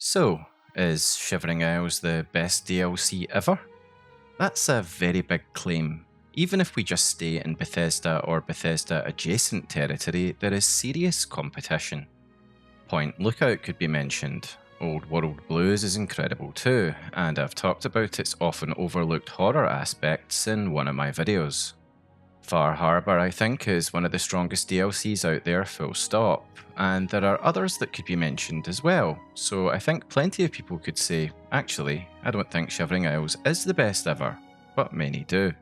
So, is Shivering Isles the best DLC ever? That's a very big claim. Even if we just stay in Bethesda or Bethesda adjacent territory, there is serious competition. Point Lookout could be mentioned. Old World Blues is incredible too, and I've talked about its often overlooked horror aspects in one of my videos. Far Harbor, I think, is one of the strongest DLCs out there, full stop, and there are others that could be mentioned as well, so I think plenty of people could say, actually, I don't think Shivering Isles is the best ever, but many do.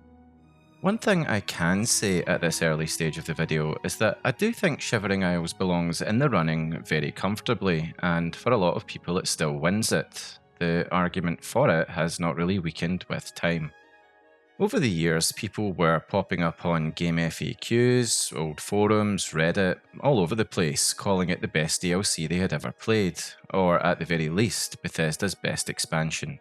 One thing I can say at this early stage of the video is that I do think Shivering Isles belongs in the running very comfortably, and for a lot of people it still wins it. The argument for it has not really weakened with time. Over the years, people were popping up on game FAQs, old forums, Reddit, all over the place, calling it the best DLC they had ever played, or at the very least, Bethesda's best expansion.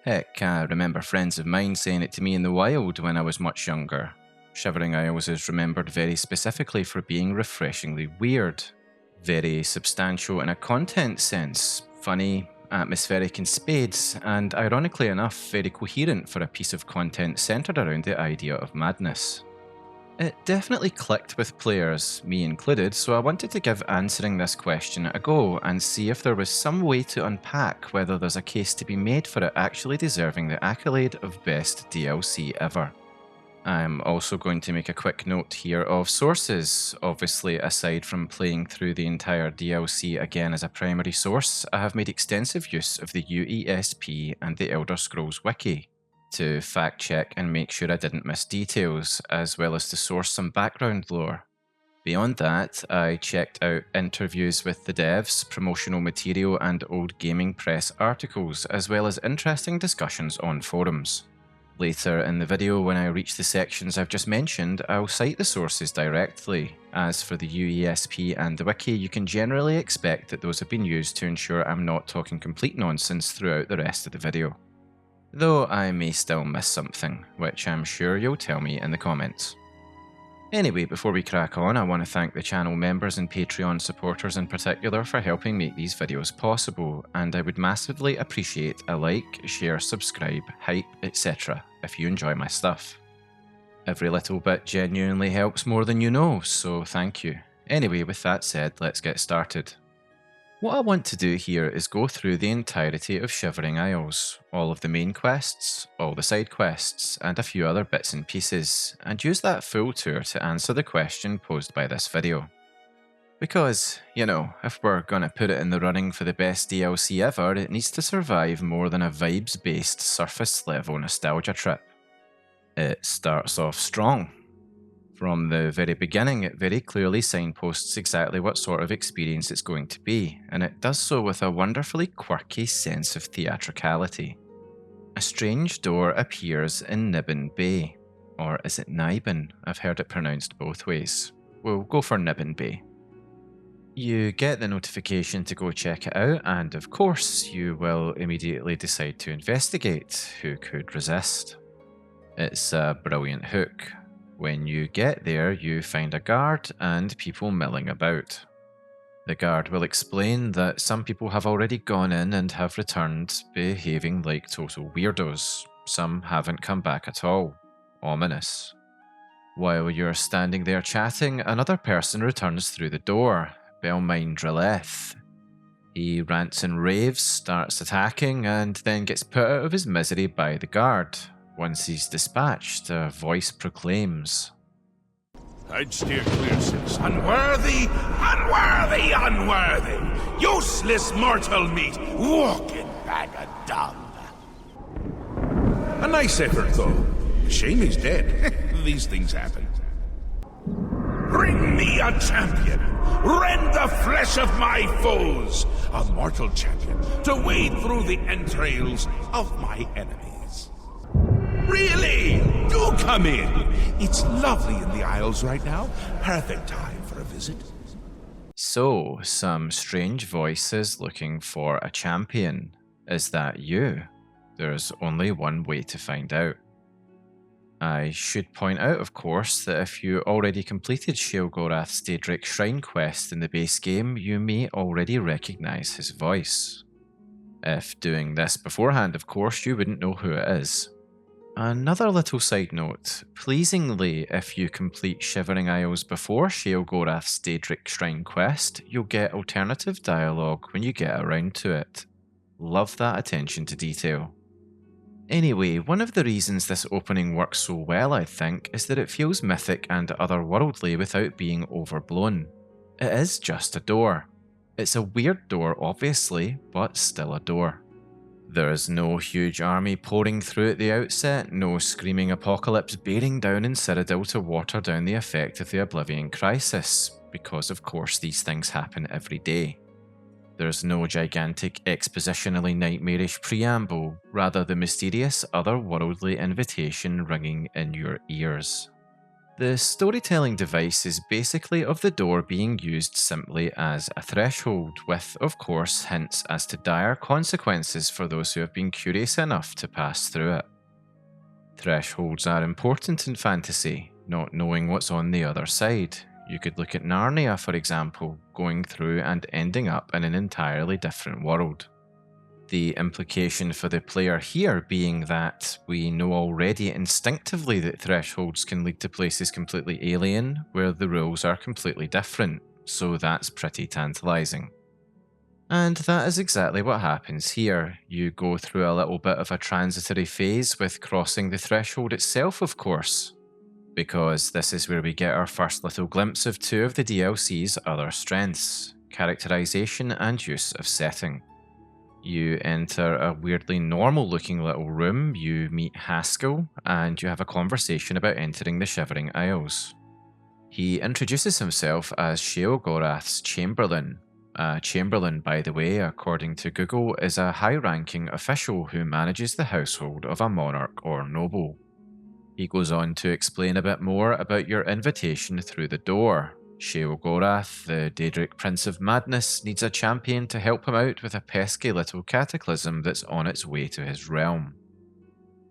Heck, I remember friends of mine saying it to me in the wild when I was much younger. Shivering Isles is remembered very specifically for being refreshingly weird, very substantial in a content sense, funny, atmospheric in spades, and ironically enough, very coherent for a piece of content centred around the idea of madness. It definitely clicked with players, me included, so I wanted to give answering this question a go and see if there was some way to unpack whether there's a case to be made for it actually deserving the accolade of best DLC ever. I'm also going to make a quick note here of sources. Obviously, aside from playing through the entire DLC again as a primary source, I have made extensive use of the UESP and the Elder Scrolls Wiki to fact check and make sure I didn't miss details, as well as to source some background lore. Beyond that, I checked out interviews with the devs, promotional material and old gaming press articles, as well as interesting discussions on forums. Later in the video, when I reach the sections I've just mentioned, I'll cite the sources directly. As for the UESP and the wiki, you can generally expect that those have been used to ensure I'm not talking complete nonsense throughout the rest of the video. Though I may still miss something, which I'm sure you'll tell me in the comments. Anyway, before we crack on, I want to thank the channel members and Patreon supporters in particular for helping make these videos possible, and I would massively appreciate a like, share, subscribe, hype, etc. if you enjoy my stuff. Every little bit genuinely helps more than you know, so thank you. Anyway, with that said, let's get started. What I want to do here is go through the entirety of Shivering Isles, all of the main quests, all the side quests, and a few other bits and pieces, and use that full tour to answer the question posed by this video. Because, you know, if we're gonna put it in the running for the best DLC ever, it needs to survive more than a vibes-based surface-level nostalgia trip. It starts off strong. From the very beginning, it very clearly signposts exactly what sort of experience it's going to be, and it does so with a wonderfully quirky sense of theatricality. A strange door appears in Niben Bay. Or is it Niben? I've heard it pronounced both ways. We'll go for Niben Bay. You get the notification to go check it out, and of course, you will immediately decide to investigate. Who could resist? It's a brilliant hook. When you get there, you find a guard and people milling about. The guard will explain that some people have already gone in and have returned, behaving like total weirdos. Some haven't come back at all. Ominous. While you're standing there chatting, another person returns through the door, Belmine Drilleth. He rants and raves, starts attacking, and then gets put out of his misery by the guard. Once he's dispatched, a voice proclaims, "I'd steer clear, sis. Unworthy, unworthy, unworthy! Useless mortal meat, walking bag of dung!" A nice effort, though. Shame he's dead. These things happen. Bring me a champion! Rend the flesh of my foes! A mortal champion to wade through the entrails of my enemies. Really? Do come in! It's lovely in the Isles right now. Perfect time for a visit. So, some strange voices looking for a champion. Is that you? There's only one way to find out. I should point out, of course, that if you already completed Sheogorath's Daedric Shrine quest in the base game, you may already recognise his voice. If doing this beforehand, of course, you wouldn't know who it is. Another little side note, pleasingly, if you complete Shivering Isles before Sheogorath's Daedric Shrine quest, you'll get alternative dialogue when you get around to it. Love that attention to detail. Anyway, one of the reasons this opening works so well, I think, is that it feels mythic and otherworldly without being overblown. It is just a door. It's a weird door, obviously, but still a door. There is no huge army pouring through at the outset, no screaming apocalypse bearing down in Cyrodiil to water down the effect of the Oblivion crisis, because of course these things happen every day. There's no gigantic expositionally nightmarish preamble, rather the mysterious otherworldly invitation ringing in your ears. The storytelling device is basically of the door being used simply as a threshold, with, of course, hints as to dire consequences for those who have been curious enough to pass through it. Thresholds are important in fantasy, not knowing what's on the other side. You could look at Narnia, for example, going through and ending up in an entirely different world. The implication for the player here being that we know already instinctively that thresholds can lead to places completely alien, where the rules are completely different, so that's pretty tantalising. And that is exactly what happens here. You go through a little bit of a transitory phase with crossing the threshold itself, of course, because this is where we get our first little glimpse of two of the DLC's other strengths, characterisation and use of setting. You enter a weirdly normal looking little room, you meet Haskill, and you have a conversation about entering the Shivering Isles. He introduces himself as Sheogorath's Chamberlain. A Chamberlain, by the way, according to Google, is a high-ranking official who manages the household of a monarch or noble. He goes on to explain a bit more about your invitation through the door. Sheogorath, the Daedric Prince of Madness, needs a champion to help him out with a pesky little cataclysm that's on its way to his realm.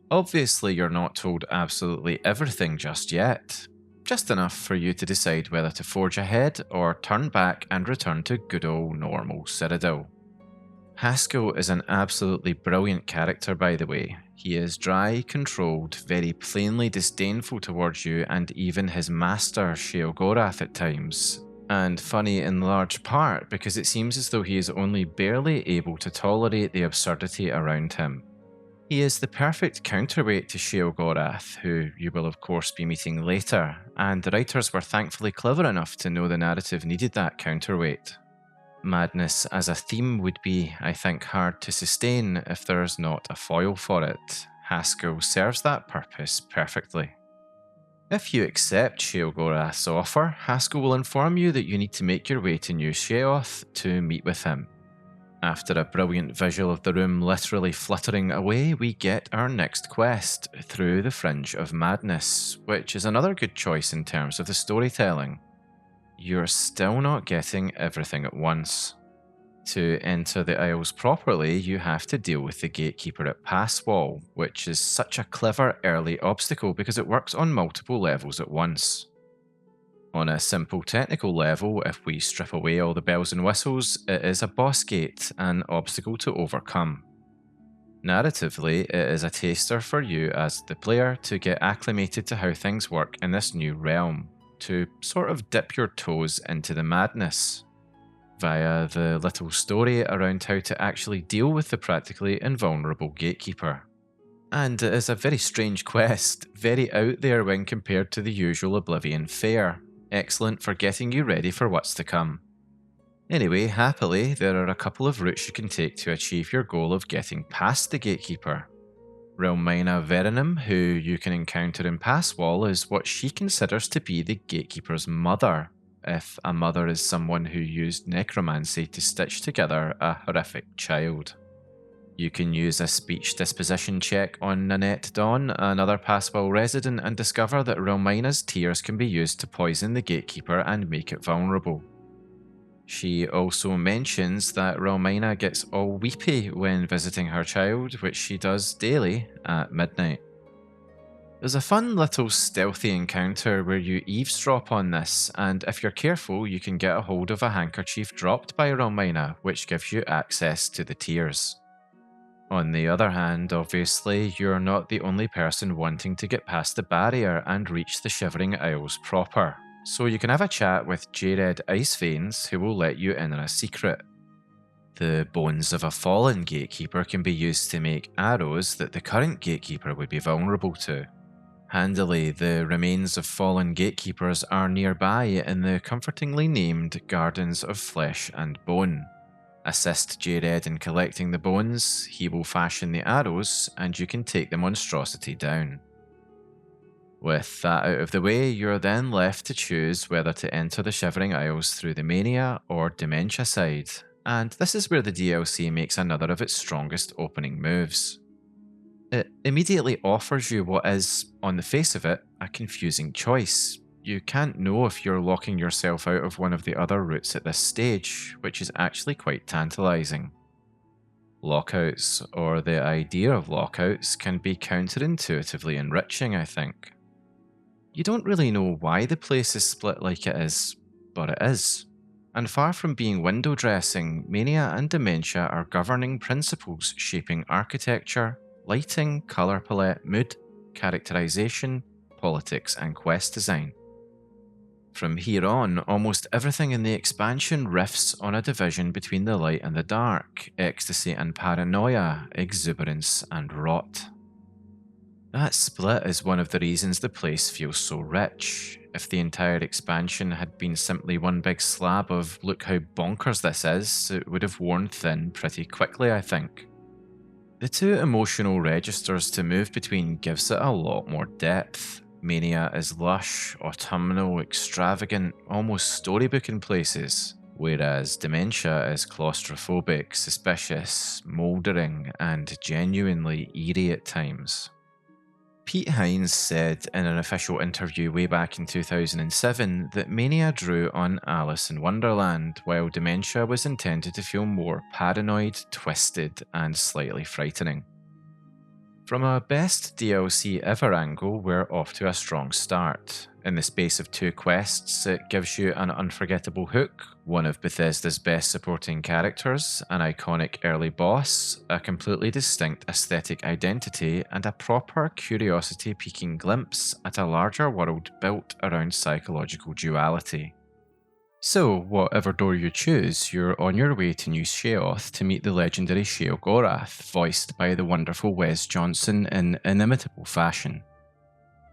Obviously, you're not told absolutely everything just yet. Just enough for you to decide whether to forge ahead or turn back and return to good old normal Cyrodiil. Haskill is an absolutely brilliant character, by the way. He is dry, controlled, very plainly disdainful towards you and even his master Sheogorath at times. And funny in large part because it seems as though he is only barely able to tolerate the absurdity around him. He is the perfect counterweight to Sheogorath, who you will of course be meeting later, and the writers were thankfully clever enough to know the narrative needed that counterweight. Madness as a theme would be, I think, hard to sustain if there's not a foil for it. Haskill serves that purpose perfectly. If you accept Sheogorath's offer, Haskill will inform you that you need to make your way to New Sheoth to meet with him. After a brilliant visual of the room literally fluttering away, we get our next quest, Through the Fringe of Madness, which is another good choice in terms of the storytelling. You're still not getting everything at once. To enter the Isles properly, you have to deal with the Gatekeeper at Passwall, which is such a clever early obstacle because it works on multiple levels at once. On a simple technical level, if we strip away all the bells and whistles, it is a boss gate, an obstacle to overcome. Narratively, it is a taster for you as the player to get acclimated to how things work in this new realm, to sort of dip your toes into the madness, via the little story around how to actually deal with the practically invulnerable Gatekeeper. And it is a very strange quest, very out there when compared to the usual Oblivion fare. Excellent for getting you ready for what's to come. Anyway, happily, there are a couple of routes you can take to achieve your goal of getting past the Gatekeeper. Realmina Verenum, who you can encounter in Passwall, is what she considers to be the Gatekeeper's mother, if a mother is someone who used necromancy to stitch together a horrific child. You can use a speech disposition check on Nanette Dawn, another Passwall resident, and discover that Realmina's tears can be used to poison the Gatekeeper and make it vulnerable. She also mentions that Realmina gets all weepy when visiting her child, which she does daily at midnight. There's a fun little stealthy encounter where you eavesdrop on this, and if you're careful you can get a hold of a handkerchief dropped by Realmina, which gives you access to the tears. On the other hand, obviously, you're not the only person wanting to get past the barrier and reach the Shivering Isles proper, so you can have a chat with J-Red Iceveins who will let you in on a secret. The bones of a fallen Gatekeeper can be used to make arrows that the current Gatekeeper would be vulnerable to. Handily, the remains of fallen Gatekeepers are nearby in the comfortingly named Gardens of Flesh and Bone. Assist J-Red in collecting the bones, he will fashion the arrows, and you can take the monstrosity down. With that out of the way, you're then left to choose whether to enter the Shivering Isles through the Mania or Dementia side, and this is where the DLC makes another of its strongest opening moves. It immediately offers you what is, on the face of it, a confusing choice. You can't know if you're locking yourself out of one of the other routes at this stage, which is actually quite tantalising. Lockouts, or the idea of lockouts, can be counterintuitively enriching, I think. You don't really know why the place is split like it is, but it is. And far from being window dressing, Mania and Dementia are governing principles shaping architecture, lighting, colour palette, mood, characterisation, politics and quest design. From here on, almost everything in the expansion riffs on a division between the light and the dark, ecstasy and paranoia, exuberance and rot. That split is one of the reasons the place feels so rich. If the entire expansion had been simply one big slab of "look how bonkers this is," it would have worn thin pretty quickly, I think. The two emotional registers to move between gives it a lot more depth. Mania is lush, autumnal, extravagant, almost storybook in places, whereas Dementia is claustrophobic, suspicious, mouldering, and genuinely eerie at times. Pete Hines said in an official interview way back in 2007 that Mania drew on Alice in Wonderland, while Dementia was intended to feel more paranoid, twisted, and slightly frightening. From a best DLC ever angle, we're off to a strong start. In the space of 2 quests, it gives you an unforgettable hook, one of Bethesda's best supporting characters, an iconic early boss, a completely distinct aesthetic identity, and a proper curiosity-piquing glimpse at a larger world built around psychological duality. So, whatever door you choose, you're on your way to New Sheoth to meet the legendary Sheogorath, voiced by the wonderful Wes Johnson in inimitable fashion.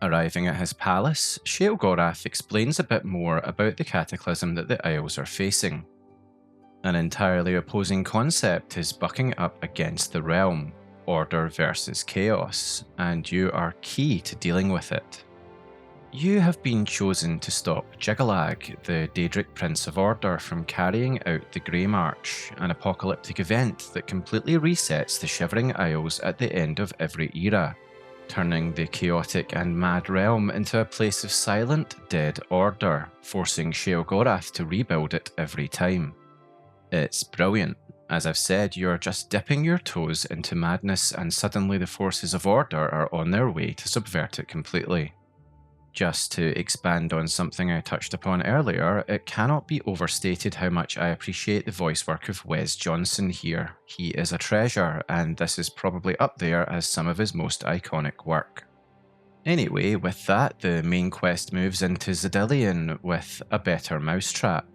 Arriving at his palace, Sheogorath explains a bit more about the cataclysm that the Isles are facing. An entirely opposing concept is bucking up against the realm, order versus chaos, and you are key to dealing with it. You have been chosen to stop Jyggalag, the Daedric Prince of Order, from carrying out the Greymarch, an apocalyptic event that completely resets the Shivering Isles at the end of every era, turning the chaotic and mad realm into a place of silent, dead order, forcing Sheogorath to rebuild it every time. It's brilliant. As I've said, you're just dipping your toes into madness and suddenly the forces of order are on their way to subvert it completely. Just to expand on something I touched upon earlier, it cannot be overstated how much I appreciate the voice work of Wes Johnson here. He is a treasure, and this is probably up there as some of his most iconic work. Anyway, with that, the main quest moves into Xedilian with a better Mousetrap.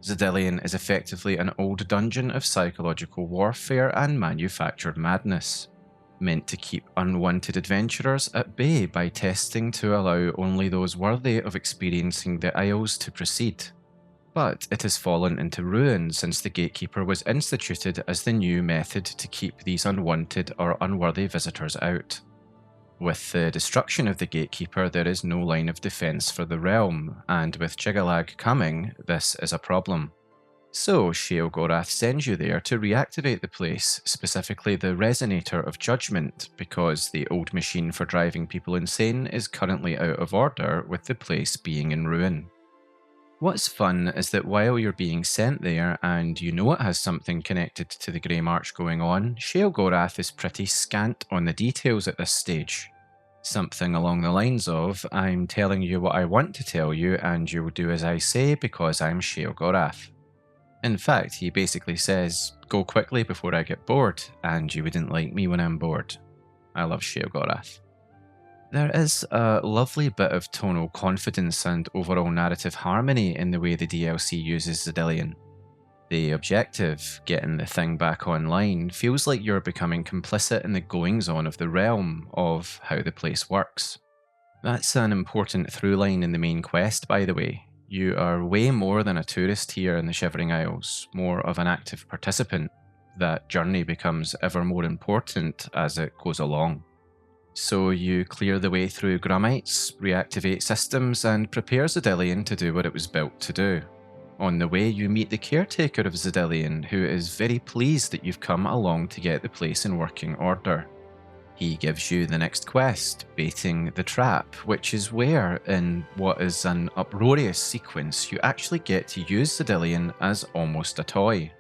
Xedilian is effectively an old dungeon of psychological warfare and manufactured madness, meant to keep unwanted adventurers at bay by testing to allow only those worthy of experiencing the Isles to proceed. But it has fallen into ruin since the Gatekeeper was instituted as the new method to keep these unwanted or unworthy visitors out. With the destruction of the Gatekeeper, there is no line of defence for the realm, and with Jyggalag coming, this is a problem. So Sheogorath sends you there to reactivate the place, specifically the Resonator of Judgment, because the old machine for driving people insane is currently out of order with the place being in ruin. What's fun is that while you're being sent there and you know it has something connected to the Greymarch going on, Sheogorath is pretty scant on the details at this stage. Something along the lines of, "I'm telling you what I want to tell you and you'll do as I say because I'm Sheogorath." In fact, he basically says, go quickly before I get bored, and you wouldn't like me when I'm bored. I love Sheogorath. There is a lovely bit of tonal confidence and overall narrative harmony in the way the DLC uses Zidillion. The objective, getting the thing back online, feels like you're becoming complicit in the goings-on of the realm, of how the place works. That's an important through line in the main quest, by the way. You are way more than a tourist here in the Shivering Isles, more of an active participant. That journey becomes ever more important as it goes along. So you clear the way through Grummites, reactivate systems, and prepare Zidillion to do what it was built to do. On the way, you meet the caretaker of Zidillion, who is very pleased that you've come along to get the place in working order. He gives you the next quest, Baiting the Trap, which is where, in what is an uproarious sequence, you actually get to use Zidillion as almost a toy,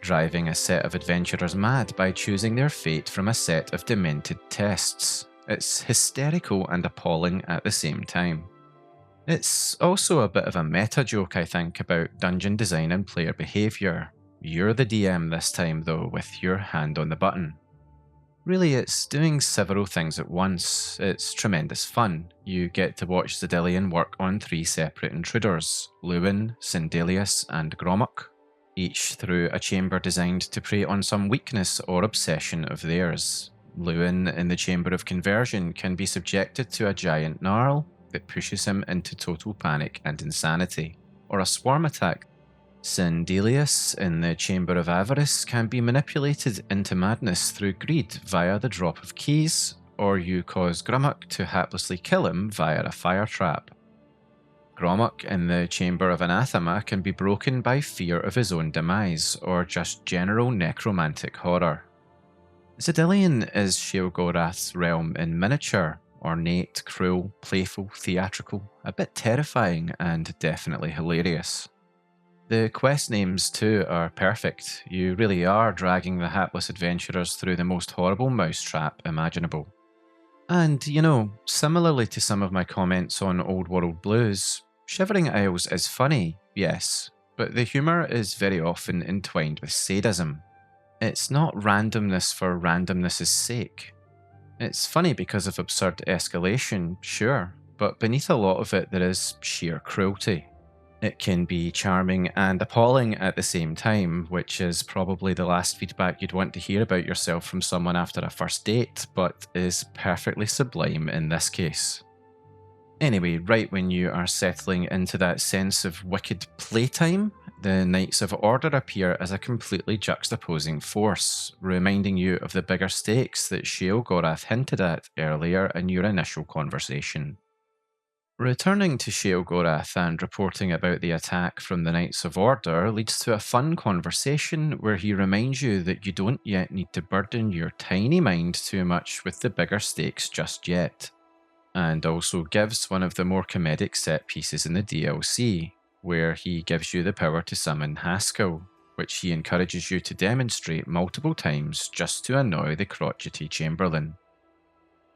driving a set of adventurers mad by choosing their fate from a set of demented tests. It's hysterical and appalling at the same time. It's also a bit of a meta joke, I think, about dungeon design and player behaviour. You're the DM this time, though, with your hand on the button. Really, it's doing several things at once. It's tremendous fun. You get to watch Zidillion work on 3 separate intruders, Lewin, Sindelius, and Gromuk, each through a chamber designed to prey on some weakness or obsession of theirs. Lewin, in the Chamber of Conversion, can be subjected to a giant gnarl that pushes him into total panic and insanity, or a swarm attack. Sindelius, in the Chamber of Avarice, can be manipulated into madness through greed via the drop of keys, or you cause Gromuk to haplessly kill him via a fire trap. Gromuk, in the Chamber of Anathema, can be broken by fear of his own demise, or just general necromantic horror. Zidillion is Sheogorath's realm in miniature, ornate, cruel, playful, theatrical, a bit terrifying, and definitely hilarious. The quest names too are perfect. You really are dragging the hapless adventurers through the most horrible mousetrap imaginable. And, you know, similarly to some of my comments on Old World Blues, Shivering Isles is funny, yes, but the humour is very often entwined with sadism. It's not randomness for randomness' sake. It's funny because of absurd escalation, sure, but beneath a lot of it there is sheer cruelty. It can be charming and appalling at the same time, which is probably the last feedback you'd want to hear about yourself from someone after a first date, but is perfectly sublime in this case. Anyway, right when you are settling into that sense of wicked playtime, the Knights of Order appear as a completely juxtaposing force, reminding you of the bigger stakes that Sheogorath hinted at earlier in your initial conversation. Returning to Sheogorath and reporting about the attack from the Knights of Order leads to a fun conversation where he reminds you that you don't yet need to burden your tiny mind too much with the bigger stakes just yet, and also gives one of the more comedic set pieces in the DLC, where he gives you the power to summon Haskill, which he encourages you to demonstrate multiple times just to annoy the crotchety Chamberlain.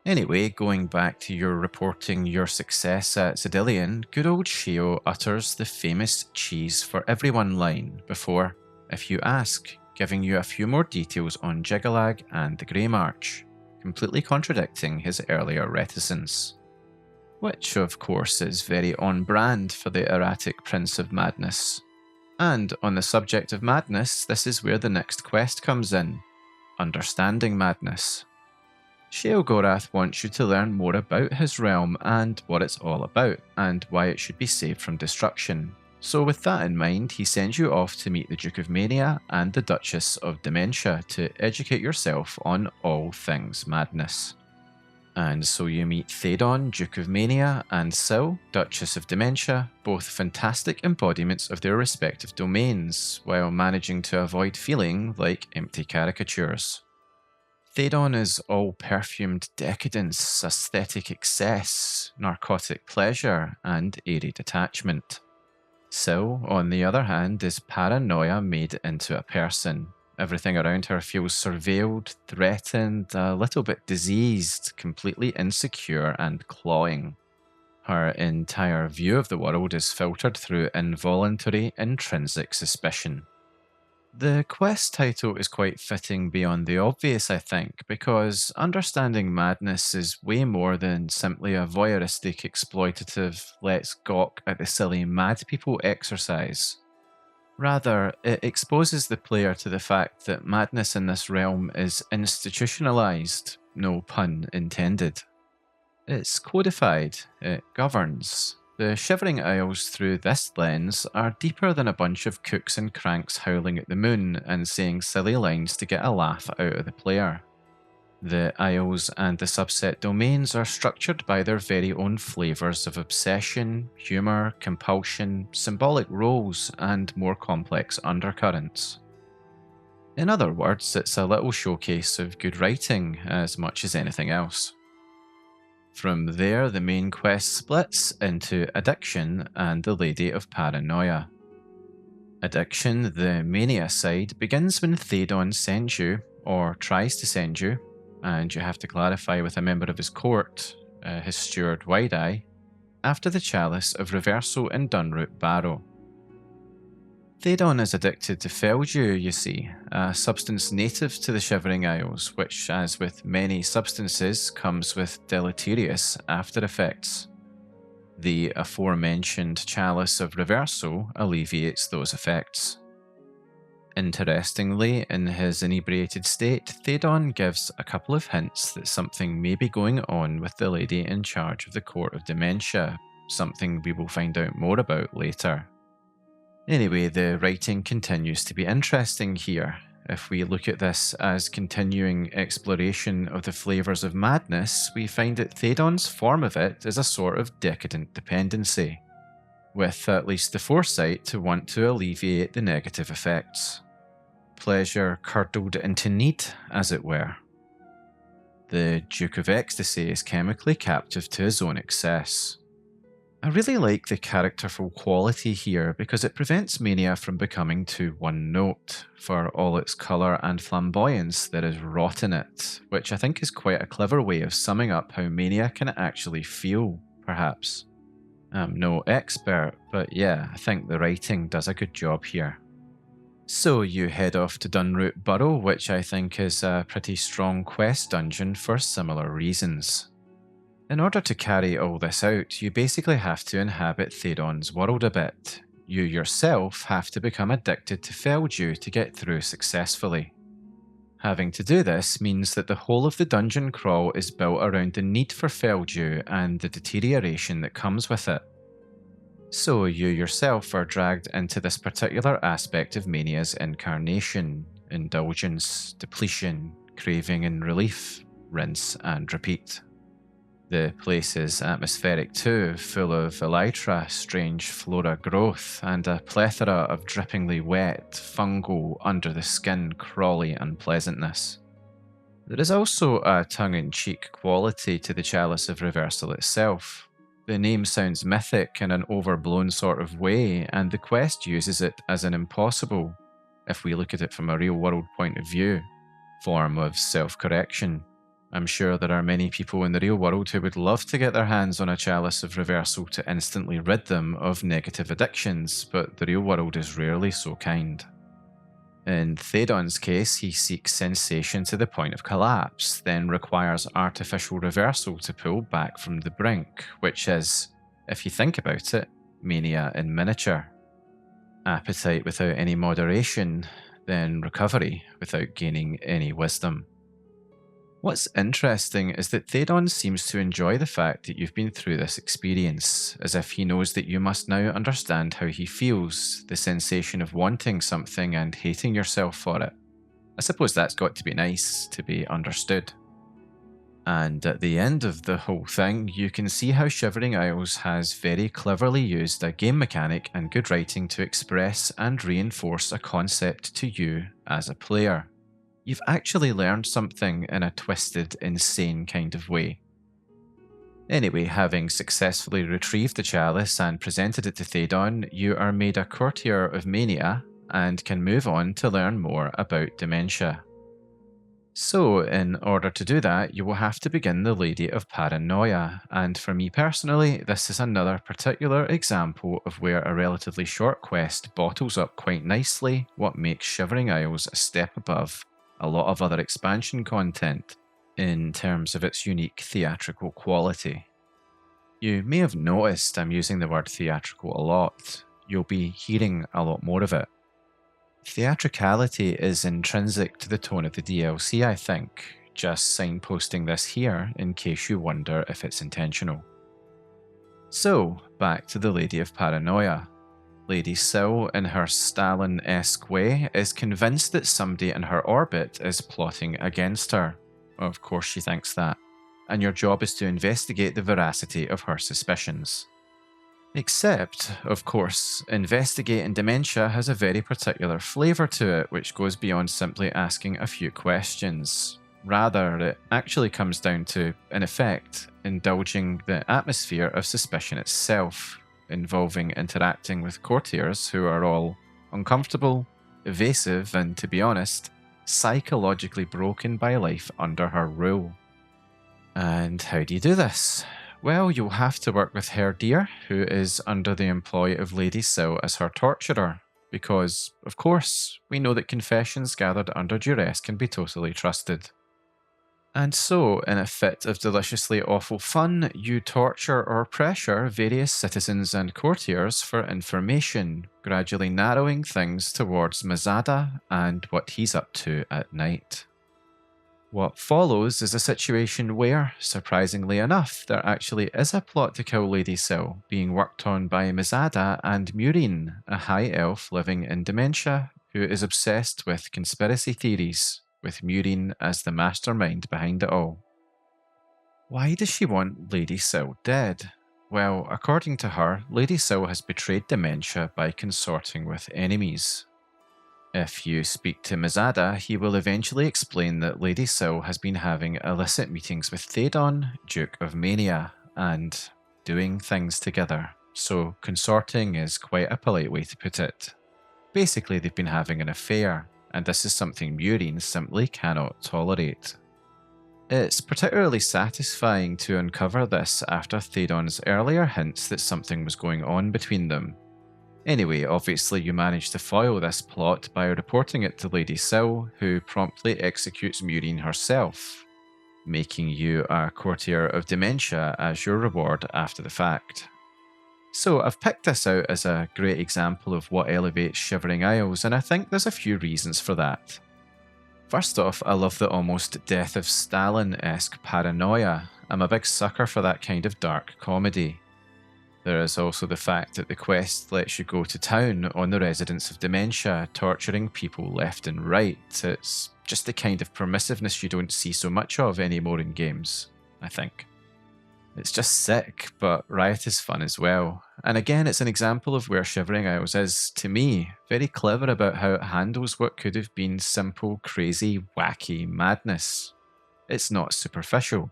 Anyway, going back to your reporting your success at Zidillion, good old Sheo utters the famous cheese for everyone line before, if you ask, giving you a few more details on Jyggalag and the Greymarch, completely contradicting his earlier reticence. Which, of course, is very on brand for the erratic Prince of Madness. And on the subject of madness, this is where the next quest comes in, Understanding Madness. Sheogorath wants you to learn more about his realm and what it's all about, and why it should be saved from destruction. So with that in mind, he sends you off to meet the Duke of Mania and the Duchess of Dementia to educate yourself on all things madness. And so you meet Thédon, Duke of Mania, and Syl, Duchess of Dementia, both fantastic embodiments of their respective domains, while managing to avoid feeling like empty caricatures. Thédon is all perfumed decadence, aesthetic excess, narcotic pleasure, and airy detachment. Syl, on the other hand, is paranoia made into a person. Everything around her feels surveilled, threatened, a little bit diseased, completely insecure and clawing. Her entire view of the world is filtered through involuntary, intrinsic suspicion. The quest title is quite fitting beyond the obvious, I think, because understanding madness is way more than simply a voyeuristic, exploitative, let's gawk at the silly mad people exercise. Rather, it exposes the player to the fact that madness in this realm is institutionalized, no pun intended. It's codified, it governs. The Shivering Isles through this lens are deeper than a bunch of cooks and cranks howling at the moon and saying silly lines to get a laugh out of the player. The Isles and the subset domains are structured by their very own flavours of obsession, humour, compulsion, symbolic roles, and more complex undercurrents. In other words, it's a little showcase of good writing as much as anything else. From there, the main quest splits into Addiction and the Lady of Paranoia. Addiction, the Mania side, begins when Thédon sends you, or tries to send you, and you have to clarify with a member of his court, his steward Wide-Eye, after the chalice of reversal in Dunroot Barrow. Thédon is addicted to Feldew, you see, a substance native to the Shivering Isles, which, as with many substances, comes with deleterious after effects. The aforementioned chalice of reversal alleviates those effects. Interestingly, in his inebriated state, Thédon gives a couple of hints that something may be going on with the lady in charge of the Court of Dementia, something we will find out more about later. Anyway, the writing continues to be interesting here. If we look at this as continuing exploration of the flavours of madness, we find that Thédon's form of it is a sort of decadent dependency, with at least the foresight to want to alleviate the negative effects. Pleasure curdled into need, as it were. The Duke of Ecstasy is chemically captive to his own excess. I really like the characterful quality here because it prevents Mania from becoming too one-note. For all its colour and flamboyance, there is rot in it, which I think is quite a clever way of summing up how Mania can actually feel, perhaps. I'm no expert, but yeah, I think the writing does a good job here. So you head off to Dunroot Barrow, which I think is a pretty strong quest dungeon for similar reasons. In order to carry all this out, you basically have to inhabit Thédon's world a bit. You yourself have to become addicted to Feldew to get through successfully. Having to do this means that the whole of the dungeon crawl is built around the need for Feldew and the deterioration that comes with it. So you yourself are dragged into this particular aspect of Mania's incarnation: indulgence, depletion, craving and relief, rinse and repeat. The place is atmospheric too, full of elytra, strange flora growth, and a plethora of drippingly wet, fungal, under-the-skin, crawly unpleasantness. There is also a tongue-in-cheek quality to the Chalice of Reversal itself. The name sounds mythic in an overblown sort of way, and the quest uses it as an impossible, if we look at it from a real-world point of view, form of self-correction. I'm sure there are many people in the real world who would love to get their hands on a Chalice of Reversal to instantly rid them of negative addictions, but the real world is rarely so kind. In Thédon's case, he seeks sensation to the point of collapse, then requires artificial reversal to pull back from the brink, which is, if you think about it, Mania in miniature. Appetite without any moderation, then recovery without gaining any wisdom. What's interesting is that Thédon seems to enjoy the fact that you've been through this experience, as if he knows that you must now understand how he feels, the sensation of wanting something and hating yourself for it. I suppose that's got to be nice, to be understood. And at the end of the whole thing, you can see how Shivering Isles has very cleverly used a game mechanic and good writing to express and reinforce a concept to you as a player. You've actually learned something in a twisted, insane kind of way. Anyway, having successfully retrieved the chalice and presented it to Thédon, you are made a courtier of Mania and can move on to learn more about dementia. So, in order to do that, you will have to begin the Lady of Paranoia, and for me personally, this is another particular example of where a relatively short quest bottles up quite nicely what makes Shivering Isles a step above a lot of other expansion content in terms of its unique theatrical quality. You may have noticed I'm using the word theatrical a lot. You'll be hearing a lot more of it. Theatricality is intrinsic to the tone of the DLC, I think, just signposting this here in case you wonder if it's intentional. So, back to the Lady of Paranoia. Lady Sil, in her Stalin-esque way, is convinced that somebody in her orbit is plotting against her. Of course she thinks that. And your job is to investigate the veracity of her suspicions. Except, of course, Investigating Dementia has a very particular flavour to it which goes beyond simply asking a few questions. Rather, it actually comes down to, in effect, indulging the atmosphere of suspicion itself, involving interacting with courtiers who are all uncomfortable, evasive, and, to be honest, psychologically broken by life under her rule. And how do you do this? Well, you'll have to work with Herr Deer, who is under the employ of Lady Sil as her torturer, because, of course, we know that confessions gathered under duress can be totally trusted. And so, in a fit of deliciously awful fun, you torture or pressure various citizens and courtiers for information, gradually narrowing things towards Mazada and what he's up to at night. What follows is a situation where, surprisingly enough, there actually is a plot to kill Lady Sil, being worked on by Mazada and Murine, a high elf living in Dementia, who is obsessed with conspiracy theories, with Murine as the mastermind behind it all. Why does she want Lady Sil dead? Well, according to her, Lady Sil has betrayed Dementia by consorting with enemies. If you speak to Mazada, he will eventually explain that Lady Sil has been having illicit meetings with Thédon, Duke of Mania, and doing things together, so consorting is quite a polite way to put it. Basically, they've been having an affair, and this is something Murine simply cannot tolerate. It's particularly satisfying to uncover this after Thédon's earlier hints that something was going on between them. Anyway, obviously you manage to foil this plot by reporting it to Lady Sil, who promptly executes Murine herself, making you a courtier of Dementia as your reward after the fact. So I've picked this out as a great example of what elevates Shivering Isles, and I think there's a few reasons for that. First off, I love the almost Death of Stalin-esque paranoia. I'm a big sucker for that kind of dark comedy. There is also the fact that the quest lets you go to town on the residents of Dementia, torturing people left and right. It's just the kind of permissiveness you don't see so much of anymore in games, I think. It's just sick, but riotous fun as well. And again, it's an example of where Shivering Isles is, to me, very clever about how it handles what could have been simple, crazy, wacky madness. It's not superficial.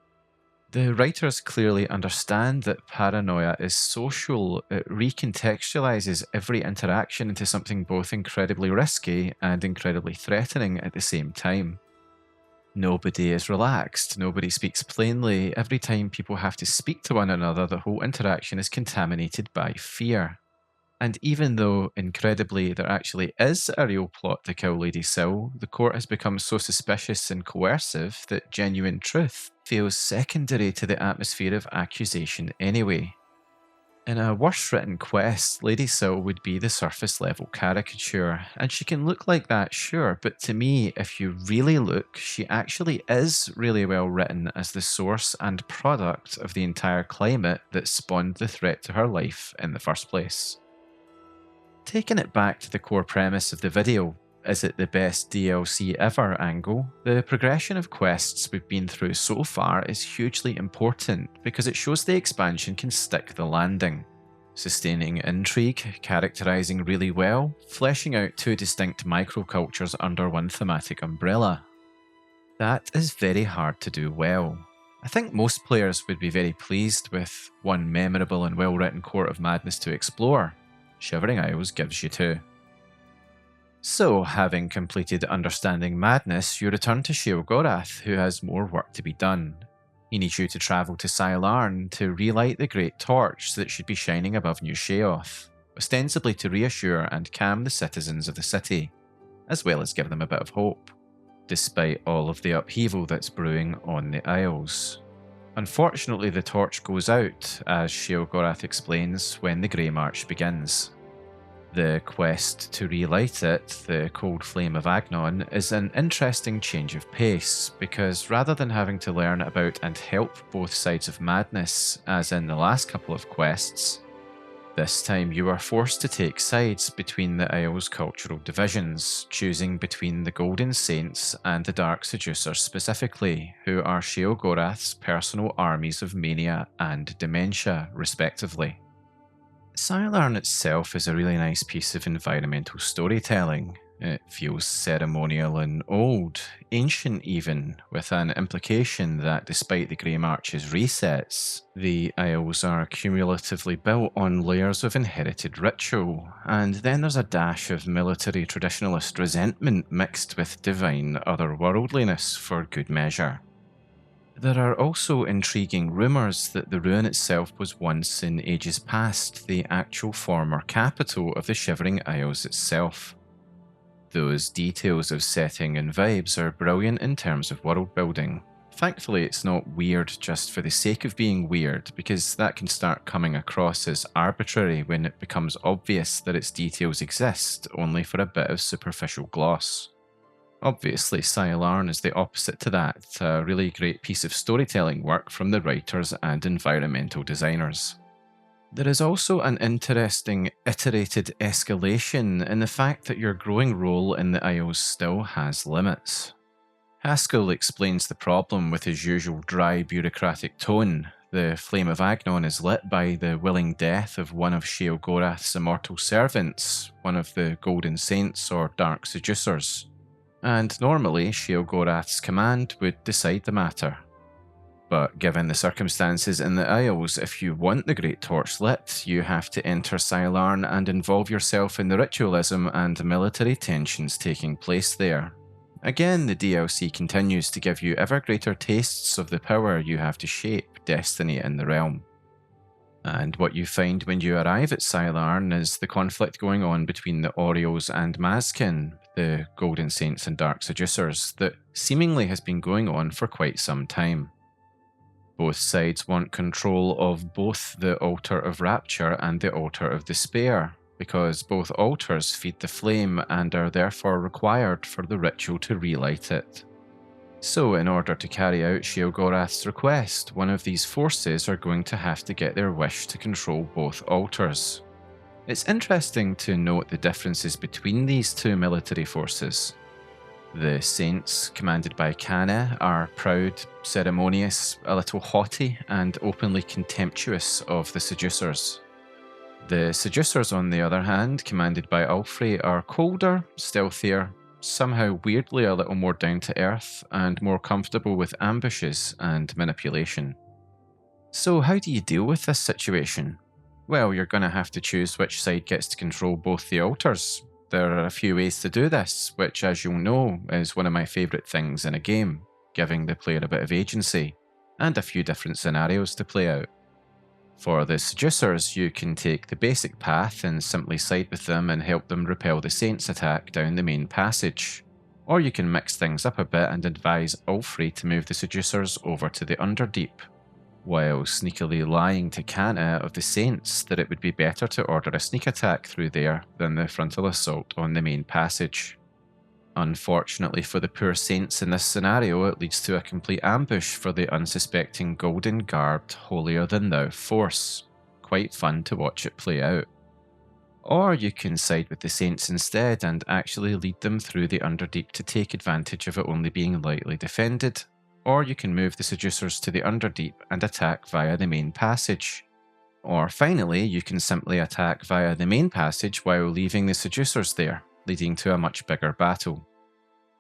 The writers clearly understand that paranoia is social. It recontextualizes every interaction into something both incredibly risky and incredibly threatening at the same time. Nobody is relaxed, nobody speaks plainly. Every time people have to speak to one another, the whole interaction is contaminated by fear. And even though, incredibly, there actually is a real plot to kill Lady Sil, the court has become so suspicious and coercive that genuine truth feels secondary to the atmosphere of accusation anyway. In a worse-written quest, Lady Sil would be the surface-level caricature, and she can look like that, sure, but to me, if you really look, she actually is really well written as the source and product of the entire climate that spawned the threat to her life in the first place. Taking it back to the core premise of the video, is it the best DLC ever angle, the progression of quests we've been through so far is hugely important because it shows the expansion can stick the landing. Sustaining intrigue, characterising really well, fleshing out two distinct microcultures under one thematic umbrella. That is very hard to do well. I think most players would be very pleased with one memorable and well-written court of madness to explore. Shivering Isles gives you two. So, having completed Understanding Madness, you return to Sheogorath, who has more work to be done. He needs you to travel to Sylarn to relight the great torch that should be shining above New Sheoth, ostensibly to reassure and calm the citizens of the city, as well as give them a bit of hope, despite all of the upheaval that's brewing on the Isles. Unfortunately, the torch goes out, as Sheogorath explains, when the Greymarch begins. The quest to relight it, the Cold Flame of Agnon, is an interesting change of pace, because rather than having to learn about and help both sides of madness, as in the last couple of quests, this time you are forced to take sides between the Isle's cultural divisions, choosing between the Golden Saints and the Dark Seducers specifically, who are Sheogorath's personal armies of Mania and Dementia, respectively. Sylarn itself is a really nice piece of environmental storytelling. It feels ceremonial and old, ancient even, with an implication that despite the Greymarch's resets, the Isles are cumulatively built on layers of inherited ritual, and then there's a dash of military traditionalist resentment mixed with divine otherworldliness for good measure. There are also intriguing rumours that the ruin itself was once in ages past the actual former capital of the Shivering Isles itself. Those details of setting and vibes are brilliant in terms of world building. Thankfully, it's not weird just for the sake of being weird, because that can start coming across as arbitrary when it becomes obvious that its details exist only for a bit of superficial gloss. Obviously, Sylarn is the opposite to that, a really great piece of storytelling work from the writers and environmental designers. There is also an interesting iterated escalation in the fact that your growing role in the Isles still has limits. Haskill explains the problem with his usual dry bureaucratic tone. The Flame of Agnon is lit by the willing death of one of Sheogorath's immortal servants, one of the Golden Saints or Dark Seducers, and normally Sheogorath's command would decide the matter. But given the circumstances in the Isles, if you want the Great Torch lit, you have to enter Sylarn and involve yourself in the ritualism and military tensions taking place there. Again, the DLC continues to give you ever greater tastes of the power you have to shape destiny in the realm. And what you find when you arrive at Sylarn is the conflict going on between the Orioles and Mazkin, the Golden Saints and Dark Seducers, that seemingly has been going on for quite some time. Both sides want control of both the Altar of Rapture and the Altar of Despair, because both altars feed the flame and are therefore required for the ritual to relight it. So in order to carry out Sheogorath's request, one of these forces are going to have to get their wish to control both altars. It's interesting to note the differences between these two military forces. The Saints, commanded by Kana, are proud, ceremonious, a little haughty, and openly contemptuous of the Seducers. The Seducers, on the other hand, commanded by Ulfri, are colder, stealthier, somehow weirdly a little more down to earth, and more comfortable with ambushes and manipulation. So how do you deal with this situation? Well, you're going to have to choose which side gets to control both the altars. There are a few ways to do this, which, as you'll know, is one of my favourite things in a game, giving the player a bit of agency, and a few different scenarios to play out. For the Seducers, you can take the basic path and simply side with them and help them repel the Saints' attack down the main passage. Or you can mix things up a bit and advise Ulfri to move the Seducers over to the Underdeep, while sneakily lying to Kana of the Saints that it would be better to order a sneak attack through there than the frontal assault on the main passage. Unfortunately for the poor Saints in this scenario, it leads to a complete ambush for the unsuspecting golden-garbed, holier-than-thou force. Quite fun to watch it play out. Or you can side with the Saints instead and actually lead them through the Underdeep to take advantage of it only being lightly defended. Or you can move the Seducers to the Underdeep and attack via the main passage. Or finally, you can simply attack via the main passage while leaving the Seducers there, leading to a much bigger battle.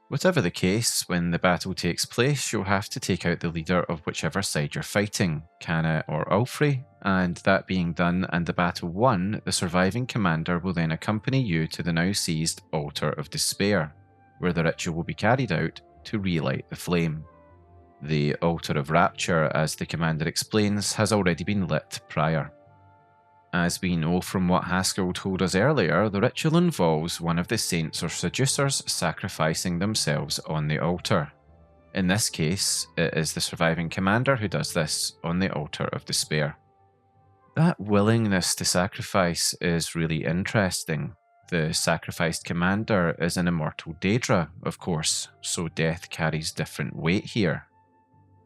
Whatever the case, when the battle takes place, you'll have to take out the leader of whichever side you're fighting, Kana or Ulfri, and that being done and the battle won, the surviving commander will then accompany you to the now seized Altar of Despair, where the ritual will be carried out to relight the flame. The Altar of Rapture, as the commander explains, has already been lit prior. As we know from what Haskill told us earlier, the ritual involves one of the saints or seducers sacrificing themselves on the altar. In this case, it is the surviving commander who does this on the Altar of Despair. That willingness to sacrifice is really interesting. The sacrificed commander is an immortal Daedra, of course, so death carries different weight here.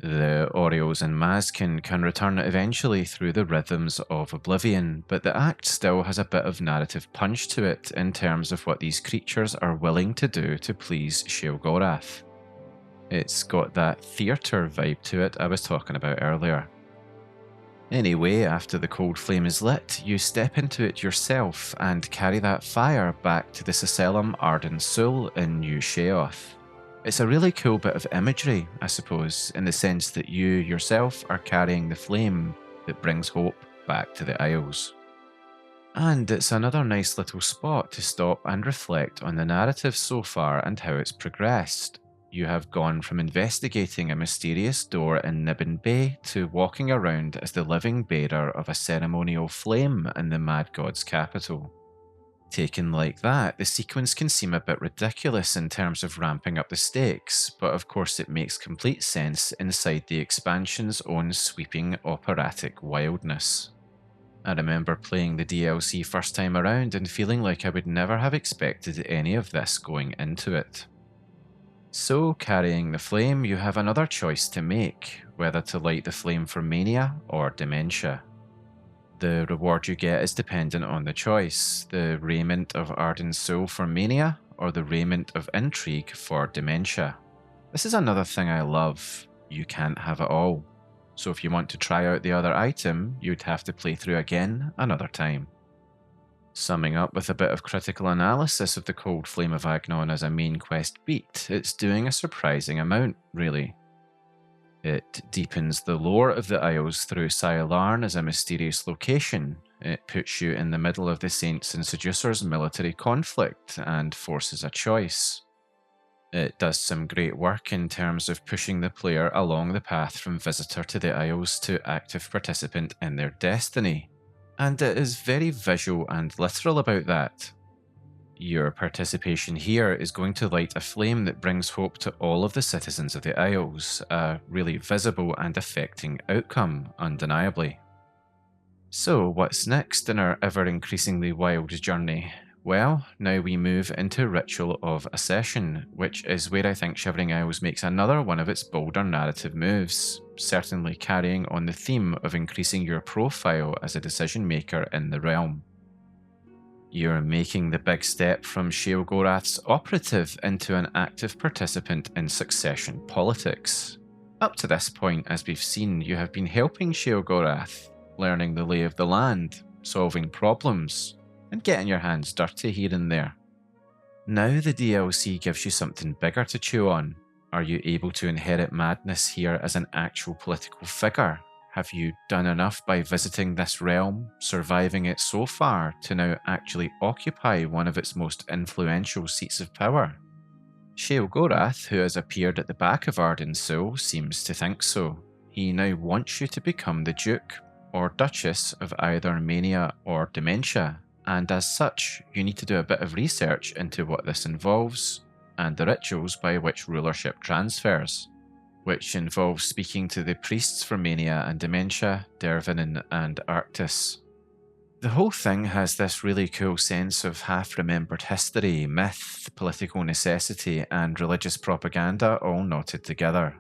The Orioles and Mazkin can return eventually through the rhythms of Oblivion, but the act still has a bit of narrative punch to it in terms of what these creatures are willing to do to please Sheogorath. It's got that theatre vibe to it I was talking about earlier. Anyway, after the cold flame is lit, you step into it yourself and carry that fire back to the Sacellum Arden Soul in New Sheoth. It's a really cool bit of imagery, I suppose, in the sense that you yourself are carrying the flame that brings hope back to the Isles. And it's another nice little spot to stop and reflect on the narrative so far and how it's progressed. You have gone from investigating a mysterious door in Niben Bay to walking around as the living bearer of a ceremonial flame in the Mad God's capital. Taken like that, the sequence can seem a bit ridiculous in terms of ramping up the stakes, but of course it makes complete sense inside the expansion's own sweeping operatic wildness. I remember playing the DLC first time around and feeling like I would never have expected any of this going into it. So, carrying the flame, you have another choice to make, whether to light the flame for Mania or Dementia. The reward you get is dependent on the choice, the raiment of Arden Soul for Mania, or the raiment of Intrigue for Dementia. This is another thing I love, you can't have it all. So if you want to try out the other item, you'd have to play through again another time. Summing up with a bit of critical analysis of the Cold Flame of Agnon as a main quest beat, it's doing a surprising amount, really. It deepens the lore of the Isles through Sailarn as a mysterious location. It puts you in the middle of the Saints and Seducers' military conflict and forces a choice. It does some great work in terms of pushing the player along the path from visitor to the Isles to active participant in their destiny. And it is very visual and literal about that. Your participation here is going to light a flame that brings hope to all of the citizens of the Isles, a really visible and affecting outcome, undeniably. So what's next in our ever-increasingly wild journey? Well, now we move into Ritual of Accession, which is where I think Shivering Isles makes another one of its bolder narrative moves, certainly carrying on the theme of increasing your profile as a decision maker in the realm. You're making the big step from Sheogorath's operative into an active participant in succession politics. Up to this point, as we've seen, you have been helping Sheogorath, learning the lay of the land, solving problems, and getting your hands dirty here and there. Now the DLC gives you something bigger to chew on. Are you able to inherit madness here as an actual political figure? Have you done enough by visiting this realm, surviving it so far, to now actually occupy one of its most influential seats of power? Sheogorath, who has appeared at the back of Arden Soul, seems to think so. He now wants you to become the Duke or Duchess of either Mania or Dementia, and as such, you need to do a bit of research into what this involves, and the rituals by which rulership transfers, which involves speaking to the priests for Mania and Dementia, Dervinin and Arctis. The whole thing has this really cool sense of half-remembered history, myth, political necessity, and religious propaganda all knotted together.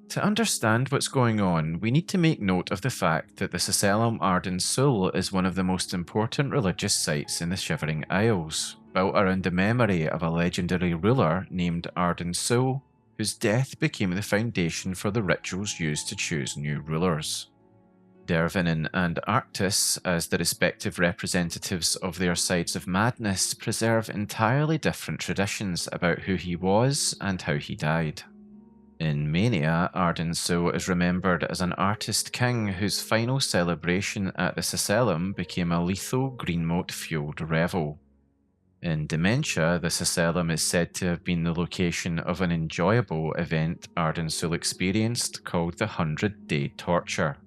To understand what's going on, we need to make note of the fact that the Sacellum Arden Soul is one of the most important religious sites in the Shivering Isles, built around the memory of a legendary ruler named Arden Soul, whose death became the foundation for the rituals used to choose new rulers. Dervinin and Arctis, as the respective representatives of their sides of madness, preserve entirely different traditions about who he was and how he died. In Mania, Ardensil is remembered as an artist king whose final celebration at the Cecellum became a lethal greenmote-fueled revel. In Dementia, the Cecellum is said to have been the location of an enjoyable event Ardensil experienced called the 100-Day Torture.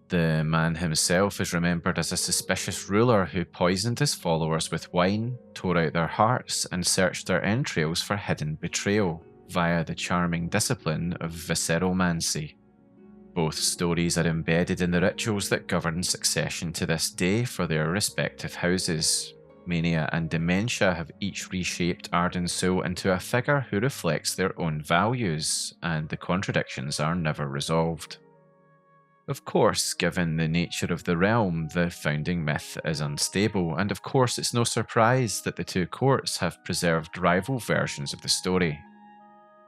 The man himself is remembered as a suspicious ruler who poisoned his followers with wine, tore out their hearts, and searched their entrails for hidden betrayal, via the charming discipline of visceromancy. Both stories are embedded in the rituals that govern succession to this day for their respective houses. Mania and Dementia have each reshaped Ardensil into a figure who reflects their own values, and the contradictions are never resolved. Of course, given the nature of the realm, the founding myth is unstable, and of course it's no surprise that the two courts have preserved rival versions of the story.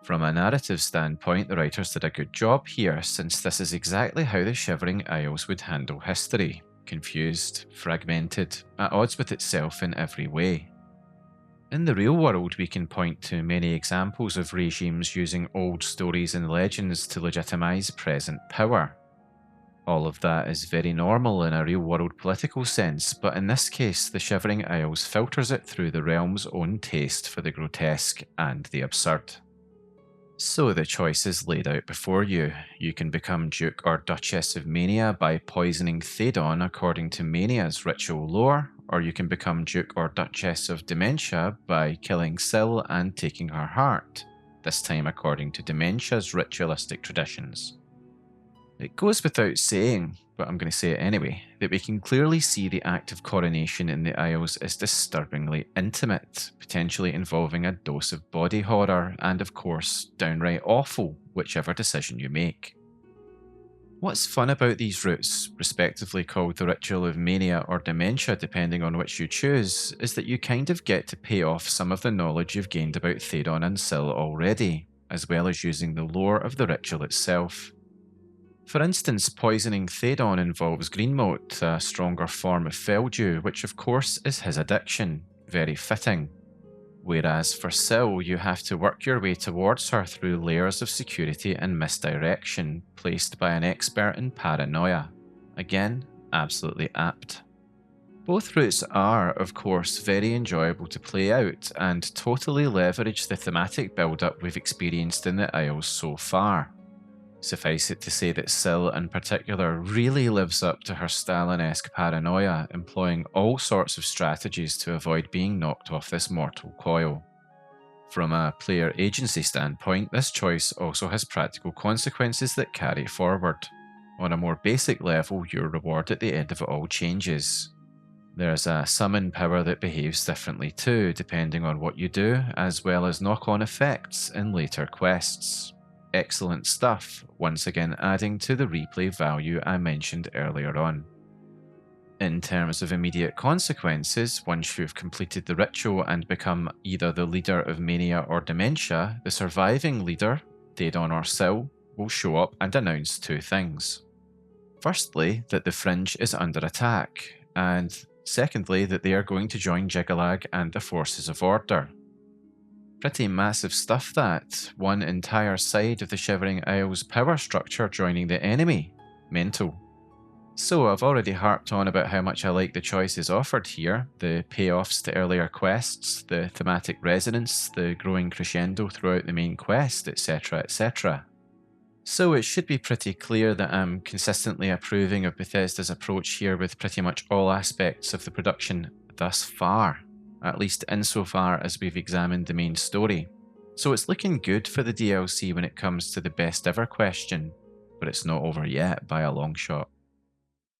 From a narrative standpoint, the writers did a good job here, since this is exactly how the Shivering Isles would handle history. Confused, fragmented, at odds with itself in every way. In the real world, we can point to many examples of regimes using old stories and legends to legitimise present power. All of that is very normal in a real-world political sense, but in this case, the Shivering Isles filters it through the realm's own taste for the grotesque and the absurd. So the choice is laid out before you. You can become Duke or Duchess of Mania by poisoning Thédon according to Mania's ritual lore, or you can become Duke or Duchess of Dementia by killing Syl and taking her heart, this time according to Dementia's ritualistic traditions. It goes without saying, but I'm going to say it anyway, that we can clearly see the act of coronation in the Isles is disturbingly intimate, potentially involving a dose of body horror, and of course, downright awful, whichever decision you make. What's fun about these routes, respectively called the Ritual of Mania or Dementia depending on which you choose, is that you kind of get to pay off some of the knowledge you've gained about Thédon and Syl already, as well as using the lore of the ritual itself. For instance, poisoning Thédon involves greenmote, a stronger form of feldew, which of course is his addiction, very fitting. Whereas for Syl, you have to work your way towards her through layers of security and misdirection, placed by an expert in paranoia. Again, absolutely apt. Both routes are, of course, very enjoyable to play out, and totally leverage the thematic build-up we've experienced in the Isles so far. Suffice it to say that Syl in particular really lives up to her Stalin-esque paranoia, employing all sorts of strategies to avoid being knocked off this mortal coil. From a player agency standpoint, this choice also has practical consequences that carry forward. On a more basic level, your reward at the end of it all changes. There's a summon power that behaves differently too, depending on what you do, as well as knock-on effects in later quests. Excellent stuff, once again adding to the replay value I mentioned earlier on. In terms of immediate consequences, once you've completed the ritual and become either the leader of Mania or Dementia, the surviving leader, Thédon or Syl, will show up and announce two things. Firstly, that the Fringe is under attack, and secondly, that they are going to join Jyggalag and the Forces of Order. Pretty massive stuff that, one entire side of the Shivering Isles power structure joining the enemy. Mental. So I've already harped on about how much I like the choices offered here, the payoffs to earlier quests, the thematic resonance, the growing crescendo throughout the main quest, etc, etc. So it should be pretty clear that I'm consistently approving of Bethesda's approach here with pretty much all aspects of the production thus far. At least insofar as we've examined the main story. So it's looking good for the DLC when it comes to the best ever question, but it's not over yet by a long shot.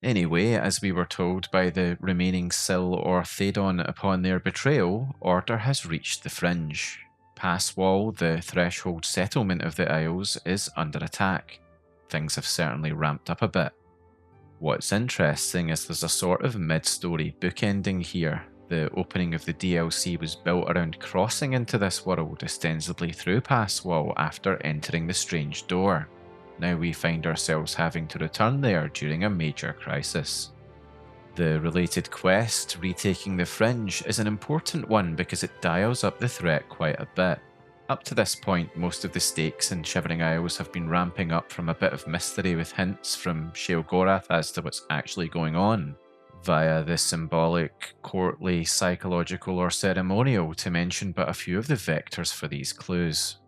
Anyway, as we were told by the remaining Syl or Thédon upon their betrayal, Order has reached the Fringe. Passwall, the threshold settlement of the Isles, is under attack. Things have certainly ramped up a bit. What's interesting is there's a sort of mid-story bookending here. The opening of the DLC was built around crossing into this world ostensibly through Passwall after entering the strange door. Now we find ourselves having to return there during a major crisis. The related quest, Retaking the Fringe, is an important one because it dials up the threat quite a bit. Up to this point, most of the stakes in Shivering Isles have been ramping up from a bit of mystery with hints from Sheogorath as to what's actually going on, via the symbolic, courtly, psychological or ceremonial, to mention but a few of the vectors for these clues.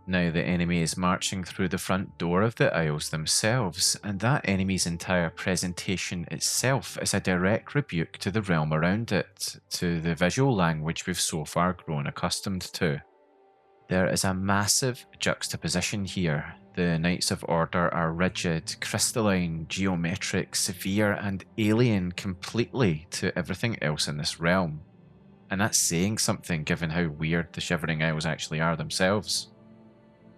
Now the enemy is marching through the front door of the Isles themselves, and that enemy's entire presentation itself is a direct rebuke to the realm around it, to the visual language we've so far grown accustomed to. There is a massive juxtaposition here. The Knights of Order are rigid, crystalline, geometric, severe, and alien completely to everything else in this realm. And that's saying something given how weird the Shivering Isles actually are themselves.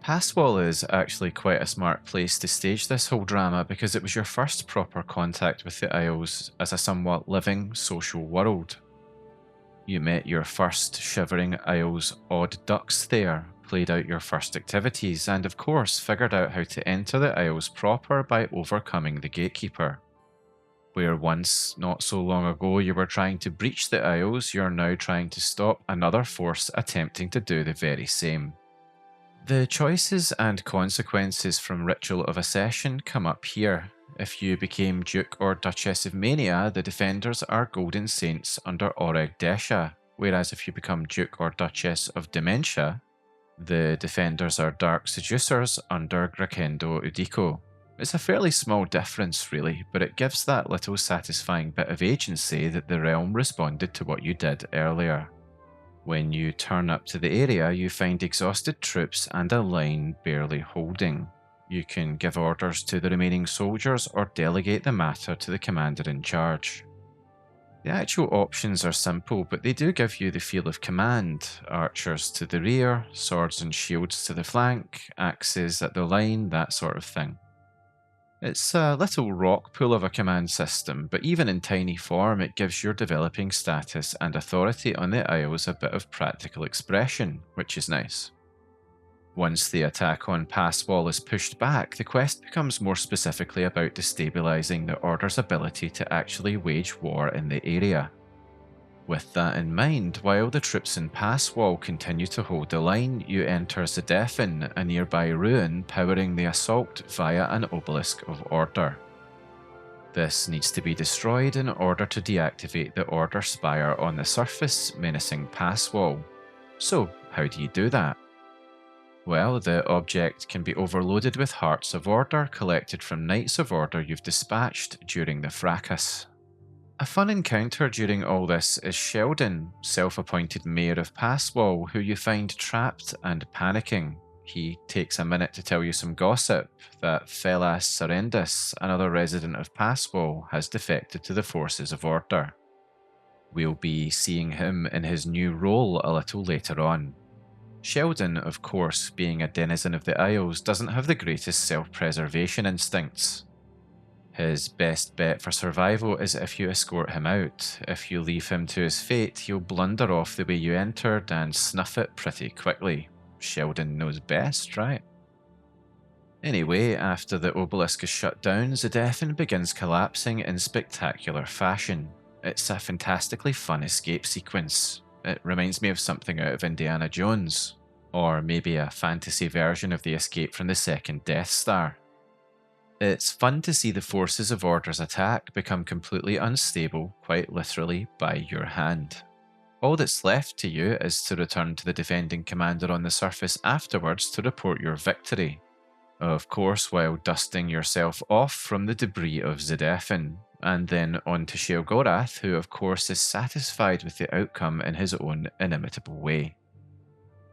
Passwall is actually quite a smart place to stage this whole drama because it was your first proper contact with the Isles as a somewhat living social world. You met your first Shivering Isles odd ducks there, played out your first activities, and of course figured out how to enter the Isles proper by overcoming the Gatekeeper. Where once, not so long ago, you were trying to breach the Isles, you're now trying to stop another force attempting to do the very same. The choices and consequences from Ritual of Accession come up here. If you became Duke or Duchess of Mania, the defenders are Golden Saints under Oreg Desha, whereas if you become Duke or Duchess of Dementia, the defenders are Dark Seducers under Grakendo Udiko. It's a fairly small difference really, but it gives that little satisfying bit of agency that the realm responded to what you did earlier. When you turn up to the area, you find exhausted troops and a line barely holding. You can give orders to the remaining soldiers or delegate the matter to the commander in charge. The actual options are simple, but they do give you the feel of command. Archers to the rear, swords and shields to the flank, axes at the line, that sort of thing. It's a little rock pool of a command system, but even in tiny form it gives your developing status and authority on the Isles a bit of practical expression, which is nice. Once the attack on Passwall is pushed back, the quest becomes more specifically about destabilising the Order's ability to actually wage war in the area. With that in mind, while the troops in Passwall continue to hold the line, you enter Zedefin, a nearby ruin powering the assault via an Obelisk of Order. This needs to be destroyed in order to deactivate the Order Spire on the surface, menacing Passwall. So, how do you do that? Well, the object can be overloaded with Hearts of Order collected from Knights of Order you've dispatched during the fracas. A fun encounter during all this is Sheldon, self-appointed mayor of Passwall, who you find trapped and panicking. He takes a minute to tell you some gossip that Felas Serendis, another resident of Passwall, has defected to the forces of Order. We'll be seeing him in his new role a little later on. Sheldon, of course, being a denizen of the Isles, doesn't have the greatest self-preservation instincts. His best bet for survival is if you escort him out. If you leave him to his fate, he'll blunder off the way you entered and snuff it pretty quickly. Sheldon knows best, right? Anyway, after the obelisk is shut down, Zedefin begins collapsing in spectacular fashion. It's a fantastically fun escape sequence. It reminds me of something out of Indiana Jones, or maybe a fantasy version of the escape from the second Death Star. It's fun to see the forces of Order's attack become completely unstable, quite literally, by your hand. All that's left to you is to return to the defending commander on the surface afterwards to report your victory. Of course, while dusting yourself off from the debris of Zedefin, and then on to Sheogorath, who of course is satisfied with the outcome in his own inimitable way.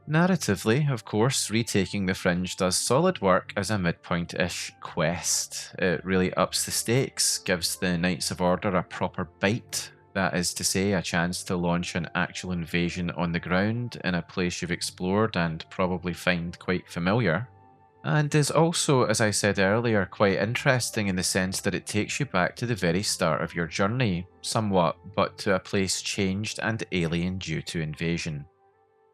Narratively, of course, Retaking the Fringe does solid work as a midpoint-ish quest. It really ups the stakes, gives the Knights of Order a proper bite, that is to say, a chance to launch an actual invasion on the ground in a place you've explored and probably find quite familiar. And is also, as I said earlier, quite interesting in the sense that it takes you back to the very start of your journey, somewhat, but to a place changed and alien due to invasion.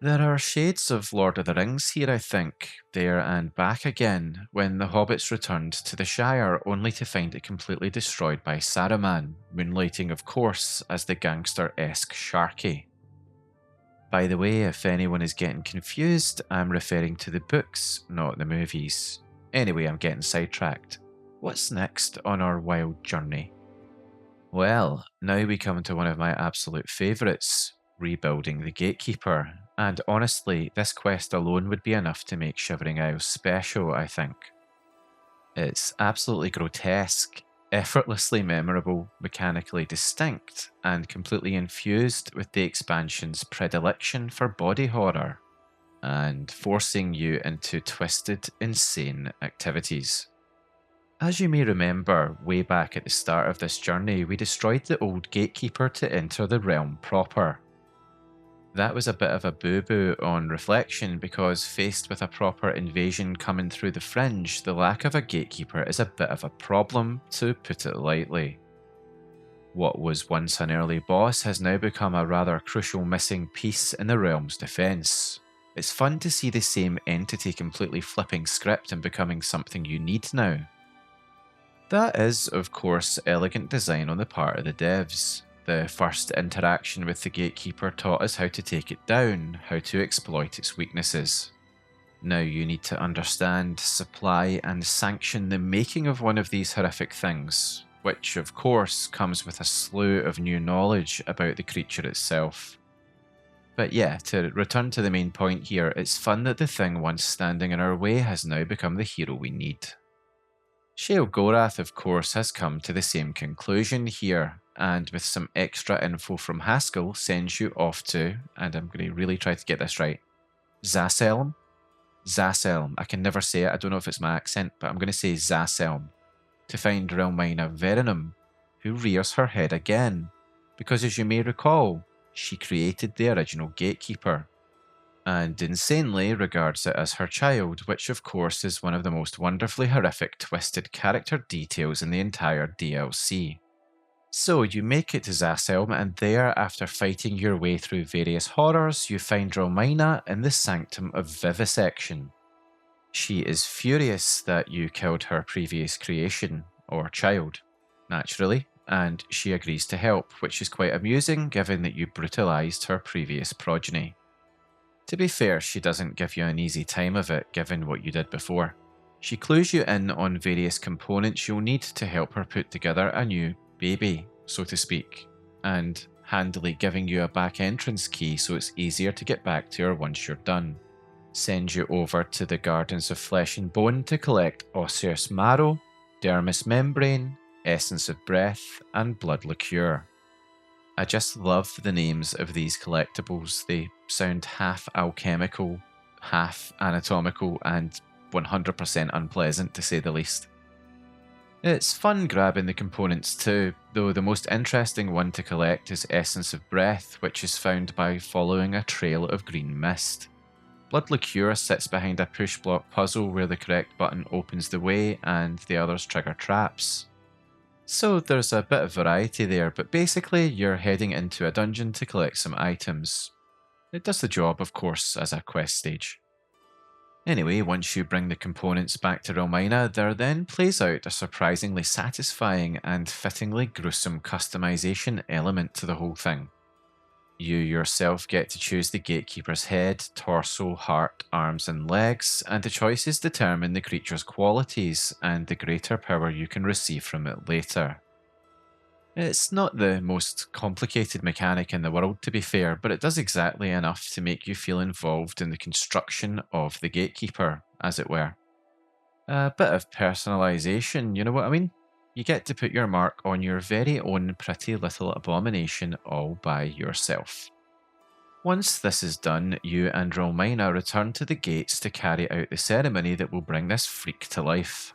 There are shades of Lord of the Rings here, I think, there and back again, when the hobbits returned to the Shire only to find it completely destroyed by Saruman, moonlighting of course as the gangster-esque Sharky. By the way, if anyone is getting confused, I'm referring to the books, not the movies. Anyway, I'm getting sidetracked. What's next on our wild journey? Well, now we come to one of my absolute favourites, rebuilding the Gatekeeper, and honestly, this quest alone would be enough to make Shivering Isles special, I think. It's absolutely grotesque, effortlessly memorable, mechanically distinct, and completely infused with the expansion's predilection for body horror, and forcing you into twisted, insane activities. As you may remember, way back at the start of this journey, we destroyed the old Gatekeeper to enter the realm proper. That was a bit of a boo-boo on reflection, because faced with a proper invasion coming through the Fringe, the lack of a Gatekeeper is a bit of a problem, to put it lightly. What was once an early boss has now become a rather crucial missing piece in the realm's defence. It's fun to see the same entity completely flipping script and becoming something you need now. That is, of course, elegant design on the part of the devs. The first interaction with the Gatekeeper taught us how to take it down, how to exploit its weaknesses. Now you need to understand, supply and sanction the making of one of these horrific things, which of course comes with a slew of new knowledge about the creature itself. But yeah, to return to the main point here, it's fun that the thing once standing in our way has now become the hero we need. Sheogorath, of course, has come to the same conclusion here, and with some extra info from Haskill, sends you off to, and I'm going to really try to get this right, Zaselm? Zaselm. I can never say it, I don't know if it's my accent, but I'm going to say Zaselm, to find Relmina Verenum, who rears her head again, because as you may recall, she created the original Gatekeeper, and insanely regards it as her child, which of course is one of the most wonderfully horrific twisted character details in the entire DLC. So you make it to Zaselm, and there, after fighting your way through various horrors, you find Relmina in the Sanctum of Vivisection. She is furious that you killed her previous creation, or child, naturally, and she agrees to help, which is quite amusing given that you brutalised her previous progeny. To be fair, she doesn't give you an easy time of it, given what you did before. She clues you in on various components you'll need to help her put together a new baby, so to speak, and handily giving you a back entrance key so it's easier to get back to her once you're done. Sends you over to the Gardens of Flesh and Bone to collect osseous marrow, dermis membrane, essence of breath, and blood liqueur. I just love the names of these collectibles. They sound half alchemical, half anatomical, and 100% unpleasant to say the least. It's fun grabbing the components too, though the most interesting one to collect is Essence of Breath, which is found by following a trail of green mist. Blood Liqueur sits behind a push block puzzle where the correct button opens the way and the others trigger traps. So there's a bit of variety there, but basically you're heading into a dungeon to collect some items. It does the job, of course, as a quest stage. Anyway, once you bring the components back to Relmina, there then plays out a surprisingly satisfying and fittingly gruesome customization element to the whole thing. You yourself get to choose the Gatekeeper's head, torso, heart, arms and legs, and the choices determine the creature's qualities and the greater power you can receive from it later. It's not the most complicated mechanic in the world, to be fair, but it does exactly enough to make you feel involved in the construction of the Gatekeeper, as it were. A bit of personalisation, you know what I mean? You get to put your mark on your very own pretty little abomination all by yourself. Once this is done, you and Relmina return to the gates to carry out the ceremony that will bring this freak to life.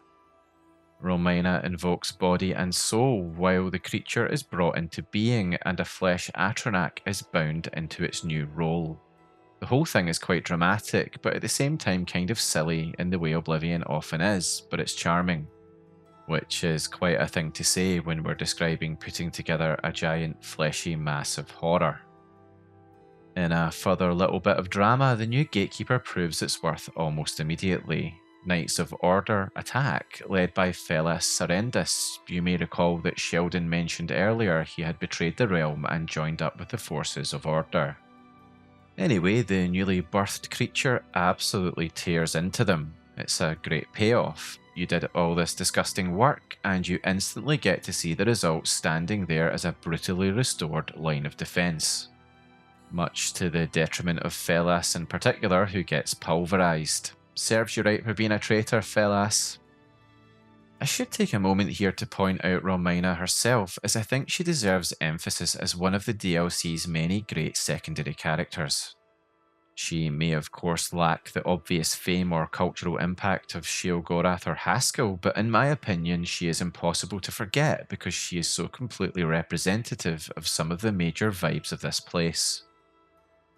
Relmina invokes body and soul while the creature is brought into being and a flesh Atronach is bound into its new role. The whole thing is quite dramatic, but at the same time kind of silly in the way Oblivion often is, but it's charming. Which is quite a thing to say when we're describing putting together a giant fleshy mass of horror. In a further little bit of drama, the new Gatekeeper proves its worth almost immediately. Knights of Order attack, led by Felis Surrendus. You may recall that Sheldon mentioned earlier he had betrayed the realm and joined up with the forces of Order. Anyway, the newly birthed creature absolutely tears into them. It's a great payoff. You did all this disgusting work, and you instantly get to see the result standing there as a brutally restored line of defence. Much to the detriment of Felas in particular, who gets pulverised. Serves you right for being a traitor, Felas. I should take a moment here to point out Romina herself, as I think she deserves emphasis as one of the DLC's many great secondary characters. She may of course lack the obvious fame or cultural impact of Sheogorath or Haskill, but in my opinion she is impossible to forget because she is so completely representative of some of the major vibes of this place.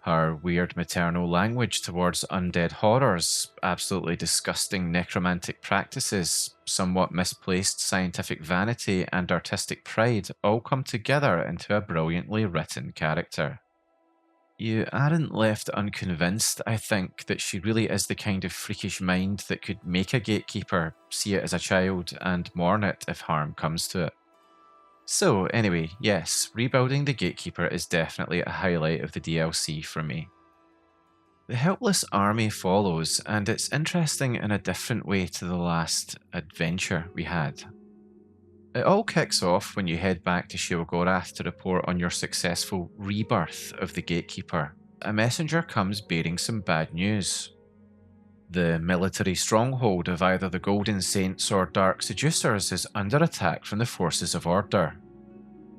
Her weird maternal language towards undead horrors, absolutely disgusting necromantic practices, somewhat misplaced scientific vanity, and artistic pride all come together into a brilliantly written character. You aren't left unconvinced, I think, that she really is the kind of freakish mind that could make a gatekeeper, see it as a child, and mourn it if harm comes to it. So anyway, yes, rebuilding the Gatekeeper is definitely a highlight of the DLC for me. The Helpless Army follows, and it's interesting in a different way to the last adventure we had. It all kicks off when you head back to Sheogorath to report on your successful rebirth of the Gatekeeper. A messenger comes bearing some bad news. The military stronghold of either the Golden Saints or Dark Seducers is under attack from the forces of Order,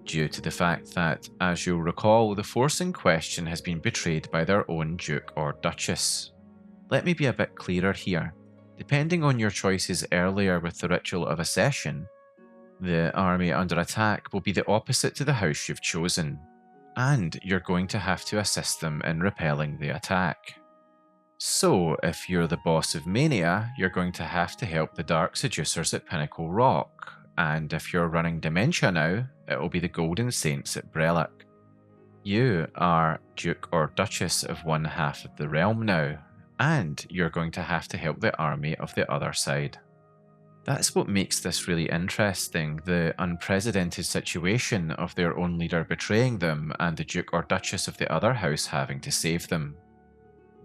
due to the fact that, as you'll recall, the force in question has been betrayed by their own Duke or Duchess. Let me be a bit clearer here. Depending on your choices earlier with the ritual of Accession, the army under attack will be the opposite to the house you've chosen, and you're going to have to assist them in repelling the attack. So, if you're the boss of Mania, you're going to have to help the Dark Seducers at Pinnacle Rock, and if you're running Dementia now, it will be the Golden Saints at Brithaur. You are Duke or Duchess of one half of the realm now, and you're going to have to help the army of the other side. That's what makes this really interesting, the unprecedented situation of their own leader betraying them and the Duke or Duchess of the other house having to save them.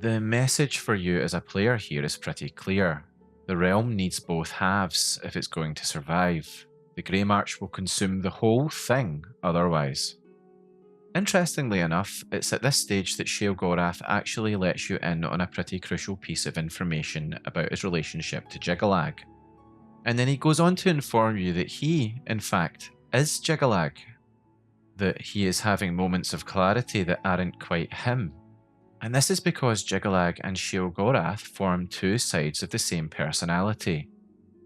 The message for you as a player here is pretty clear. The realm needs both halves if it's going to survive. The Greymarch will consume the whole thing otherwise. Interestingly enough, it's at this stage that Sheogorath actually lets you in on a pretty crucial piece of information about his relationship to Jyggalag. And then he goes on to inform you that he, in fact, is Jyggalag. That he is having moments of clarity that aren't quite him. And this is because Jyggalag and Sheogorath form two sides of the same personality.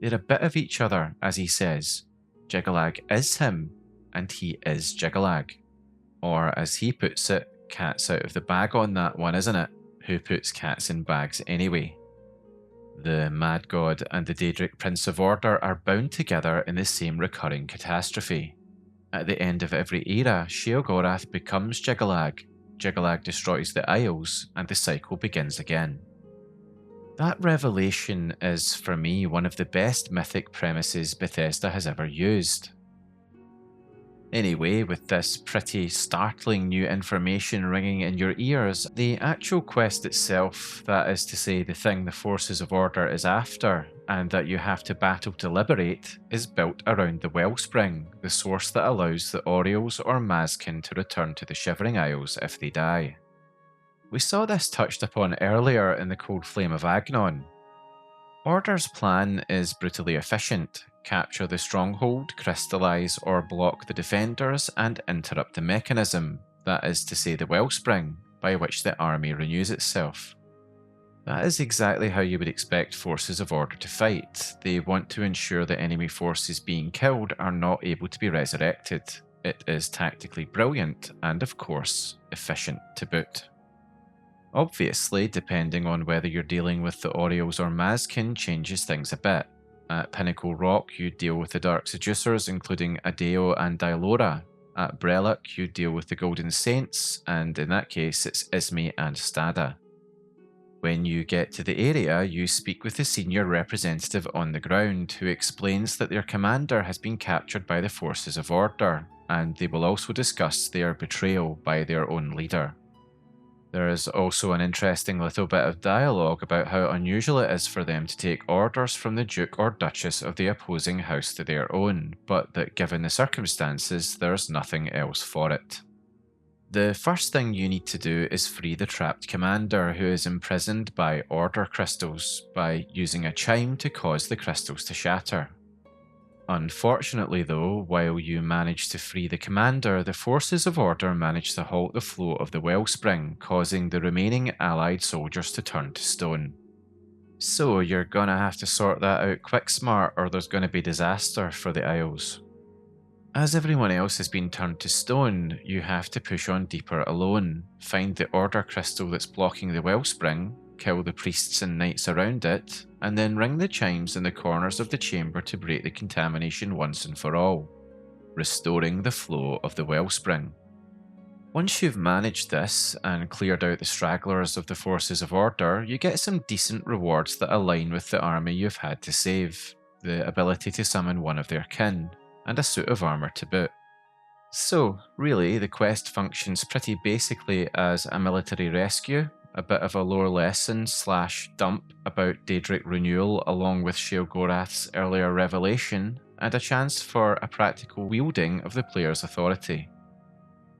They're a bit of each other, as he says. Jyggalag is him, and he is Jyggalag. Or, as he puts it, cat's out of the bag on that one, isn't it? Who puts cats in bags anyway? The Mad God and the Daedric Prince of Order are bound together in the same recurring catastrophe. At the end of every era, Sheogorath becomes Jyggalag, Jyggalag destroys the Isles, and the cycle begins again. That revelation is, for me, one of the best mythic premises Bethesda has ever used. Anyway, with this pretty startling new information ringing in your ears, the actual quest itself, that is to say the thing the forces of Order is after, and that you have to battle to liberate, is built around the Wellspring, the source that allows the Orioles or Mazkin to return to the Shivering Isles if they die. We saw this touched upon earlier in the Cold Flame of Agnon. Order's plan is brutally efficient. Capture the stronghold, crystallise or block the defenders, and interrupt the mechanism, that is to say the Wellspring, by which the army renews itself. That is exactly how you would expect forces of Order to fight. They want to ensure that enemy forces being killed are not able to be resurrected. It is tactically brilliant and, of course, efficient to boot. Obviously, depending on whether you're dealing with the Orioles or Mazkin changes things a bit. At Pinnacle Rock, you deal with the Dark Seducers, including Adeo and Dylora. At Brithaur, you deal with the Golden Saints, and in that case, it's Ismi and Stada. When you get to the area, you speak with the senior representative on the ground, who explains that their commander has been captured by the forces of Order, and they will also discuss their betrayal by their own leader. There is also an interesting little bit of dialogue about how unusual it is for them to take orders from the Duke or Duchess of the opposing house to their own, but that given the circumstances, there's nothing else for it. The first thing you need to do is free the trapped commander who is imprisoned by order crystals by using a chime to cause the crystals to shatter. Unfortunately though, while you manage to free the commander, the forces of order manage to halt the flow of the wellspring, causing the remaining allied soldiers to turn to stone. So you're gonna have to sort that out quick smart or there's gonna be disaster for the Isles. As everyone else has been turned to stone, you have to push on deeper alone, find the order crystal that's blocking the wellspring, kill the priests and knights around it, and then ring the chimes in the corners of the chamber to break the contamination once and for all, restoring the flow of the wellspring. Once you've managed this and cleared out the stragglers of the forces of order, you get some decent rewards that align with the army you've had to save, the ability to summon one of their kin, and a suit of armour to boot. So, really, the quest functions pretty basically as a military rescue, a bit of a lore lesson / dump about Daedric renewal along with Sheogorath's earlier revelation, and a chance for a practical wielding of the player's authority.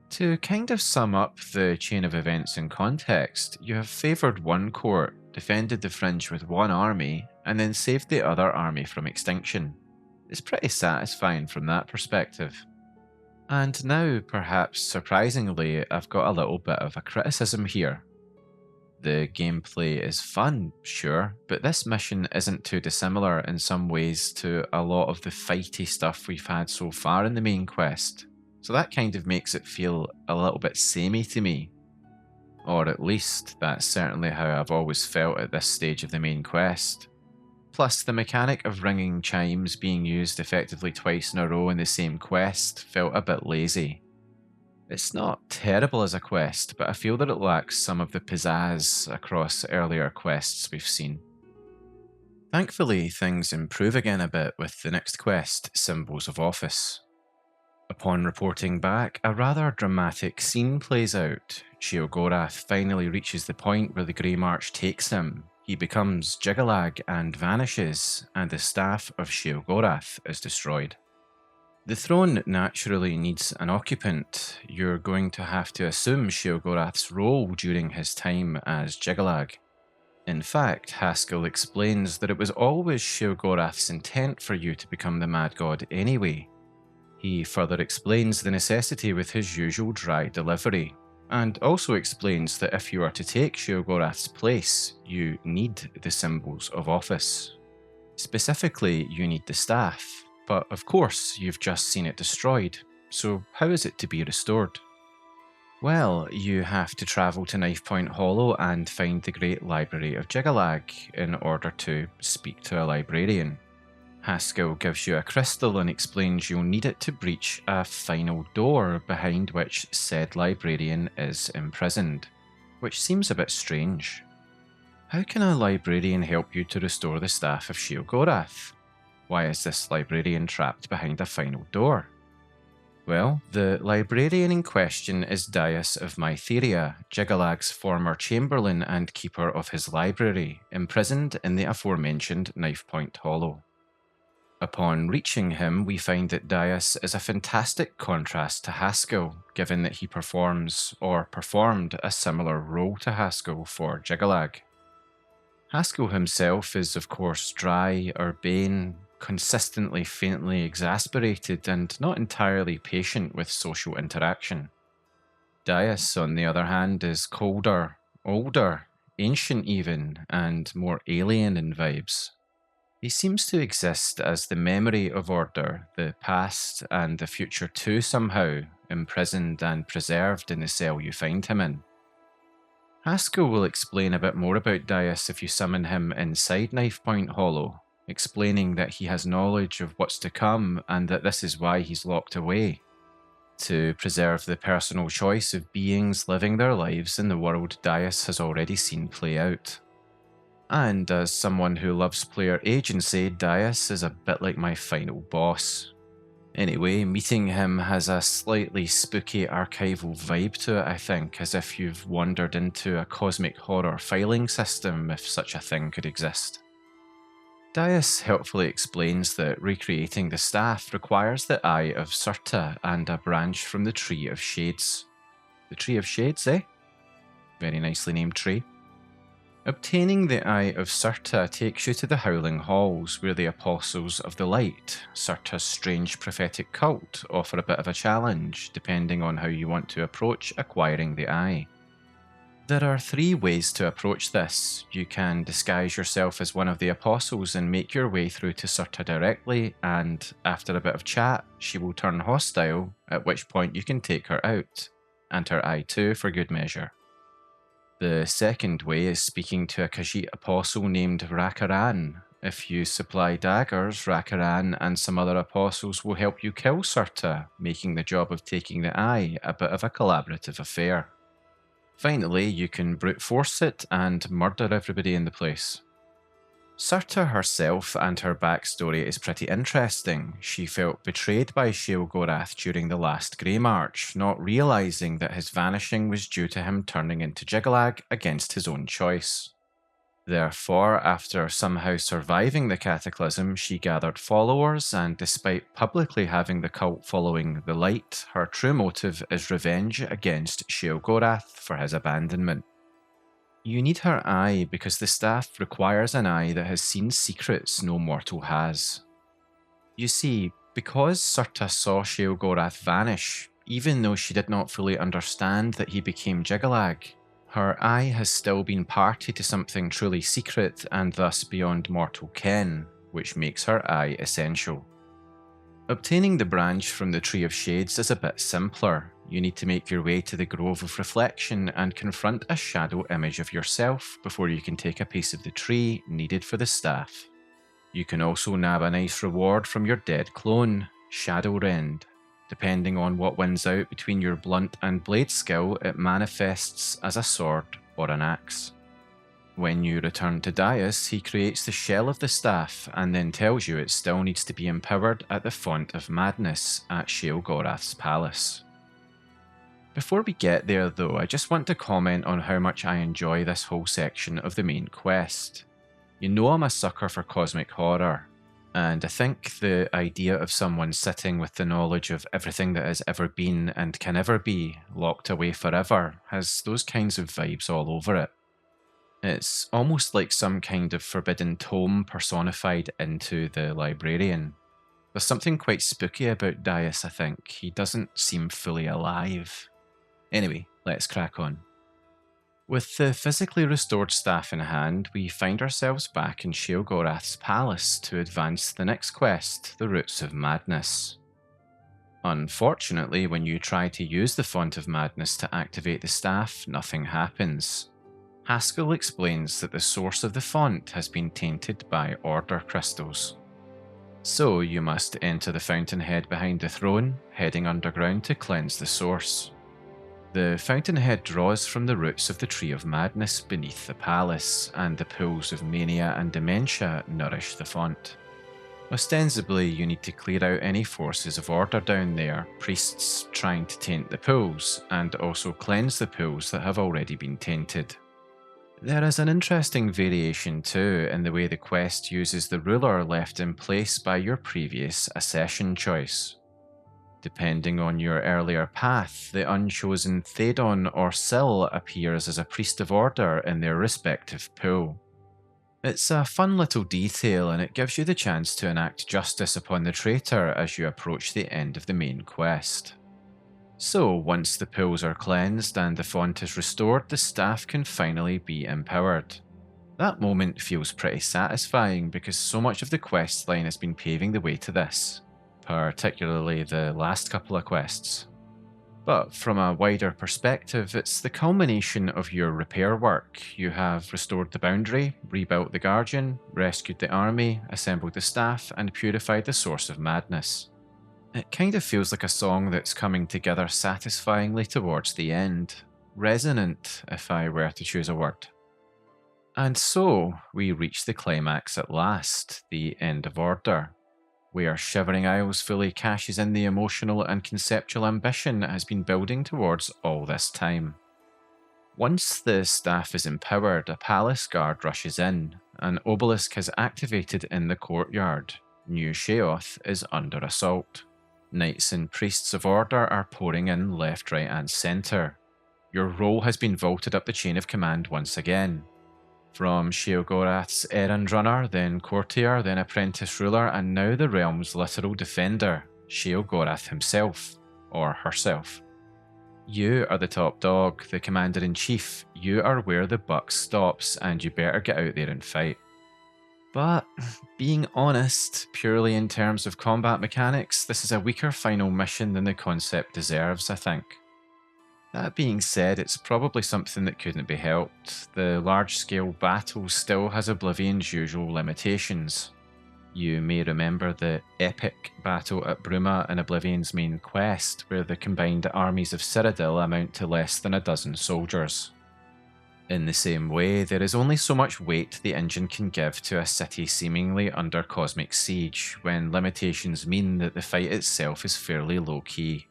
To kind of sum up the chain of events in context, you have favoured one court, defended the Fringe with one army, and then saved the other army from extinction. It's pretty satisfying from that perspective. And now, perhaps surprisingly, I've got a little bit of a criticism here. The gameplay is fun, sure, but this mission isn't too dissimilar in some ways to a lot of the fighty stuff we've had so far in the main quest, so that kind of makes it feel a little bit samey to me. Or at least, that's certainly how I've always felt at this stage of the main quest. Plus, the mechanic of ringing chimes being used effectively twice in a row in the same quest felt a bit lazy. It's not terrible as a quest, but I feel that it lacks some of the pizzazz across earlier quests we've seen. Thankfully, things improve again a bit with the next quest, Symbols of Office. Upon reporting back, a rather dramatic scene plays out. Sheogorath finally reaches the point where the Greymarch takes him. He becomes Jyggalag and vanishes, and the staff of Sheogorath is destroyed. The throne naturally needs an occupant. You're going to have to assume Sheogorath's role during his time as Jyggalag. In fact, Haskill explains that it was always Sheogorath's intent for you to become the Mad God anyway. He further explains the necessity with his usual dry delivery, and also explains that if you are to take Sheogorath's place, you need the Symbols of Office. Specifically, you need the staff, but of course you've just seen it destroyed, so how is it to be restored? Well, you have to travel to Knife Point Hollow and find the Great Library of Jyggalag in order to speak to a librarian. Haskill gives you a crystal and explains you'll need it to breach a final door behind which said librarian is imprisoned, which seems a bit strange. How can a librarian help you to restore the staff of Sheogorath? Why is this librarian trapped behind a final door? Well, the librarian in question is Daius of Mytheria, Jyggalag's former chamberlain and keeper of his library, imprisoned in the aforementioned Knife Point Hollow. Upon reaching him, we find that Daius is a fantastic contrast to Haskill, given that he performs, or performed, a similar role to Haskill for Jyggalag. Haskill himself is of course dry, urbane, consistently faintly exasperated, and not entirely patient with social interaction. Daius, on the other hand, is colder, older, ancient even, and more alien in vibes. He seems to exist as the memory of order, the past and the future too somehow, imprisoned and preserved in the cell you find him in. Haskill will explain a bit more about Daius if you summon him inside Knife Point Hollow, explaining that he has knowledge of what's to come and that this is why he's locked away, to preserve the personal choice of beings living their lives in the world Daius has already seen play out. And as someone who loves player agency, Daius is a bit like my final boss. Anyway, meeting him has a slightly spooky archival vibe to it, I think, as if you've wandered into a cosmic horror filing system, if such a thing could exist. Daius helpfully explains that recreating the staff requires the Eye of Surta and a branch from the Tree of Shades. The Tree of Shades, eh? Very nicely named tree. Obtaining the Eye of Surta takes you to the Howling Halls, where the Apostles of the Light, Surta's strange prophetic cult, offer a bit of a challenge, depending on how you want to approach acquiring the Eye. There are 3 ways to approach this. You can disguise yourself as one of the Apostles and make your way through to Surta directly, and after a bit of chat, she will turn hostile, at which point you can take her out, and her Eye too for good measure. The second way is speaking to a Khajiit apostle named Rakaran. If you supply daggers, Rakaran and some other apostles will help you kill Surta, making the job of taking the Eye a bit of a collaborative affair. Finally, you can brute force it and murder everybody in the place. Surta herself and her backstory is pretty interesting. She felt betrayed by Sheogorath during the last Greymarch, not realising that his vanishing was due to him turning into Jyggalag against his own choice. Therefore, after somehow surviving the cataclysm, she gathered followers, and despite publicly having the cult following the light, her true motive is revenge against Sheogorath for his abandonment. You need her eye because the staff requires an eye that has seen secrets no mortal has. You see, because Surta saw Sheogorath vanish, even though she did not fully understand that he became Jyggalag, her eye has still been party to something truly secret and thus beyond mortal ken, which makes her eye essential. Obtaining the branch from the Tree of Shades is a bit simpler. You need to make your way to the Grove of Reflection and confront a shadow image of yourself before you can take a piece of the tree needed for the staff. You can also nab a nice reward from your dead clone, Shadow Rend. Depending on what wins out between your blunt and blade skill, it manifests as a sword or an axe. When you return to Daius, he creates the shell of the staff and then tells you it still needs to be empowered at the Font of Madness at Sheogorath's palace. Before we get there though, I just want to comment on how much I enjoy this whole section of the main quest. You know I'm a sucker for cosmic horror, and I think the idea of someone sitting with the knowledge of everything that has ever been and can ever be locked away forever has those kinds of vibes all over it. It's almost like some kind of forbidden tome personified into the librarian. There's something quite spooky about Daius, I think. He doesn't seem fully alive. Anyway, let's crack on. With the physically restored staff in hand, we find ourselves back in Sheogorath's palace to advance the next quest, the Roots of Madness. Unfortunately, when you try to use the Font of Madness to activate the staff, nothing happens. Haskill explains that the source of the font has been tainted by Order crystals. So you must enter the fountainhead behind the throne, heading underground to cleanse the source. The fountainhead draws from the roots of the Tree of Madness beneath the palace, and the pools of Mania and Dementia nourish the font. Ostensibly, you need to clear out any forces of Order down there, priests trying to taint the pools, and also cleanse the pools that have already been tainted. There is an interesting variation too in the way the quest uses the ruler left in place by your previous Accession choice. Depending on your earlier path, the unchosen Thedon or Syl appears as a priest of Order in their respective pool. It's a fun little detail and it gives you the chance to enact justice upon the traitor as you approach the end of the main quest. So, once the pools are cleansed and the font is restored, the staff can finally be empowered. That moment feels pretty satisfying because so much of the quest line has been paving the way to this, particularly the last couple of quests. But from a wider perspective, it's the culmination of your repair work. You have restored the boundary, rebuilt the Guardian, rescued the army, assembled the staff, and purified the source of madness. It kind of feels like a song that's coming together satisfyingly towards the end. Resonant, if I were to choose a word. And so, we reach the climax at last, the end of Order. where Shivering Isles fully cashes in the emotional and conceptual ambition it has been building towards all this time. Once the staff is empowered, a palace guard rushes in. An obelisk has activated in the courtyard. New Sheoth is under assault. Knights and priests of order are pouring in left, right and centre. Your role has been vaulted up the chain of command once again. From Sheogorath's errand runner, then courtier, then apprentice ruler, and now the realm's literal defender, Sheogorath himself, or herself. You are the top dog, the commander-in-chief. You are where the buck stops, and you better get out there and fight. But, being honest, purely in terms of combat mechanics, this is a weaker final mission than the concept deserves, I think. That being said, it's probably something that couldn't be helped. The large-scale battle still has Oblivion's usual limitations. You may remember the epic battle at Bruma in Oblivion's main quest, where the combined armies of Cyrodiil amount to less than a dozen soldiers. In the same way, there is only so much weight the engine can give to a city seemingly under cosmic siege, when limitations mean that the fight itself is fairly low-key.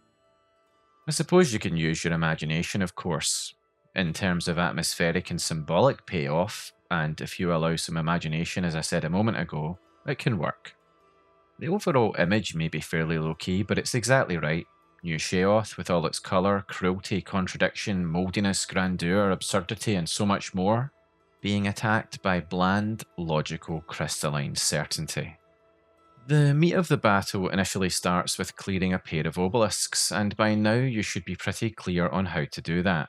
I suppose you can use your imagination, of course. In terms of atmospheric and symbolic payoff, and if you allow some imagination as I said a moment ago, it can work. The overall image may be fairly low-key, but it's exactly right. New Sheoth, with all its colour, cruelty, contradiction, mouldiness, grandeur, absurdity and so much more, being attacked by bland, logical, crystalline certainty. The meat of the battle initially starts with clearing a pair of obelisks, and by now you should be pretty clear on how to do that.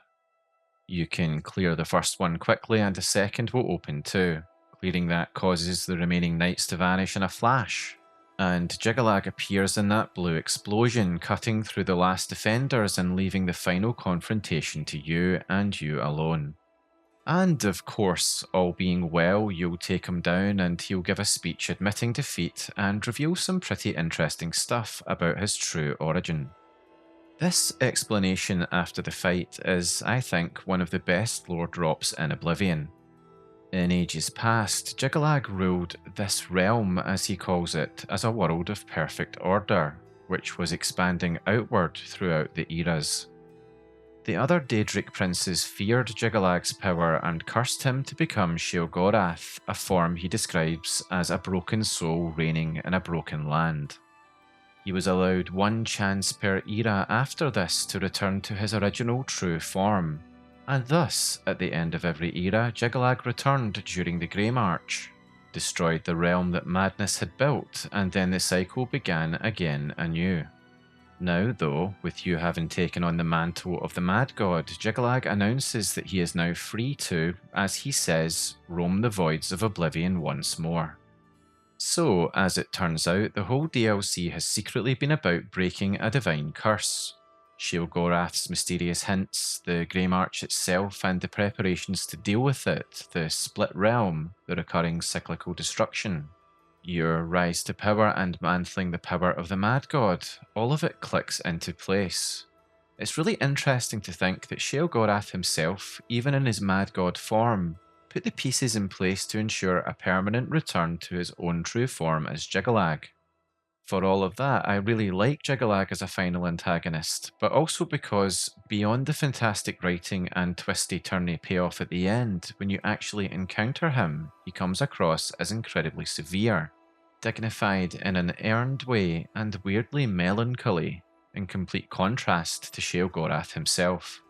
You can clear the first one quickly and a second will open too. Clearing that causes the remaining knights to vanish in a flash, and Jyggalag appears in that blue explosion, cutting through the last defenders and leaving the final confrontation to you and you alone. And of course, all being well, you'll take him down and he'll give a speech admitting defeat and reveal some pretty interesting stuff about his true origin. This explanation after the fight is, I think, one of the best lore drops in Oblivion. In ages past, Jyggalag ruled this realm, as he calls it, as a world of perfect order, which was expanding outward throughout the eras. The other Daedric princes feared Jyggalag's power and cursed him to become Sheogorath, a form he describes as a broken soul reigning in a broken land. He was allowed one chance per era after this to return to his original true form, and thus, at the end of every era, Jyggalag returned during the Greymarch, destroyed the realm that madness had built, and then the cycle began again anew. Now, though, with you having taken on the mantle of the Mad God, Jyggalag announces that he is now free to, as he says, roam the voids of Oblivion once more. So, as it turns out, the whole DLC has secretly been about breaking a divine curse. Sheogorath's mysterious hints, the Greymarch itself and the preparations to deal with it, the split realm, the recurring cyclical destruction. Your rise to power and mantling the power of the Mad God, all of it clicks into place. It's really interesting to think that Sheogorath himself, even in his Mad God form, put the pieces in place to ensure a permanent return to his own true form as Jyggalag. For all of that, I really like Jyggalag as a final antagonist, but also because, beyond the fantastic writing and twisty-turny payoff at the end, when you actually encounter him, he comes across as incredibly severe, dignified in an earned way and weirdly melancholy, in complete contrast to Sheogorath himself.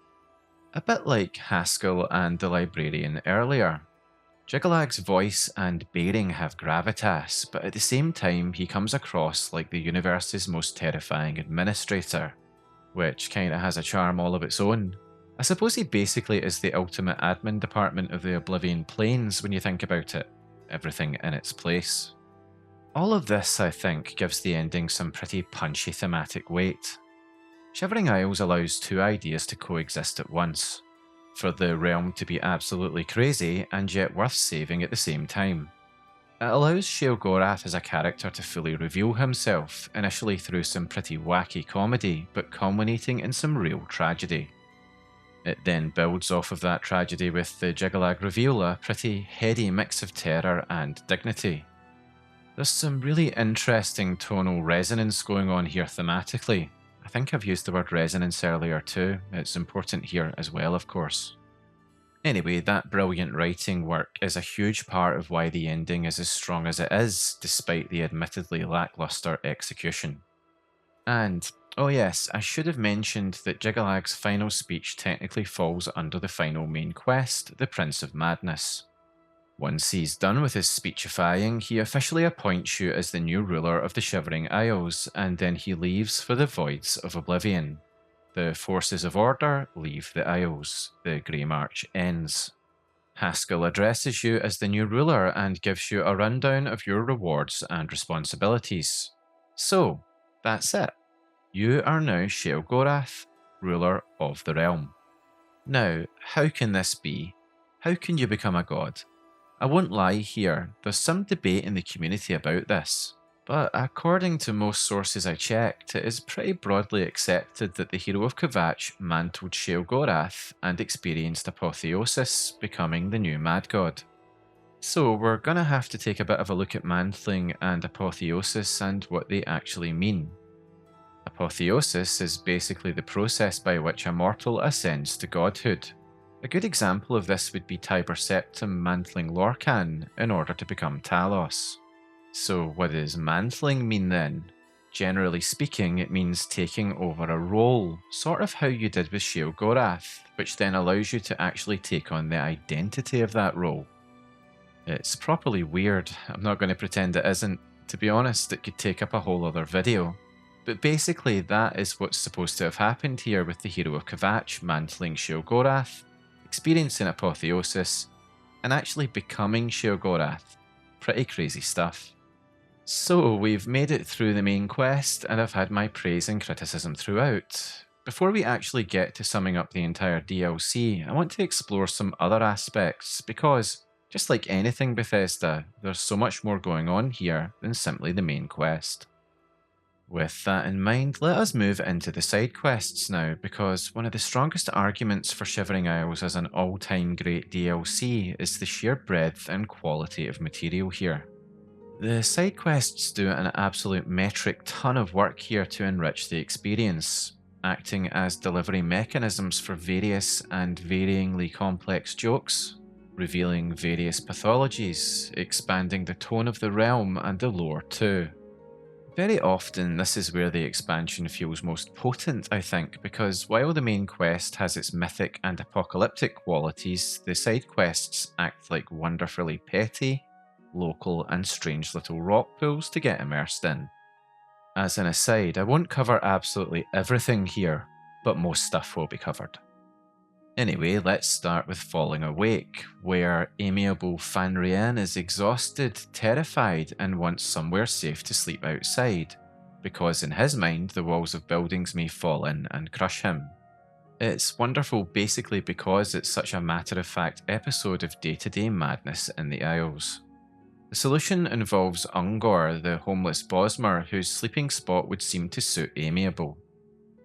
A bit like Haskill and the Librarian earlier. Jyggalag's voice and bearing have gravitas, but at the same time he comes across like the universe's most terrifying administrator, which kinda has a charm all of its own. I suppose he basically is the ultimate admin department of the Oblivion Plains when you think about it. Everything in its place. All of this, I think, gives the ending some pretty punchy thematic weight. Shivering Isles allows two ideas to coexist at once. For the realm to be absolutely crazy and yet worth saving at the same time. It allows Sheogorath as a character to fully reveal himself, initially through some pretty wacky comedy, but culminating in some real tragedy. It then builds off of that tragedy with the Jyggalag reveal, a pretty heady mix of terror and dignity. There's some really interesting tonal resonance going on here thematically. I think I've used the word resonance earlier too, it's important here as well of course. Anyway, that brilliant writing work is a huge part of why the ending is as strong as it is, despite the admittedly lacklustre execution. And, oh yes, I should have mentioned that Jyggalag's final speech technically falls under the final main quest, the Prince of Madness. Once he's done with his speechifying, he officially appoints you as the new ruler of the Shivering Isles, and then he leaves for the Voids of Oblivion. The forces of order leave the Isles. The Greymarch ends. Haskill addresses you as the new ruler and gives you a rundown of your rewards and responsibilities. So, that's it. You are now Sheogorath, ruler of the realm. Now, how can this be? How can you become a god? I won't lie here, there's some debate in the community about this, but according to most sources I checked, it is pretty broadly accepted that the hero of Kvatch mantled Sheogorath and experienced apotheosis, becoming the new mad god. So we're gonna have to take a bit of a look at mantling and apotheosis and what they actually mean. Apotheosis is basically the process by which a mortal ascends to godhood. A good example of this would be Tiber Septim mantling Lorcan in order to become Talos. So what does mantling mean then? Generally speaking, it means taking over a role, sort of how you did with Sheogorath, which then allows you to actually take on the identity of that role. It's properly weird, I'm not going to pretend it isn't. To be honest, it could take up a whole other video. But basically that is what's supposed to have happened here with the hero of Kvatch mantling Sheogorath, experiencing apotheosis, and actually becoming Sheogorath. Pretty crazy stuff. So we've made it through the main quest, and I've had my praise and criticism throughout. Before we actually get to summing up the entire DLC, I want to explore some other aspects, because, just like anything Bethesda, there's so much more going on here than simply the main quest. With that in mind, let us move into the side quests now, because one of the strongest arguments for Shivering Isles as an all-time great DLC is the sheer breadth and quality of material here. The side quests do an absolute metric ton of work here to enrich the experience, acting as delivery mechanisms for various and varyingly complex jokes, revealing various pathologies, expanding the tone of the realm and the lore too. Very often, this is where the expansion feels most potent, I think, because while the main quest has its mythic and apocalyptic qualities, the side quests act like wonderfully petty, local and strange little rock pools to get immersed in. As an aside, I won't cover absolutely everything here, but most stuff will be covered. Anyway, let's start with Falling Awake, where amiable Fanrian is exhausted, terrified, and wants somewhere safe to sleep outside, because in his mind the walls of buildings may fall in and crush him. It's wonderful basically because it's such a matter-of-fact episode of day-to-day madness in the Isles. The solution involves Ungor, the homeless Bosmer, whose sleeping spot would seem to suit amiable.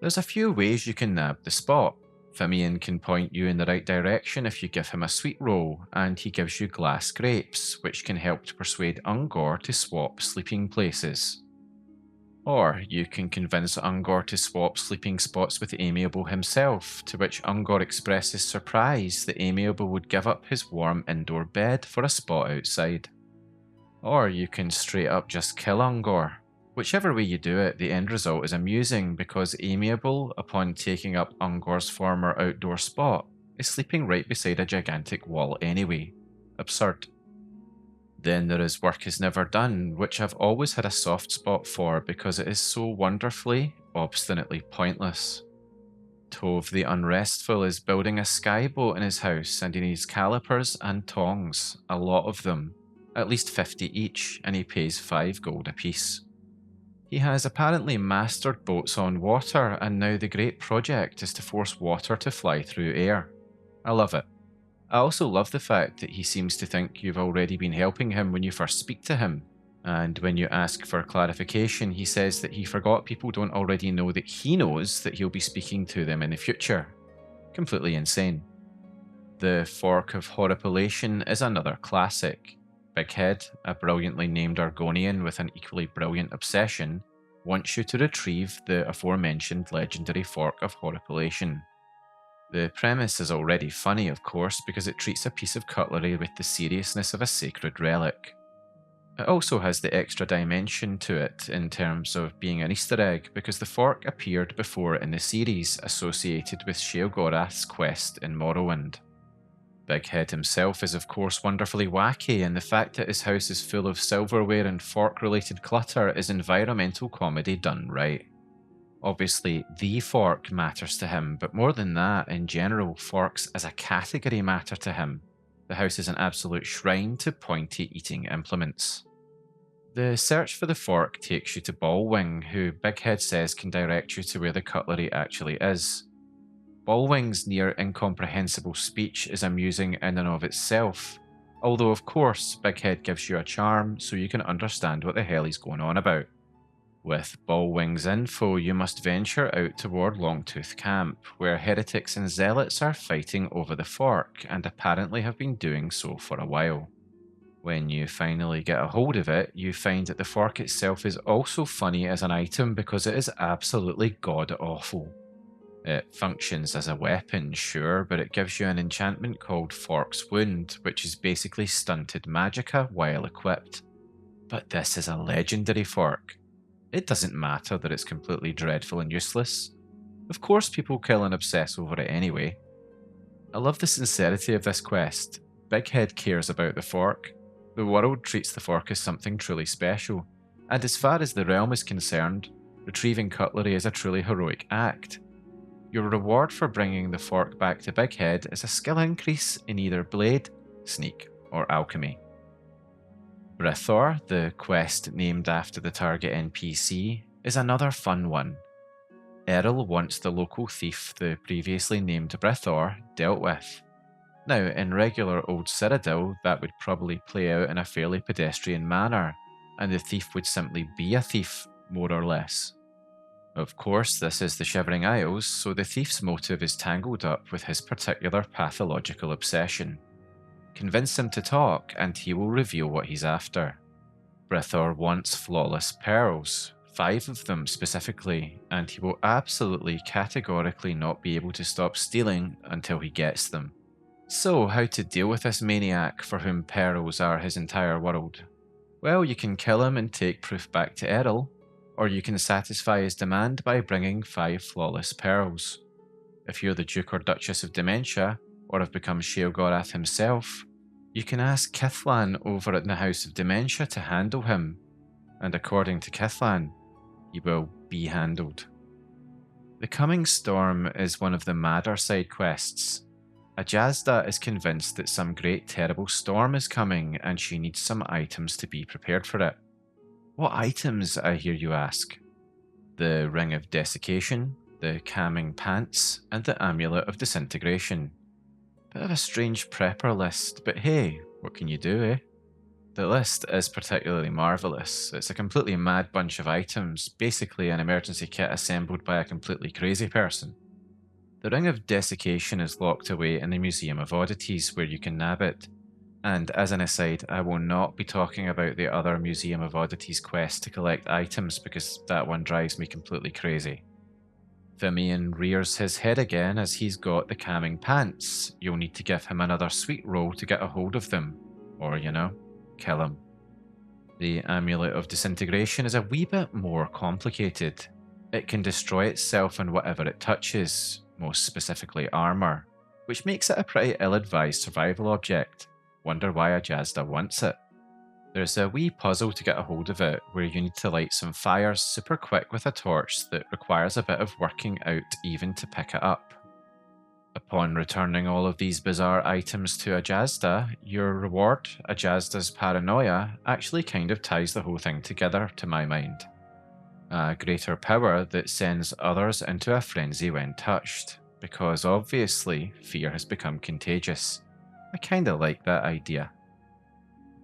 There's a few ways you can nab the spot. Fimian can point you in the right direction if you give him a sweet roll, and he gives you glass grapes, which can help to persuade Ungor to swap sleeping places. Or you can convince Ungor to swap sleeping spots with Amiable himself, to which Ungor expresses surprise that Amiable would give up his warm indoor bed for a spot outside. Or you can straight up just kill Ungor. Whichever way you do it, the end result is amusing because Amiable, upon taking up Ungor's former outdoor spot, is sleeping right beside a gigantic wall anyway. Absurd. Then there is Work Is Never Done, which I've always had a soft spot for because it is so wonderfully, obstinately pointless. Tove the Unrestful is building a skyboat in his house and he needs calipers and tongs, a lot of them, at least 50 each, and he pays 5 gold apiece. He has apparently mastered boats on water, and now the great project is to force water to fly through air. I love it. I also love the fact that he seems to think you've already been helping him when you first speak to him, and when you ask for clarification he says that he forgot people don't already know that he knows that he'll be speaking to them in the future. Completely insane. The Fork of Horripilation is another classic. Big Head, a brilliantly named Argonian with an equally brilliant obsession, wants you to retrieve the aforementioned legendary Fork of Horripilation. The premise is already funny, of course, because it treats a piece of cutlery with the seriousness of a sacred relic. It also has the extra dimension to it in terms of being an Easter egg, because the fork appeared before in the series associated with Sheogorath's quest in Morrowind. Big Head himself is of course wonderfully wacky, and the fact that his house is full of silverware and fork-related clutter is environmental comedy done right. Obviously, the fork matters to him, but more than that, in general, forks as a category matter to him. The house is an absolute shrine to pointy eating implements. The search for the fork takes you to Ballwing, who Big Head says can direct you to where the cutlery actually is. Ballwing's near incomprehensible speech is amusing in and of itself, although of course Big Head gives you a charm so you can understand what the hell he's going on about. With Ballwing's info, you must venture out toward Longtooth Camp, where heretics and zealots are fighting over the fork, and apparently have been doing so for a while. When you finally get a hold of it, you find that the fork itself is also funny as an item because it is absolutely god-awful. It functions as a weapon, sure, but it gives you an enchantment called Fork's Wound, which is basically stunted magicka while equipped. But this is a legendary fork. It doesn't matter that it's completely dreadful and useless. Of course people kill and obsess over it anyway. I love the sincerity of this quest. Big Head cares about the fork. The world treats the fork as something truly special, and as far as the realm is concerned, retrieving cutlery is a truly heroic act. Your reward for bringing the fork back to Big Head is a skill increase in either blade, sneak, or alchemy. Brithaur, the quest named after the target NPC, is another fun one. Errol wants the local thief the previously named Brithaur dealt with. Now, in regular old Cyrodiil, that would probably play out in a fairly pedestrian manner, and the thief would simply be a thief, more or less. Of course, this is the Shivering Isles, so the thief's motive is tangled up with his particular pathological obsession. Convince him to talk, and he will reveal what he's after. Brithaur wants flawless pearls, 5 of them specifically, and he will absolutely categorically not be able to stop stealing until he gets them. So, how to deal with this maniac for whom pearls are his entire world? Well, you can kill him and take proof back to Errol, or you can satisfy his demand by bringing 5 flawless pearls. If you're the Duke or Duchess of Dementia, or have become Sheogorath himself, you can ask Kithlan over at the House of Dementia to handle him, and according to Kithlan, he will be handled. The Coming Storm is one of the madder side quests. Ajazda is convinced that some great terrible storm is coming and she needs some items to be prepared for it. What items, I hear you ask? The Ring of Desiccation, the Calming Pants, and the Amulet of Disintegration. Bit of a strange prepper list, but hey, what can you do, eh? The list is particularly marvellous. It's a completely mad bunch of items, basically an emergency kit assembled by a completely crazy person. The Ring of Desiccation is locked away in the Museum of Oddities where you can nab it. And as an aside, I will not be talking about the other Museum of Oddities quest to collect items because that one drives me completely crazy. Vimian rears his head again as he's got the Calming Pants. You'll need to give him another sweet roll to get a hold of them. Or, you know, kill him. The Amulet of Disintegration is a wee bit more complicated. It can destroy itself and whatever it touches, most specifically armour, which makes it a pretty ill-advised survival object. Wonder why Ajazda wants it. There's a wee puzzle to get a hold of it, where you need to light some fires super quick with a torch that requires a bit of working out even to pick it up. Upon returning all of these bizarre items to Ajazda, your reward, Ajazda's Paranoia, actually kind of ties the whole thing together to my mind. A greater power that sends others into a frenzy when touched, because obviously fear has become contagious. I kinda like that idea.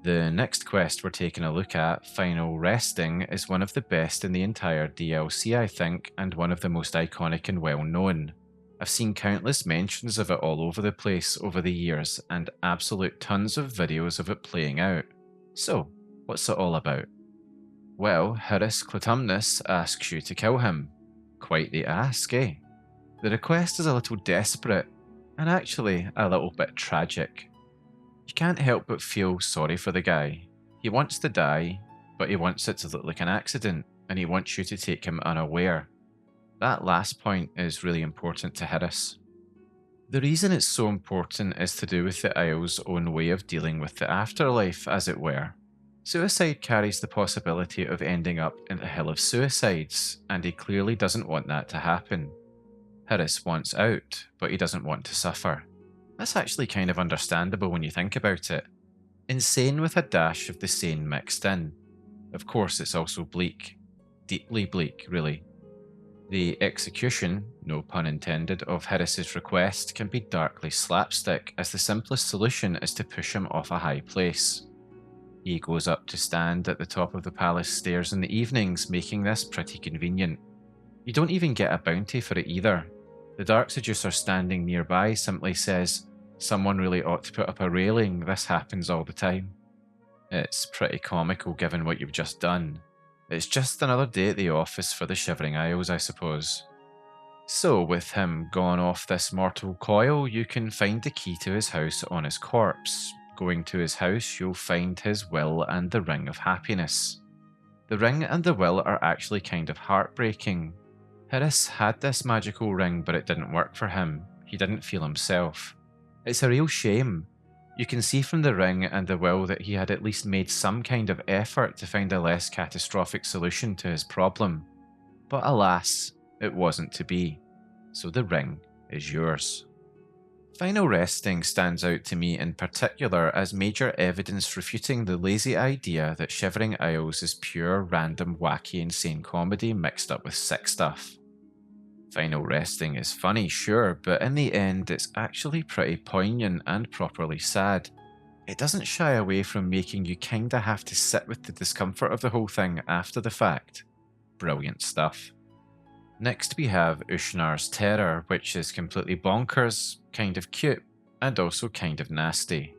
The next quest we're taking a look at, Final Resting, is one of the best in the entire DLC I think, and one of the most iconic and well known. I've seen countless mentions of it all over the place over the years, and absolute tons of videos of it playing out. So, what's it all about? Well, Hirris Clotumnus asks you to kill him. Quite the ask, eh? The request is a little desperate, and actually a little bit tragic. You can't help but feel sorry for the guy. He wants to die, but he wants it to look like an accident, and he wants you to take him unaware. That last point is really important to Hirris. The reason it's so important is to do with the Isle's own way of dealing with the afterlife, as it were. Suicide carries the possibility of ending up in the Hill of Suicides, and he clearly doesn't want that to happen. Hirris wants out, but he doesn't want to suffer. That's actually kind of understandable when you think about it. Insane with a dash of the sane mixed in. Of course, it's also bleak. Deeply bleak, really. The execution, no pun intended, of Hirris's request can be darkly slapstick, as the simplest solution is to push him off a high place. He goes up to stand at the top of the palace stairs in the evenings, making this pretty convenient. You don't even get a bounty for it either. The Dark Seducer standing nearby simply says, "Someone really ought to put up a railing, this happens all the time." It's pretty comical given what you've just done. It's just another day at the office for the Shivering Isles, I suppose. So, with him gone off this mortal coil, you can find the key to his house on his corpse. Going to his house, you'll find his will and the Ring of Happiness. The ring and the will are actually kind of heartbreaking. Hirris had this magical ring, but it didn't work for him. He didn't feel himself. It's a real shame. You can see from the ring and the will that he had at least made some kind of effort to find a less catastrophic solution to his problem. But alas, it wasn't to be. So the ring is yours. Final Resting stands out to me in particular as major evidence refuting the lazy idea that Shivering Isles is pure, random, wacky, insane comedy mixed up with sick stuff. Final Resting is funny, sure, but in the end it's actually pretty poignant and properly sad. It doesn't shy away from making you kinda have to sit with the discomfort of the whole thing after the fact. Brilliant stuff. Next we have Ushnar's Terror, which is completely bonkers, kind of cute, and also kind of nasty.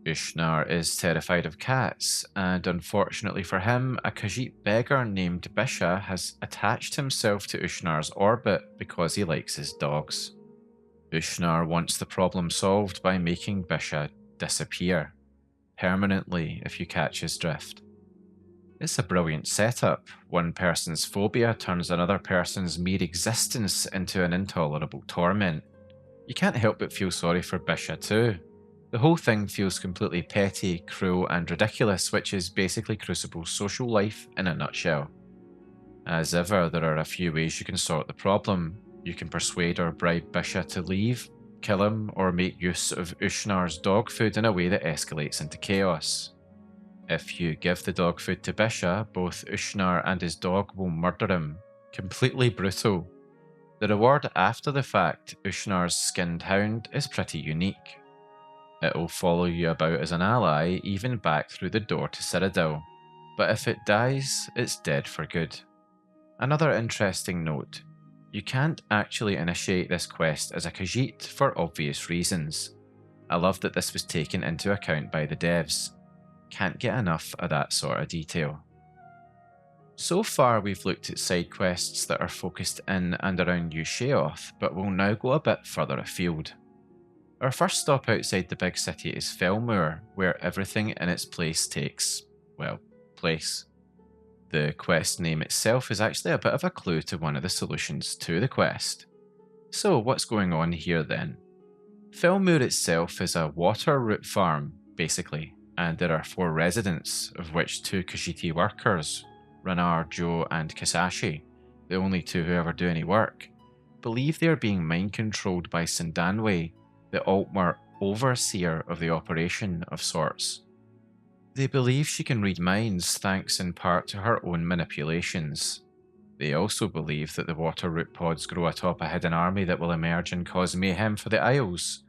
Ushnar is terrified of cats, and unfortunately for him, a Khajiit beggar named Bisha has attached himself to Ushnar's orbit because he likes his dogs. Ushnar wants the problem solved by making Bisha disappear. Permanently, if you catch his drift. It's a brilliant setup. One person's phobia turns another person's mere existence into an intolerable torment. You can't help but feel sorry for Bisha too. The whole thing feels completely petty, cruel and ridiculous, which is basically Crucible's social life in a nutshell. As ever, there are a few ways you can sort the problem. You can persuade or bribe Bisha to leave, kill him, or make use of Ushnar's dog food in a way that escalates into chaos. If you give the dog food to Bisha, both Ushnar and his dog will murder him. Completely brutal. The reward after the fact, Ushnar's skinned hound, is pretty unique. It'll follow you about as an ally, even back through the door to Cyrodiil. But if it dies, it's dead for good. Another interesting note. You can't actually initiate this quest as a Khajiit for obvious reasons. I love that this was taken into account by the devs. Can't get enough of that sort of detail. So far we've looked at side quests that are focused in and around New Sheoth, but we'll now go a bit further afield. Our first stop outside the big city is Felmoor, where everything in its place takes, well, place. The quest name itself is actually a bit of a clue to one of the solutions to the quest. So what's going on here then? Felmoor itself is a water root farm, basically, and there are 4 residents, of which 2 Khajiiti workers, Ranar, Joe and Kisashi, the only 2 who ever do any work, believe they are being mind-controlled by Sindanwe, the Altmer overseer of the operation of sorts. They believe she can read minds thanks in part to her own manipulations. They also believe that the water root pods grow atop a hidden army that will emerge and cause mayhem for the Isles.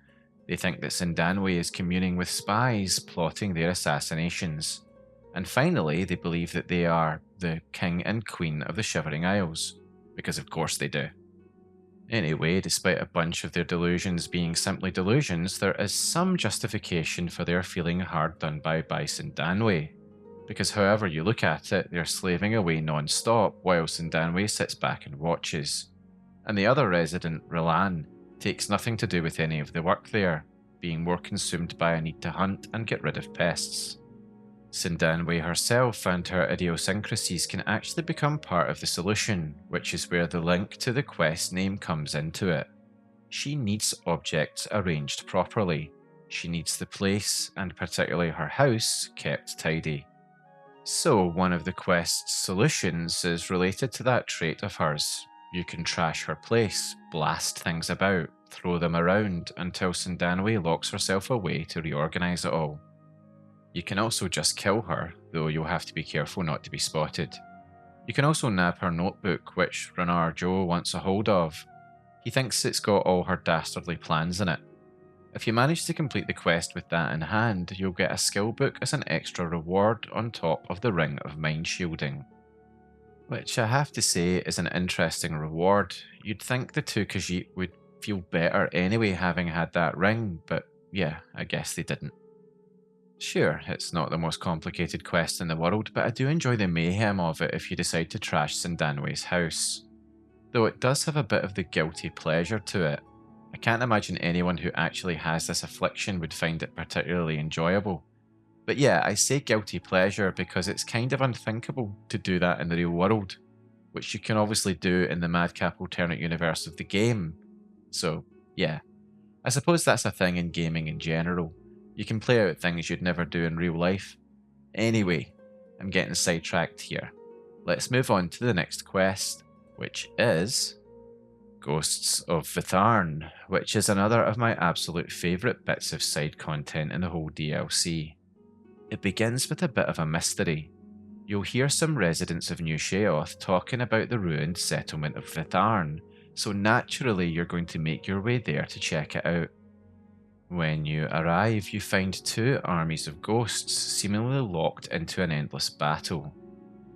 They think that Sindanwe is communing with spies plotting their assassinations. And finally, they believe that they are the king and queen of the Shivering Isles, because of course they do. Anyway, despite a bunch of their delusions being simply delusions, there is some justification for their feeling hard done by Sindanwe. Because however you look at it, they're slaving away non-stop while Sindanwe sits back and watches. And the other resident, Rilan, takes nothing to do with any of the work there, being more consumed by a need to hunt and get rid of pests. Sindanwe herself and her idiosyncrasies can actually become part of the solution, which is where the link to the quest name comes into it. She needs objects arranged properly. She needs the place, and particularly her house, kept tidy. So one of the quest's solutions is related to that trait of hers. You can trash her place, blast things about, throw them around until Sindanwe locks herself away to reorganise it all. You can also just kill her, though you'll have to be careful not to be spotted. You can also nab her notebook, which Runnar Joe wants a hold of. He thinks it's got all her dastardly plans in it. If you manage to complete the quest with that in hand, you'll get a skill book as an extra reward on top of the Ring of Mind Shielding. Which I have to say is an interesting reward. You'd think the two Khajiit would feel better anyway having had that ring, but yeah, I guess they didn't. Sure, it's not the most complicated quest in the world, but I do enjoy the mayhem of it if you decide to trash Sindanwe's house. Though it does have a bit of the guilty pleasure to it. I can't imagine anyone who actually has this affliction would find it particularly enjoyable. But yeah, I say guilty pleasure because it's kind of unthinkable to do that in the real world, which you can obviously do in the madcap alternate universe of the game. So, yeah. I suppose that's a thing in gaming in general. You can play out things you'd never do in real life. Anyway, I'm getting sidetracked here. Let's move on to the next quest, which is Ghosts of Vitharn, which is another of my absolute favourite bits of side content in the whole DLC. It begins with a bit of a mystery. You'll hear some residents of New Sheoth talking about the ruined settlement of Vitharn, so naturally you're going to make your way there to check it out. When you arrive, you find two armies of ghosts seemingly locked into an endless battle.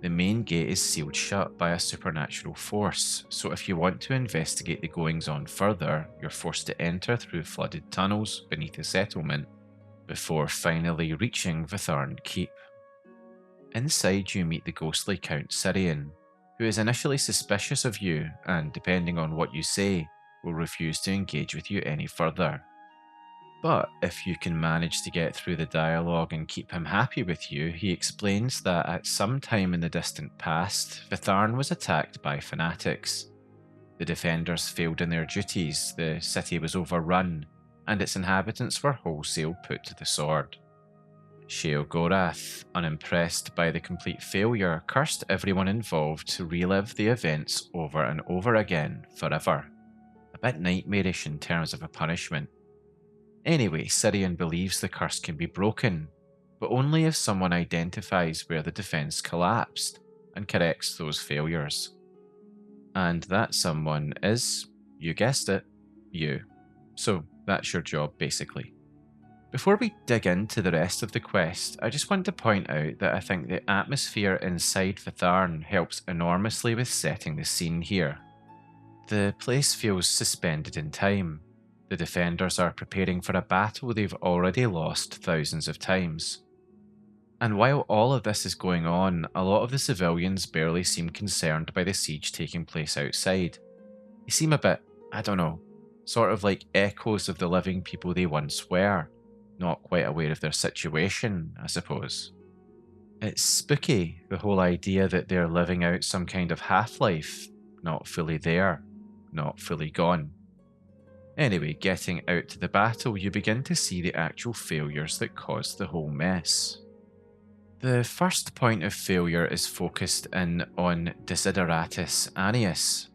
The main gate is sealed shut by a supernatural force, so if you want to investigate the goings-on further, you're forced to enter through flooded tunnels beneath the settlement, before finally reaching Vitharn Keep. Inside you meet the ghostly Count Syrian, who is initially suspicious of you and, depending on what you say, will refuse to engage with you any further. But if you can manage to get through the dialogue and keep him happy with you, he explains that at some time in the distant past, Vitharn was attacked by fanatics. The defenders failed in their duties, the city was overrun, and its inhabitants were wholesale put to the sword. Sheogorath, unimpressed by the complete failure, cursed everyone involved to relive the events over and over again, forever. A bit nightmarish in terms of a punishment. Anyway, Syrian believes the curse can be broken, but only if someone identifies where the defence collapsed and corrects those failures. And that someone is, you guessed it, you. So that's your job, basically. Before we dig into the rest of the quest, I just want to point out that I think the atmosphere inside Vitharn helps enormously with setting the scene here. The place feels suspended in time. The defenders are preparing for a battle they've already lost thousands of times. And while all of this is going on, a lot of the civilians barely seem concerned by the siege taking place outside. They seem a bit, I don't know, sort of like echoes of the living people they once were, not quite aware of their situation, I suppose. It's spooky, the whole idea that they're living out some kind of half-life, not fully there, not fully gone. Anyway, getting out to the battle, you begin to see the actual failures that caused the whole mess. The first point of failure is focused in on Desideratus Annius.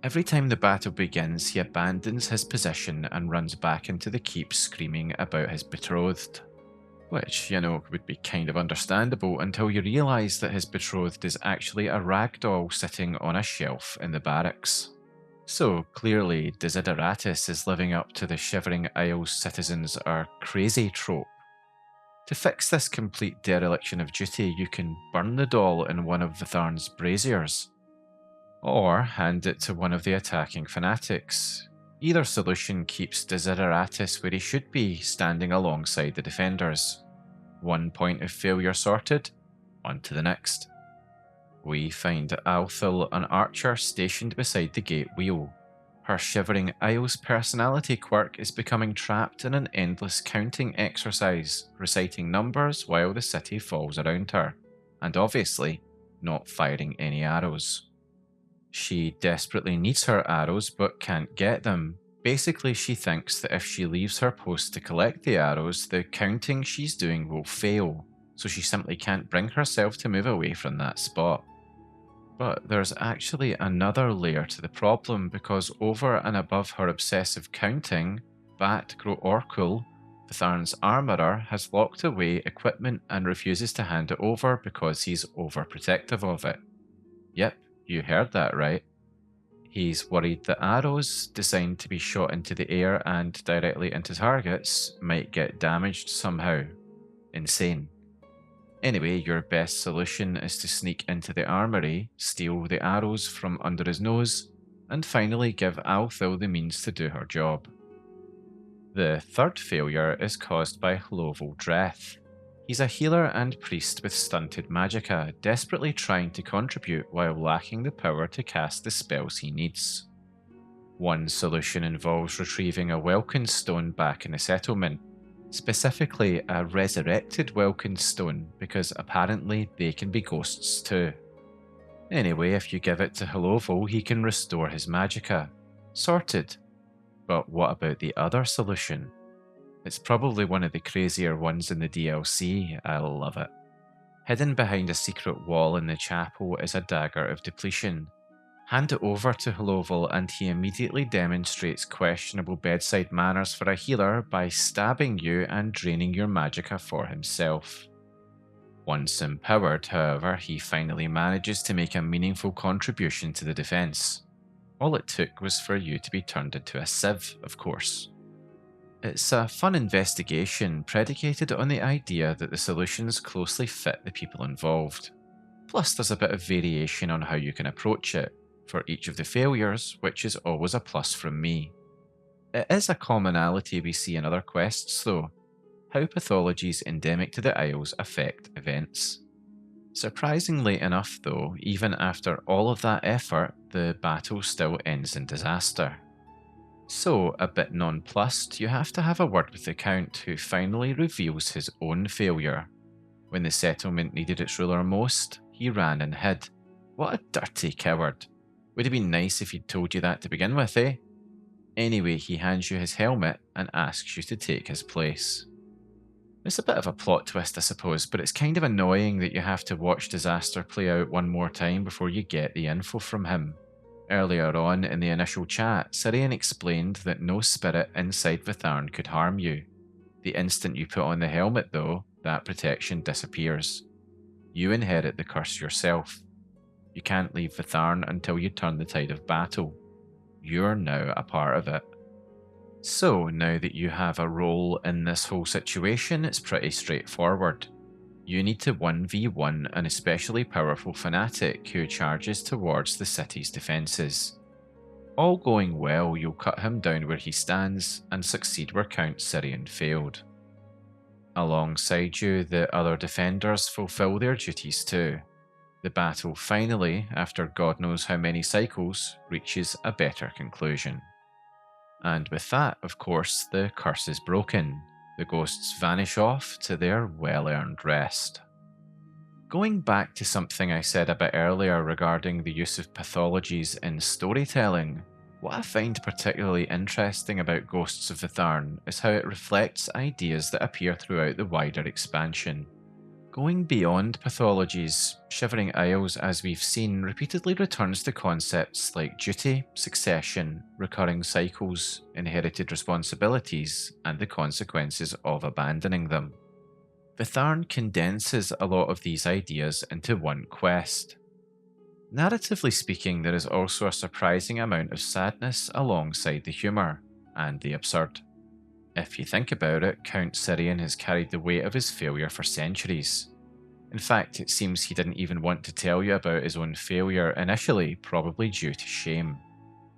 Every time the battle begins, he abandons his position and runs back into the keep screaming about his betrothed. Which, would be kind of understandable until you realise that his betrothed is actually a ragdoll sitting on a shelf in the barracks. So, clearly, Desideratus is living up to the Shivering Isles citizens are crazy trope. To fix this complete dereliction of duty, you can burn the doll in one of Vitharn's braziers. or hand it to one of the attacking fanatics. Either solution keeps Desideratus where he should be, standing alongside the defenders. 1 point of failure sorted, on to the next. We find Althil, an archer, stationed beside the gate wheel. Her Shivering Isles personality quirk is becoming trapped in an endless counting exercise, reciting numbers while the city falls around her, and obviously not firing any arrows. She desperately needs her arrows but can't get them. Basically, she thinks that if she leaves her post to collect the arrows, the counting she's doing will fail, so she simply can't bring herself to move away from that spot. But there's actually another layer to the problem, because over and above her obsessive counting, Bat Groorkul, Vitharn's armourer, has locked away equipment and refuses to hand it over because he's overprotective of it. Yep, you heard that right. He's worried that arrows, designed to be shot into the air and directly into targets, might get damaged somehow. Insane. Anyway, your best solution is to sneak into the armory, steal the arrows from under his nose, and finally give Althil the means to do her job. The third failure is caused by Hlövull Dreth. He's a healer and priest with stunted magicka, desperately trying to contribute while lacking the power to cast the spells he needs. One solution involves retrieving a Welkin stone back in the settlement, specifically a resurrected Welkin stone, because apparently they can be ghosts too. Anyway, if you give it to Hlövull, he can restore his magicka. Sorted. But what about the other solution? It's probably one of the crazier ones in the DLC, I love it. Hidden behind a secret wall in the chapel is a dagger of depletion. Hand it over to Hlövull and he immediately demonstrates questionable bedside manners for a healer by stabbing you and draining your magicka for himself. Once empowered, however, he finally manages to make a meaningful contribution to the defence. All it took was for you to be turned into a sieve, of course. It's a fun investigation predicated on the idea that the solutions closely fit the people involved. Plus there's a bit of variation on how you can approach it for each of the failures, which is always a plus from me. It is a commonality we see in other quests though, how pathologies endemic to the Isles affect events. Surprisingly enough though, even after all of that effort, the battle still ends in disaster. So, a bit nonplussed, you have to have a word with the Count, who finally reveals his own failure. When the settlement needed its ruler most, he ran and hid. What a dirty coward. Would have been nice if he'd told you that to begin with, eh? Anyway, he hands you his helmet and asks you to take his place. It's a bit of a plot twist, I suppose, but it's kind of annoying that you have to watch disaster play out one more time before you get the info from him. Earlier on in the initial chat, Sirian explained that no spirit inside Vitharn could harm you. The instant you put on the helmet though, that protection disappears. You inherit the curse yourself. You can't leave Vitharn until you turn the tide of battle. You're now a part of it. So now that you have a role in this whole situation, it's pretty straightforward. You need to 1v1 an especially powerful fanatic who charges towards the city's defences. All going well, you'll cut him down where he stands and succeed where Count Sirian failed. Alongside you, the other defenders fulfill their duties too. The battle finally, after God knows how many cycles, reaches a better conclusion. And with that, of course, the curse is broken. The ghosts vanish off to their well-earned rest. Going back to something I said a bit earlier regarding the use of pathologies in storytelling, what I find particularly interesting about Ghosts of Vitharn is how it reflects ideas that appear throughout the wider expansion. Going beyond pathologies, Shivering Isles, as we've seen, repeatedly returns to concepts like duty, succession, recurring cycles, inherited responsibilities, and the consequences of abandoning them. Vitharn condenses a lot of these ideas into one quest. Narratively speaking, there is also a surprising amount of sadness alongside the humour, and the absurd. If you think about it, Count Sirian has carried the weight of his failure for centuries. In fact, it seems he didn't even want to tell you about his own failure initially, probably due to shame.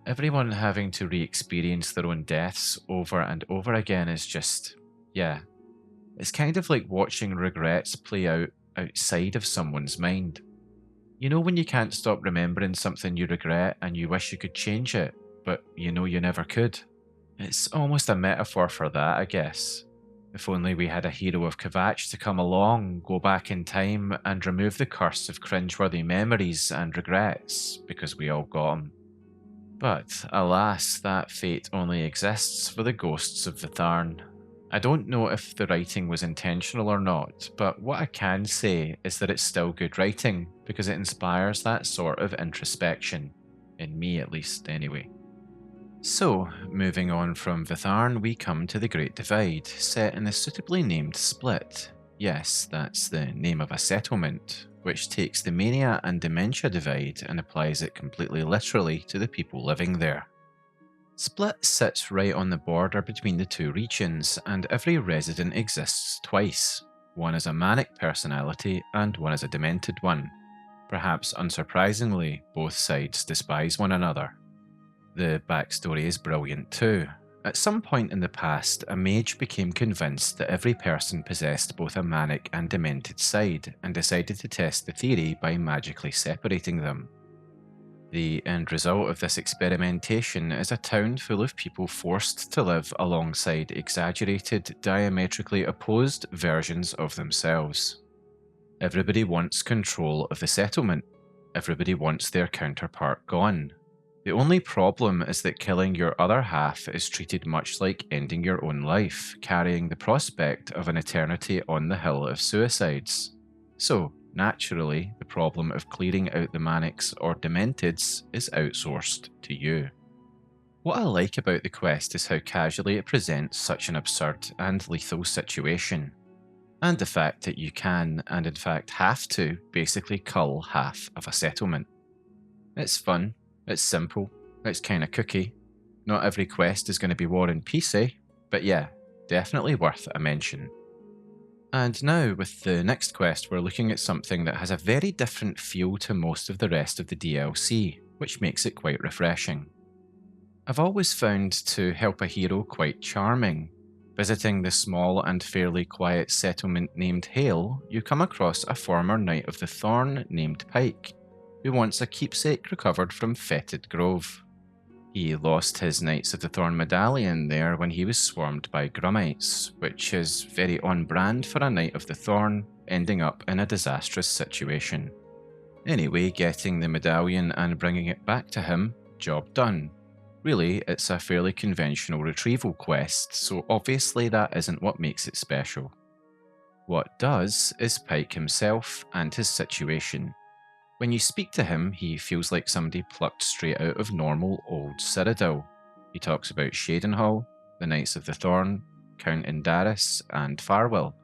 Everyone having to re-experience their own deaths over and over again is just, yeah. It's kind of like watching regrets play out outside of someone's mind. You know when you can't stop remembering something you regret and you wish you could change it, but you know you never could? It's almost a metaphor for that, I guess. If only we had a hero of Kvatch to come along, go back in time, and remove the curse of cringeworthy memories and regrets, because we all got them. But, alas, that fate only exists for the ghosts of Vitharn. I don't know if the writing was intentional or not, but what I can say is that it's still good writing, because it inspires that sort of introspection. In me, at least, anyway. So, moving on from Vitharn, we come to the Great Divide, set in the suitably named Split. Yes, that's the name of a settlement, which takes the Mania and Dementia divide and applies it completely literally to the people living there. Split sits right on the border between the two regions, and every resident exists twice. One as a manic personality and one as a demented one. Perhaps unsurprisingly, both sides despise one another. The backstory is brilliant too. At some point in the past, a mage became convinced that every person possessed both a manic and demented side, and decided to test the theory by magically separating them. The end result of this experimentation is a town full of people forced to live alongside exaggerated, diametrically opposed versions of themselves. Everybody wants control of the settlement. Everybody wants their counterpart gone. The only problem is that killing your other half is treated much like ending your own life, carrying the prospect of an eternity on the hill of suicides. So, naturally, the problem of clearing out the manics or dementeds is outsourced to you. What I like about the quest is how casually it presents such an absurd and lethal situation. And the fact that you can, and in fact have to, basically cull half of a settlement. It's fun. It's simple, it's kinda cookie. Not every quest is going to be War and Peace, but yeah, definitely worth a mention. And now, with the next quest, we're looking at something that has a very different feel to most of the rest of the DLC, which makes it quite refreshing. I've always found to help a hero quite charming. Visiting the small and fairly quiet settlement named Hale, you come across a former Knight of the Thorn named Pike, who wants a keepsake recovered from Fetid Grove. He lost his Knights of the Thorn medallion there when he was swarmed by Grummites, which is very on brand for a Knight of the Thorn, ending up in a disastrous situation. Anyway, getting the medallion and bringing it back to him, job done. Really, it's a fairly conventional retrieval quest, so obviously that isn't what makes it special. What does is Pike himself and his situation. When you speak to him, he feels like somebody plucked straight out of normal old Cyrodiil. He talks about Shadenhall, the Knights of the Thorn, Count Indaris, and Farwell.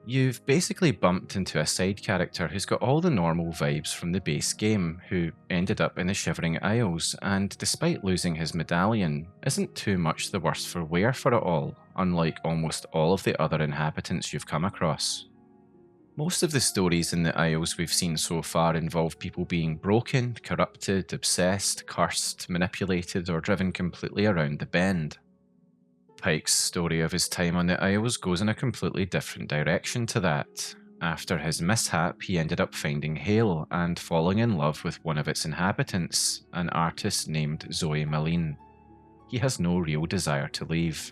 You've basically bumped into a side character who's got all the normal vibes from the base game, who ended up in the Shivering Isles, and despite losing his medallion, isn't too much the worse for wear for it all, unlike almost all of the other inhabitants you've come across. Most of the stories in the Isles we've seen so far involve people being broken, corrupted, obsessed, cursed, manipulated, or driven completely around the bend. Pike's story of his time on the Isles goes in a completely different direction to that. After his mishap, he ended up finding Hale and falling in love with one of its inhabitants, an artist named Zoe Malene. He has no real desire to leave.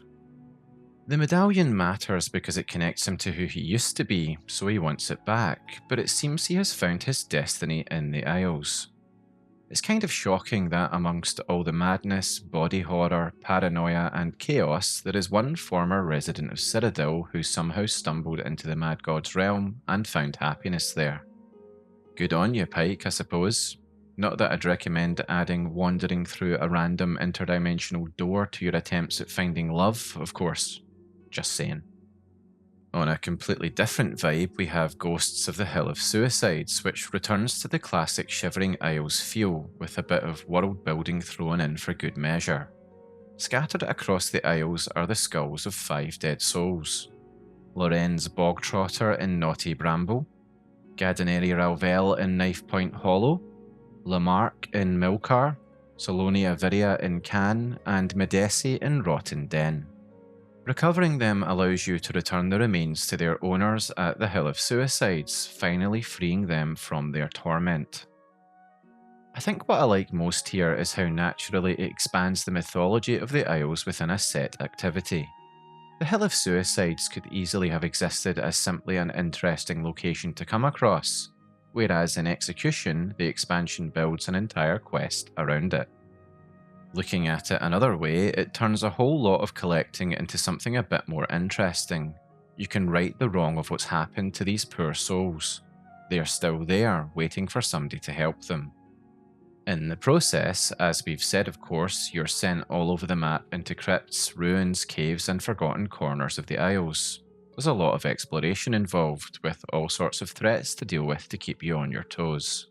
The medallion matters because it connects him to who he used to be, so he wants it back, but it seems he has found his destiny in the Isles. It's kind of shocking that amongst all the madness, body horror, paranoia, and chaos, there is one former resident of Cyrodiil who somehow stumbled into the Mad God's realm and found happiness there. Good on you, Pike, I suppose. Not that I'd recommend adding wandering through a random interdimensional door to your attempts at finding love, of course. Just saying. On a completely different vibe, we have Ghosts of the Hill of Suicides, which returns to the classic Shivering Isles feel, with a bit of world building thrown in for good measure. Scattered across the Isles are the skulls of 5 dead souls. Loren's Bogtrotter in Naughty Bramble, Gadaneri Ralvel in Knife Point Hollow, Lamarck in Milkar, Solonia Viria in Cannes, and Medesi in Rotten Den. Recovering them allows you to return the remains to their owners at the Hill of Suicides, finally freeing them from their torment. I think what I like most here is how naturally it expands the mythology of the Isles within a set activity. The Hill of Suicides could easily have existed as simply an interesting location to come across, whereas in Execution, the expansion builds an entire quest around it. Looking at it another way, it turns a whole lot of collecting into something a bit more interesting. You can right the wrong of what's happened to these poor souls. They are still there, waiting for somebody to help them. In the process, as we've said of course, you're sent all over the map into crypts, ruins, caves and forgotten corners of the Isles. There's a lot of exploration involved, with all sorts of threats to deal with to keep you on your toes.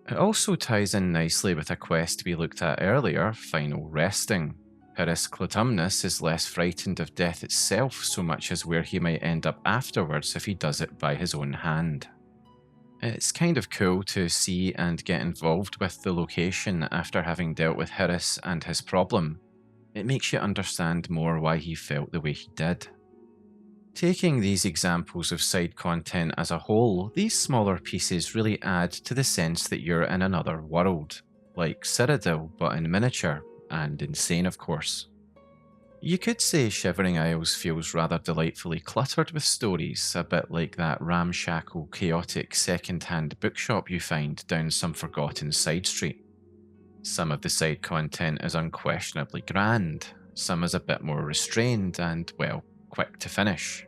It also ties in nicely with a quest we looked at earlier, Final Resting. Pyrrhus Clotumnus is less frightened of death itself so much as where he might end up afterwards if he does it by his own hand. It's kind of cool to see and get involved with the location after having dealt with Pyrrhus and his problem. It makes you understand more why he felt the way he did. Taking these examples of side content as a whole, these smaller pieces really add to the sense that you're in another world, like Cyrodiil but in miniature, and insane of course. You could say Shivering Isles feels rather delightfully cluttered with stories, a bit like that ramshackle, chaotic second-hand bookshop you find down some forgotten side street. Some of the side content is unquestionably grand, some is a bit more restrained and, well, quick to finish.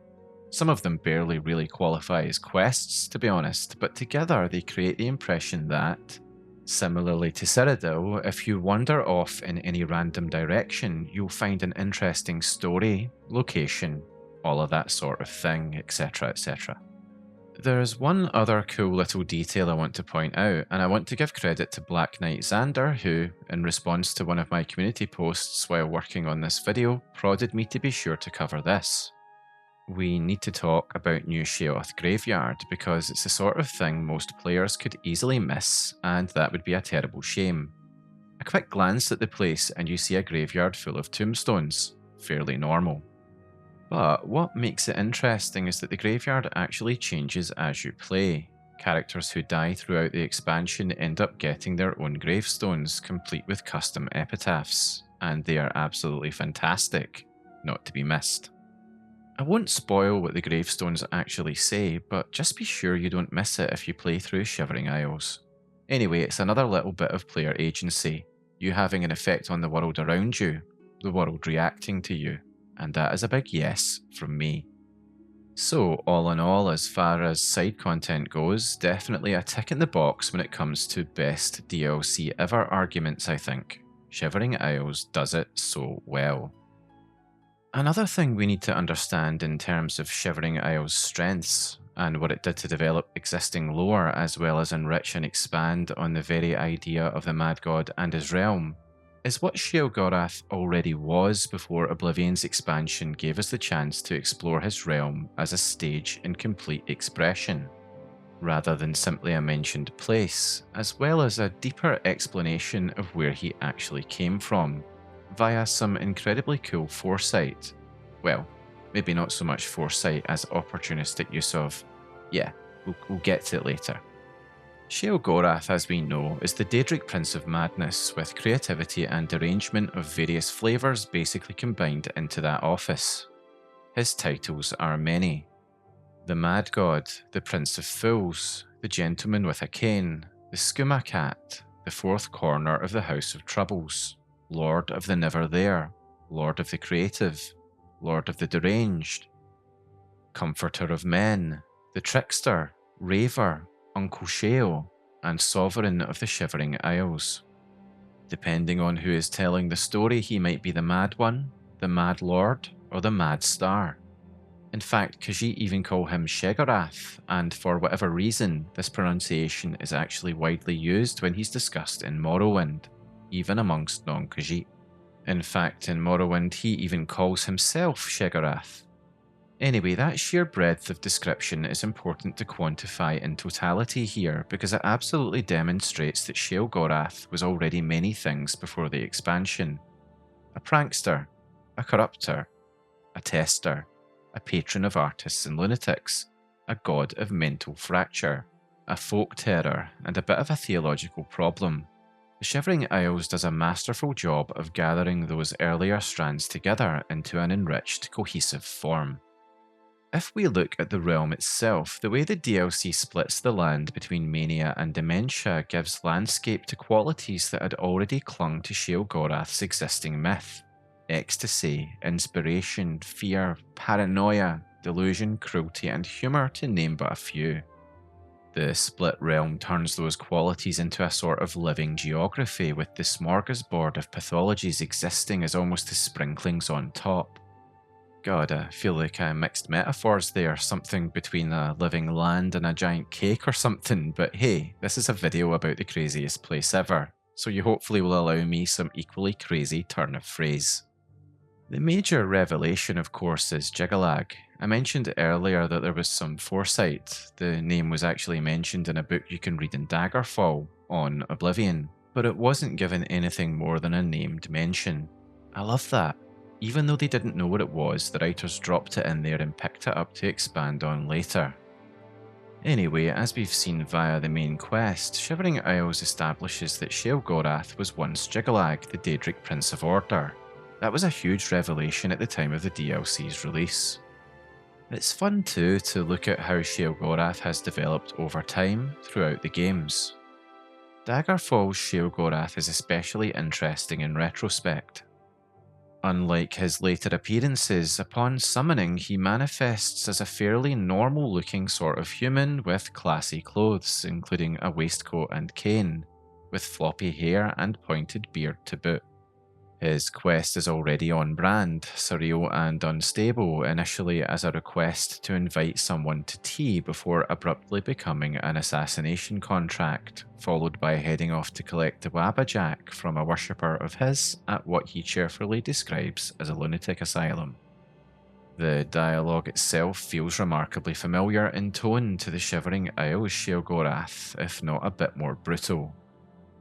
Some of them barely really qualify as quests, to be honest, but together they create the impression that, similarly to Cyrodiil, if you wander off in any random direction, you'll find an interesting story, location, all of that sort of thing, etc, etc. There's one other cool little detail I want to point out, and I want to give credit to Black Knight Xander who, in response to one of my community posts while working on this video, prodded me to be sure to cover this. We need to talk about New Sheoth Graveyard because it's the sort of thing most players could easily miss, and that would be a terrible shame. A quick glance at the place and you see a graveyard full of tombstones. Fairly normal. But what makes it interesting is that the graveyard actually changes as you play. Characters who die throughout the expansion end up getting their own gravestones, complete with custom epitaphs, and they are absolutely fantastic, not to be missed. I won't spoil what the gravestones actually say, but just be sure you don't miss it if you play through Shivering Isles. Anyway, it's another little bit of player agency, you having an effect on the world around you, the world reacting to you, and that is a big yes from me. So, all in all, as far as side content goes, definitely a tick in the box when it comes to best DLC ever arguments, I think. Shivering Isles does it so well. Another thing we need to understand in terms of Shivering Isles' strengths, and what it did to develop existing lore as well as enrich and expand on the very idea of the Mad God and his realm, is what Sheogorath already was before Oblivion's expansion gave us the chance to explore his realm as a stage in complete expression, rather than simply a mentioned place, as well as a deeper explanation of where he actually came from, via some incredibly cool foresight. Well, maybe not so much foresight as opportunistic use of, yeah, we'll get to it later. Sheogorath, as we know, is the Daedric Prince of Madness, with creativity and derangement of various flavours basically combined into that office. His titles are many. The Mad God, the Prince of Fools, the Gentleman with a Cane, the Skooma Cat, the Fourth Corner of the House of Troubles, Lord of the Never There, Lord of the Creative, Lord of the Deranged, Comforter of Men, the Trickster, Raver, Uncle Sheo, and Sovereign of the Shivering Isles. Depending on who is telling the story, he might be the Mad One, the Mad Lord, or the Mad Star. In fact, Khajiit even call him Sheogorath, and for whatever reason, this pronunciation is actually widely used when he's discussed in Morrowind, even amongst non-Khajiit. In fact, in Morrowind he even calls himself Sheogorath. Anyway, that sheer breadth of description is important to quantify in totality here because it absolutely demonstrates that Sheogorath was already many things before the expansion. A prankster, a corrupter, a tester, a patron of artists and lunatics, a god of mental fracture, a folk terror, and a bit of a theological problem. The Shivering Isles does a masterful job of gathering those earlier strands together into an enriched, cohesive form. If we look at the realm itself, the way the DLC splits the land between Mania and Dementia gives landscape to qualities that had already clung to Sheogorath's existing myth. Ecstasy, inspiration, fear, paranoia, delusion, cruelty, and humour, to name but a few. The split realm turns those qualities into a sort of living geography, with the smorgasbord of pathologies existing as almost as sprinklings on top. God, I feel like I mixed metaphors there, something between a living land and a giant cake or something, but hey, this is a video about the craziest place ever, so you hopefully will allow me some equally crazy turn of phrase. The major revelation, of course, is Jyggalag. I mentioned earlier that there was some foresight. The name was actually mentioned in a book you can read in Daggerfall on Oblivion, but it wasn't given anything more than a named mention. I love that. Even though they didn't know what it was, the writers dropped it in there and picked it up to expand on later. Anyway, as we've seen via the main quest, Shivering Isles establishes that Sheogorath was once Jyggalag, the Daedric Prince of Order. That was a huge revelation at the time of the DLC's release. It's fun too to look at how Sheogorath has developed over time throughout the games. Daggerfall's Sheogorath is especially interesting in retrospect. Unlike his later appearances, upon summoning he manifests as a fairly normal looking sort of human with classy clothes, including a waistcoat and cane, with floppy hair and pointed beard to boot. His quest is already on brand, surreal and unstable, initially as a request to invite someone to tea before abruptly becoming an assassination contract, followed by heading off to collect the Wabbajack from a worshipper of his at what he cheerfully describes as a lunatic asylum. The dialogue itself feels remarkably familiar in tone to the Shivering Isles Sheogorath, if not a bit more brutal.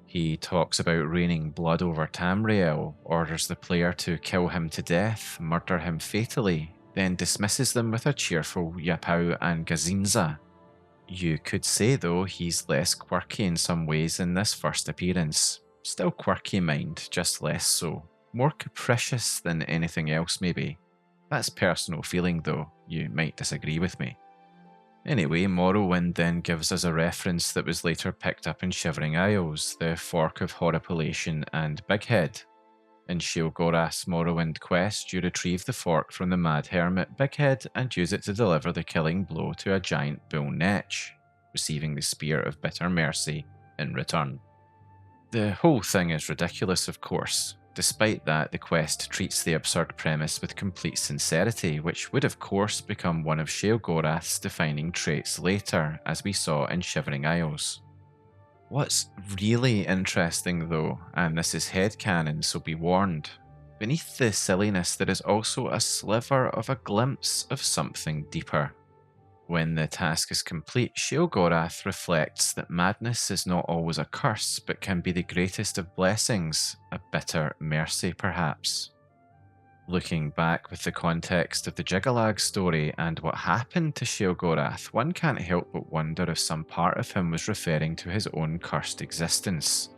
He talks about raining blood over Tamriel, orders the player to kill him to death, murder him fatally, then dismisses them with a cheerful Yapao and Gazinza. You could say though he's less quirky in some ways in this first appearance. Still quirky mind, just less so. More capricious than anything else maybe. That's personal feeling though, you might disagree with me. Anyway, Morrowind then gives us a reference that was later picked up in Shivering Isles, the Fork of Horripilation and Bighead. In Sheogorath's Morrowind quest, you retrieve the fork from the mad hermit Bighead and use it to deliver the killing blow to a giant bull netch, receiving the Spear of Bitter Mercy in return. The whole thing is ridiculous, of course. Despite that, the quest treats the absurd premise with complete sincerity, which would of course become one of Sheogorath's defining traits later, as we saw in Shivering Isles. What's really interesting though, and this is headcanon so be warned, beneath the silliness there is also a sliver of a glimpse of something deeper. When the task is complete, Sheogorath reflects that madness is not always a curse, but can be the greatest of blessings, a bitter mercy perhaps. Looking back with the context of the Jyggalag story and what happened to Sheogorath, one can't help but wonder if some part of him was referring to his own cursed existence,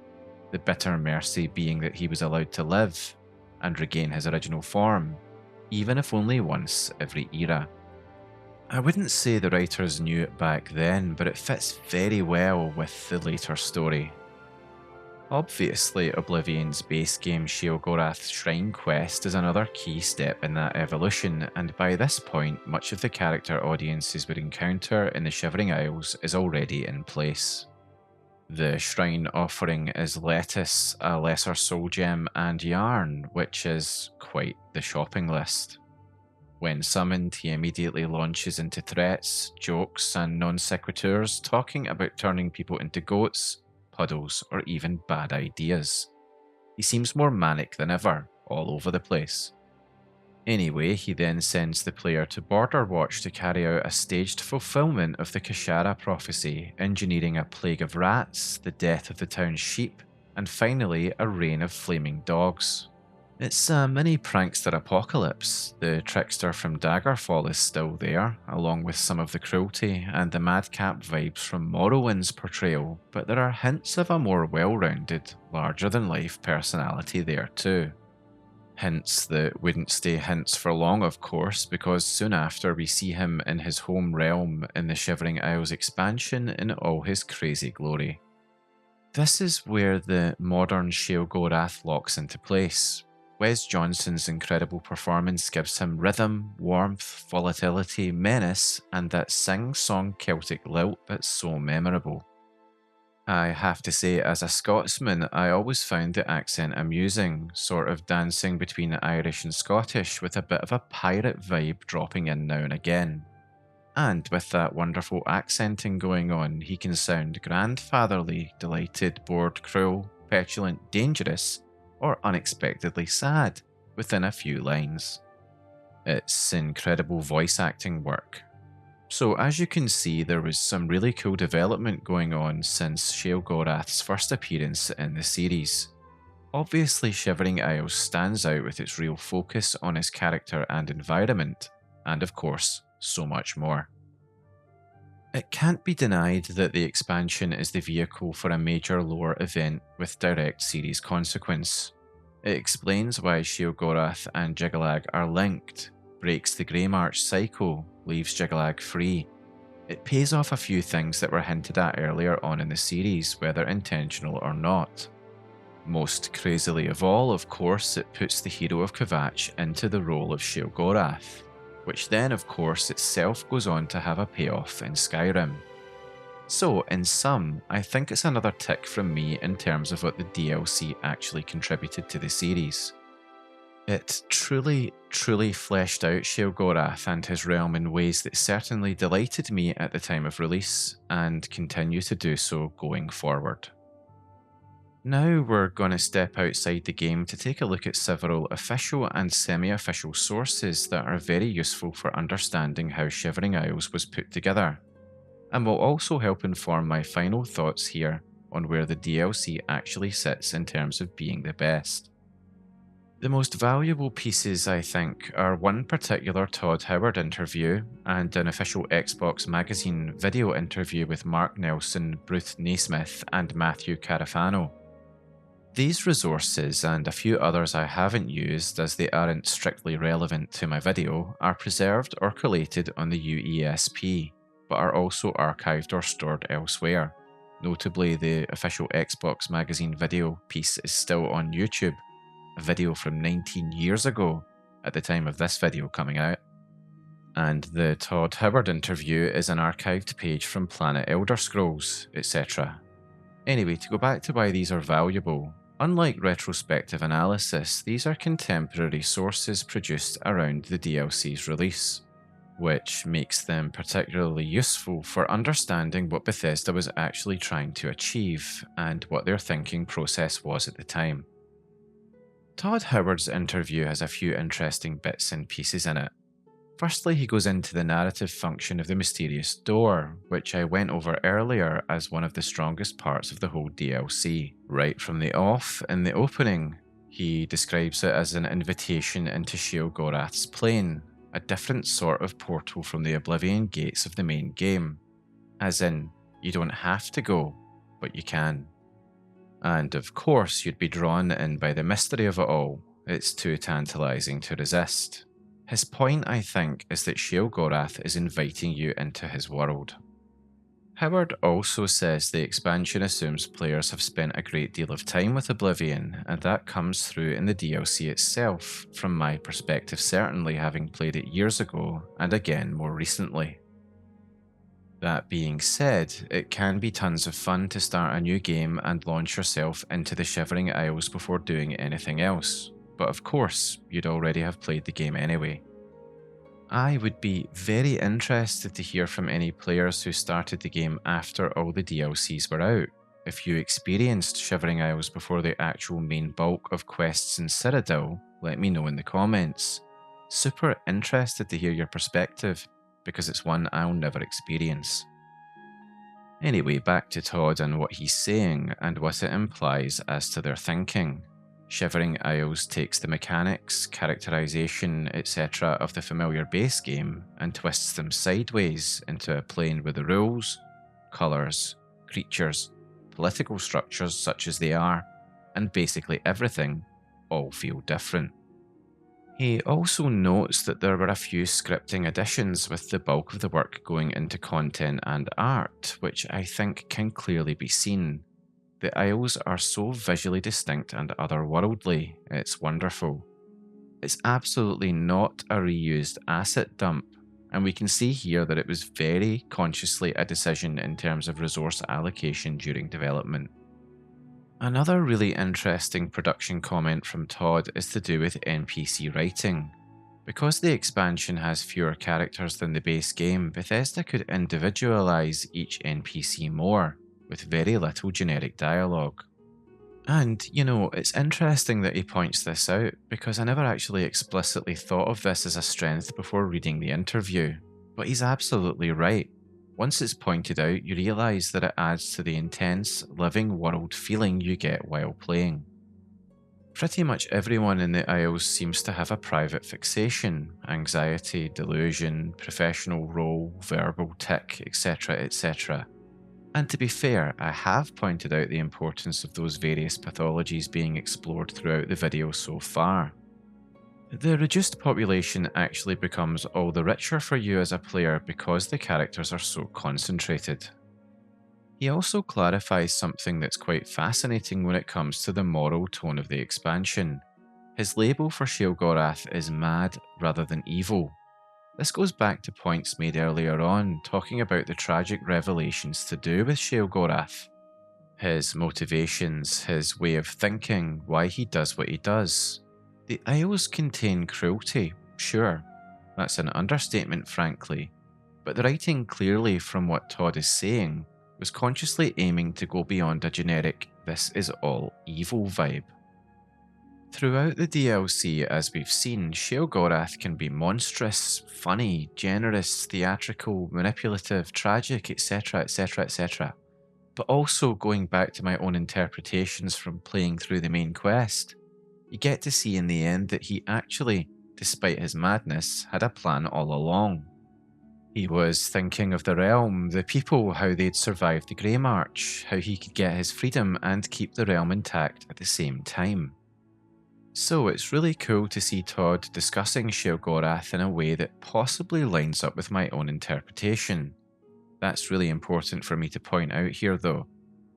the bitter mercy being that he was allowed to live and regain his original form, even if only once every era. I wouldn't say the writers knew it back then, but it fits very well with the later story. Obviously, Oblivion's base game Sheogorath's Shrine quest is another key step in that evolution, and by this point, much of the character audiences would encounter in the Shivering Isles is already in place. The shrine offering is lettuce, a lesser soul gem, and yarn, which is quite the shopping list. When summoned, he immediately launches into threats, jokes, and non sequiturs, talking about turning people into goats, puddles, or even bad ideas. He seems more manic than ever, all over the place. Anyway, he then sends the player to Borderwatch to carry out a staged fulfillment of the Kashara prophecy, engineering a plague of rats, the death of the town's sheep, and finally a rain of flaming dogs. It's a mini prankster apocalypse. The trickster from Daggerfall is still there, along with some of the cruelty and the madcap vibes from Morrowind's portrayal, but there are hints of a more well-rounded, larger-than-life personality there too. Hints that wouldn't stay hints for long, of course, because soon after we see him in his home realm in the Shivering Isles expansion in all his crazy glory. This is where the modern Sheogorath locks into place. Wes Johnson's incredible performance gives him rhythm, warmth, volatility, menace, and that sing-song Celtic lilt that's so memorable. I have to say, as a Scotsman, I always found the accent amusing, sort of dancing between Irish and Scottish with a bit of a pirate vibe dropping in now and again. And with that wonderful accenting going on, he can sound grandfatherly, delighted, bored, cruel, petulant, dangerous, or unexpectedly sad within a few lines. It's incredible voice acting work. So as you can see, there was some really cool development going on since Sheogorath's first appearance in the series. Obviously, Shivering Isles stands out with its real focus on his character and environment, and of course, so much more. It can't be denied that the expansion is the vehicle for a major lore event with direct series consequence. It explains why Sheogorath and Jyggalag are linked, breaks the Greymarch cycle, leaves Jyggalag free. It pays off a few things that were hinted at earlier on in the series, whether intentional or not. Most crazily of all, of course, it puts the hero of Kvatch into the role of Sheogorath, which then of course itself goes on to have a payoff in Skyrim. So in sum, I think it's another tick from me in terms of what the DLC actually contributed to the series. It truly fleshed out Sheogorath and his realm in ways that certainly delighted me at the time of release, and continue to do so going forward. Now we're going to step outside the game to take a look at several official and semi-official sources that are very useful for understanding how Shivering Isles was put together, and will also help inform my final thoughts here on where the DLC actually sits in terms of being the best. The most valuable pieces, I think, are one particular Todd Howard interview and an official Xbox Magazine video interview with Mark Nelson, Bruce Naismith, and Matthew Carafano. These resources, and a few others I haven't used as they aren't strictly relevant to my video, are preserved or collated on the UESP, but are also archived or stored elsewhere. Notably, the official Xbox Magazine video piece is still on YouTube, a video from 19 years ago at the time of this video coming out. And the Todd Howard interview is an archived page from Planet Elder Scrolls, etc. Anyway, to go back to why these are valuable, unlike retrospective analysis, these are contemporary sources produced around the DLC's release, which makes them particularly useful for understanding what Bethesda was actually trying to achieve and what their thinking process was at the time. Todd Howard's interview has a few interesting bits and pieces in it. Firstly, he goes into the narrative function of the mysterious door, which I went over earlier as one of the strongest parts of the whole DLC. Right from the off, in the opening, he describes it as an invitation into Sheogorath's plane, a different sort of portal from the Oblivion gates of the main game. As in, you don't have to go, but you can. And of course you'd be drawn in by the mystery of it all. It's too tantalising to resist. His point, I think, is that Sheogorath is inviting you into his world. Howard also says the expansion assumes players have spent a great deal of time with Oblivion, and that comes through in the DLC itself, from my perspective certainly, having played it years ago, and again more recently. That being said, it can be tons of fun to start a new game and launch yourself into the Shivering Isles before doing anything else, but of course, you'd already have played the game anyway. I would be very interested to hear from any players who started the game after all the DLCs were out. If you experienced Shivering Isles before the actual main bulk of quests in Cyrodiil, let me know in the comments. Super interested to hear your perspective, because it's one I'll never experience. Anyway, back to Todd and what he's saying and what it implies as to their thinking. Shivering Isles takes the mechanics, characterization, etc. of the familiar base game and twists them sideways into a plane where the rules, colours, creatures, political structures such as they are, and basically everything, all feel different. He also notes that there were a few scripting additions, with the bulk of the work going into content and art, which I think can clearly be seen. The Isles are so visually distinct and otherworldly, it's wonderful. It's absolutely not a reused asset dump, and we can see here that it was very consciously a decision in terms of resource allocation during development. Another really interesting production comment from Todd is to do with NPC writing. Because the expansion has fewer characters than the base game, Bethesda could individualise each NPC more, with very little generic dialogue. And, it's interesting that he points this out, because I never actually explicitly thought of this as a strength before reading the interview. But he's absolutely right. Once it's pointed out, you realise that it adds to the intense, living world feeling you get while playing. Pretty much everyone in the Isles seems to have a private fixation, anxiety, delusion, professional role, verbal tic, etc, etc. And to be fair, I have pointed out the importance of those various pathologies being explored throughout the video so far. The reduced population actually becomes all the richer for you as a player because the characters are so concentrated. He also clarifies something that's quite fascinating when it comes to the moral tone of the expansion. His label for Sheogorath is mad rather than evil. This goes back to points made earlier on, talking about the tragic revelations to do with Sheogorath. His motivations, his way of thinking, why he does what he does. The Isles contain cruelty, sure. That's an understatement, frankly. But the writing clearly, from what Todd is saying, was consciously aiming to go beyond a generic "this is all evil" vibe. Throughout the DLC, as we've seen, Sheogorath can be monstrous, funny, generous, theatrical, manipulative, tragic, etc, etc, etc. But also, going back to my own interpretations from playing through the main quest, you get to see in the end that he actually, despite his madness, had a plan all along. He was thinking of the realm, the people, how they'd survived the Greymarch, how he could get his freedom and keep the realm intact at the same time. So it's really cool to see Todd discussing Sheogorath in a way that possibly lines up with my own interpretation. That's really important for me to point out here though.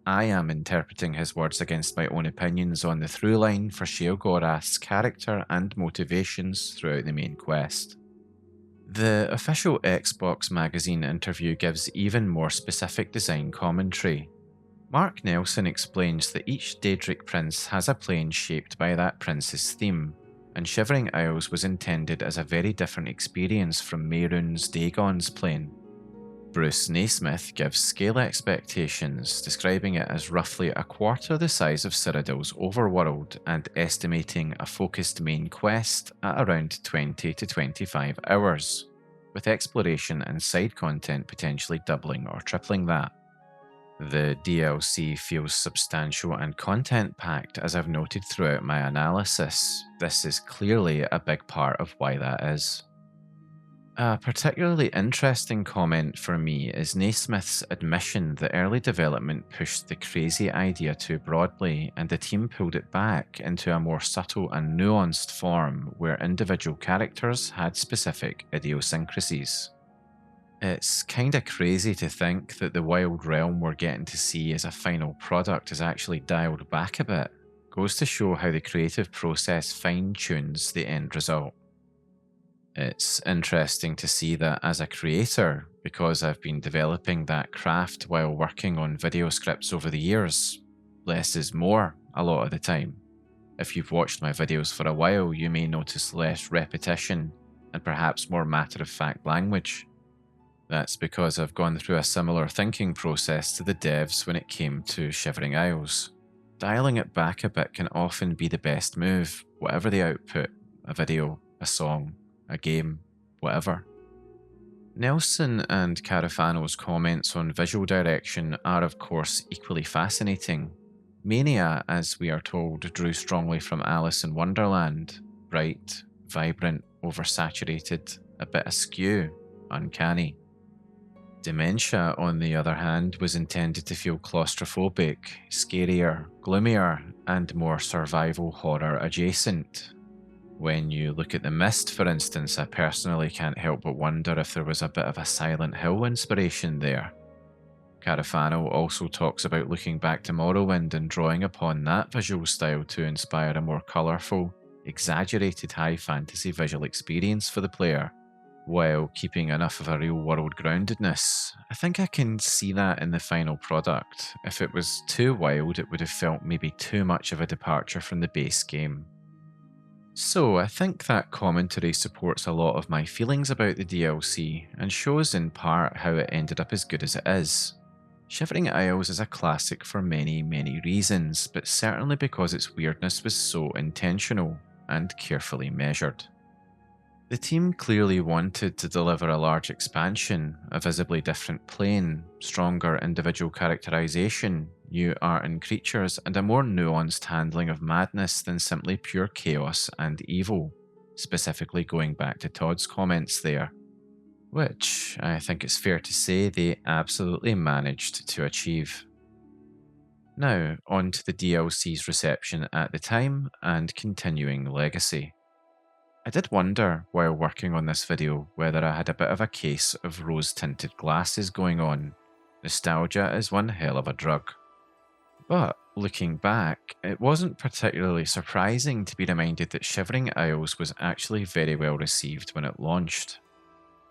I am interpreting his words against my own opinions on the through line for Sheogorath's character and motivations throughout the main quest. The official Xbox magazine interview gives even more specific design commentary. Mark Nelson explains that each Daedric prince has a plane shaped by that prince's theme, and Shivering Isles was intended as a very different experience from Mehrunes Dagon's plane. Bruce Naismith gives scale expectations, describing it as roughly a quarter the size of Cyrodiil's overworld and estimating a focused main quest at around 20 to 25 hours, with exploration and side content potentially doubling or tripling that. The DLC feels substantial and content-packed, as I've noted throughout my analysis. This is clearly a big part of why that is. A particularly interesting comment for me is Naismith's admission that early development pushed the crazy idea too broadly, and the team pulled it back into a more subtle and nuanced form where individual characters had specific idiosyncrasies. It's kinda crazy to think that the wild realm we're getting to see as a final product is actually dialed back a bit. Goes to show how the creative process fine-tunes the end result. It's interesting to see that as a creator, because I've been developing that craft while working on video scripts over the years, less is more a lot of the time. If you've watched my videos for a while, you may notice less repetition and perhaps more matter-of-fact language. That's because I've gone through a similar thinking process to the devs when it came to Shivering Isles. Dialing it back a bit can often be the best move, whatever the output, a video, a song, a game, whatever. Nelson and Carafano's comments on visual direction are of course equally fascinating. Mania, as we are told, drew strongly from Alice in Wonderland. Bright, vibrant, oversaturated, a bit askew, uncanny. Dementia, on the other hand, was intended to feel claustrophobic, scarier, gloomier, and more survival horror adjacent. When you look at The Mist, for instance, I personally can't help but wonder if there was a bit of a Silent Hill inspiration there. Carafano also talks about looking back to Morrowind and drawing upon that visual style to inspire a more colourful, exaggerated high fantasy visual experience for the player, while keeping enough of a real-world groundedness. I think I can see that in the final product. If it was too wild, it would have felt maybe too much of a departure from the base game. So I think that commentary supports a lot of my feelings about the DLC, and shows in part how it ended up as good as it is. Shivering Isles is a classic for many, many reasons, but certainly because its weirdness was so intentional and carefully measured. The team clearly wanted to deliver a large expansion, a visibly different plane, stronger individual characterization, new art and creatures, and a more nuanced handling of madness than simply pure chaos and evil, specifically going back to Todd's comments there, which I think it's fair to say they absolutely managed to achieve. Now, on to the DLC's reception at the time and continuing legacy. I did wonder, while working on this video, whether I had a bit of a case of rose-tinted glasses going on. Nostalgia is one hell of a drug. But, looking back, it wasn't particularly surprising to be reminded that Shivering Isles was actually very well received when it launched.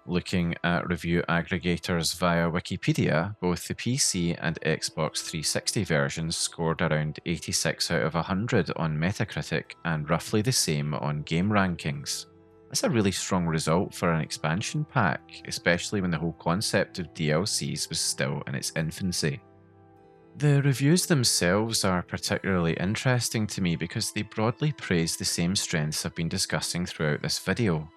Looking at review aggregators via Wikipedia, both the PC and Xbox 360 versions scored around 86 out of 100 on Metacritic and roughly the same on game rankings. That's a really strong result for an expansion pack, especially when the whole concept of DLCs was still in its infancy. The reviews themselves are particularly interesting to me because they broadly praise the same strengths I've been discussing throughout this video.